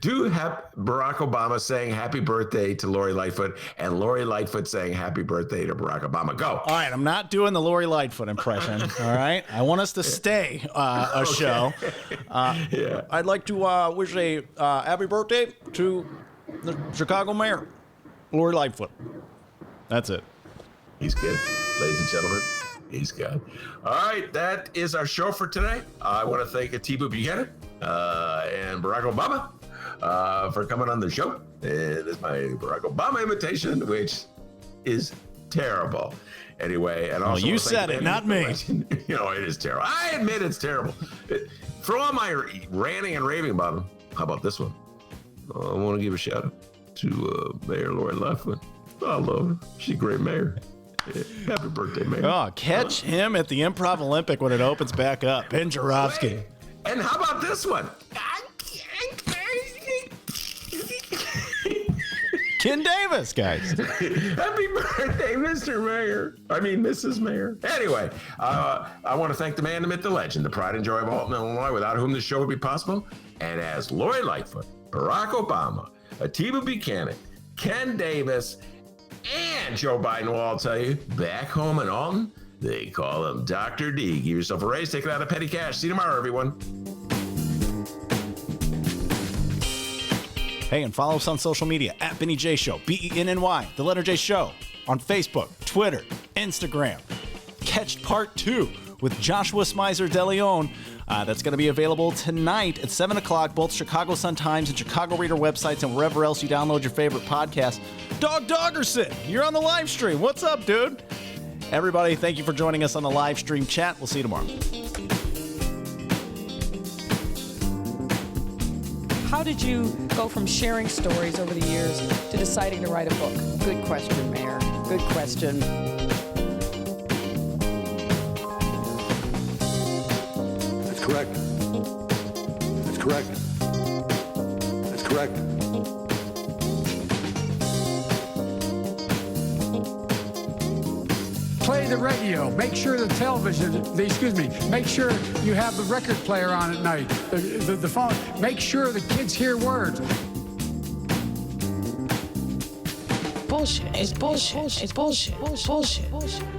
Do have Barack Obama saying happy birthday to Lori Lightfoot and Lori Lightfoot saying happy birthday to Barack Obama. Go. All right, I'm not doing the Lori Lightfoot impression. All right, I want us to stay a show. Yeah. I'd like to wish a happy birthday to the Chicago mayor, Lori Lightfoot. That's it. He's good, ladies and gentlemen. He's good. All right, that is our show for today. I want to thank Atiba Buchanan and Barack Obama for coming on the show. This is my Barack Obama imitation, which is terrible. Anyway, and also you said it, not me. It is terrible. I admit it's terrible. For all my ranting and raving about him, how about this one? I want to give a shout out to Mayor Lori Lightfoot. I love her. She's a great mayor. Yeah. Happy birthday, Mayor. Oh, catch him at the Improv Olympic when it opens back up. Ben Joravsky. Wait, and how about this one? Ken Davis, guys. Happy birthday, Mr. Mayor. I mean, Mrs. Mayor. Anyway, I want to thank the man, the myth, the legend, the pride and joy of Alton, Illinois, without whom this show would be possible. And as Lori Lightfoot, Barack Obama, Atiba Buchanan, Ken Davis, and Joe Biden will all tell you, back home in Alton, they call him Dr. D. Give yourself a raise, take it out of petty cash. See you tomorrow, everyone. Hey, and follow us on social media at Benny J Show, BENNY, the letter J Show, on Facebook, Twitter, Instagram. Catch part 2 with Joshua Smizer De Leon. That's going to be available tonight at 7 o'clock, both Chicago Sun-Times and Chicago Reader websites and wherever else you download your favorite podcast. Dog Doggerson, you're on the live stream. What's up, dude? Everybody, thank you for joining us on the live stream chat. We'll see you tomorrow. How did you go from sharing stories over the years to deciding to write a book? Good question, Mayor. Good question. That's correct. That's correct. That's correct. Play the radio. Make sure the television, make sure you have the record player on at night, the phone. Make sure the kids hear words. Bullshit. It's bullshit. It's bullshit. Bullshit. Bullshit.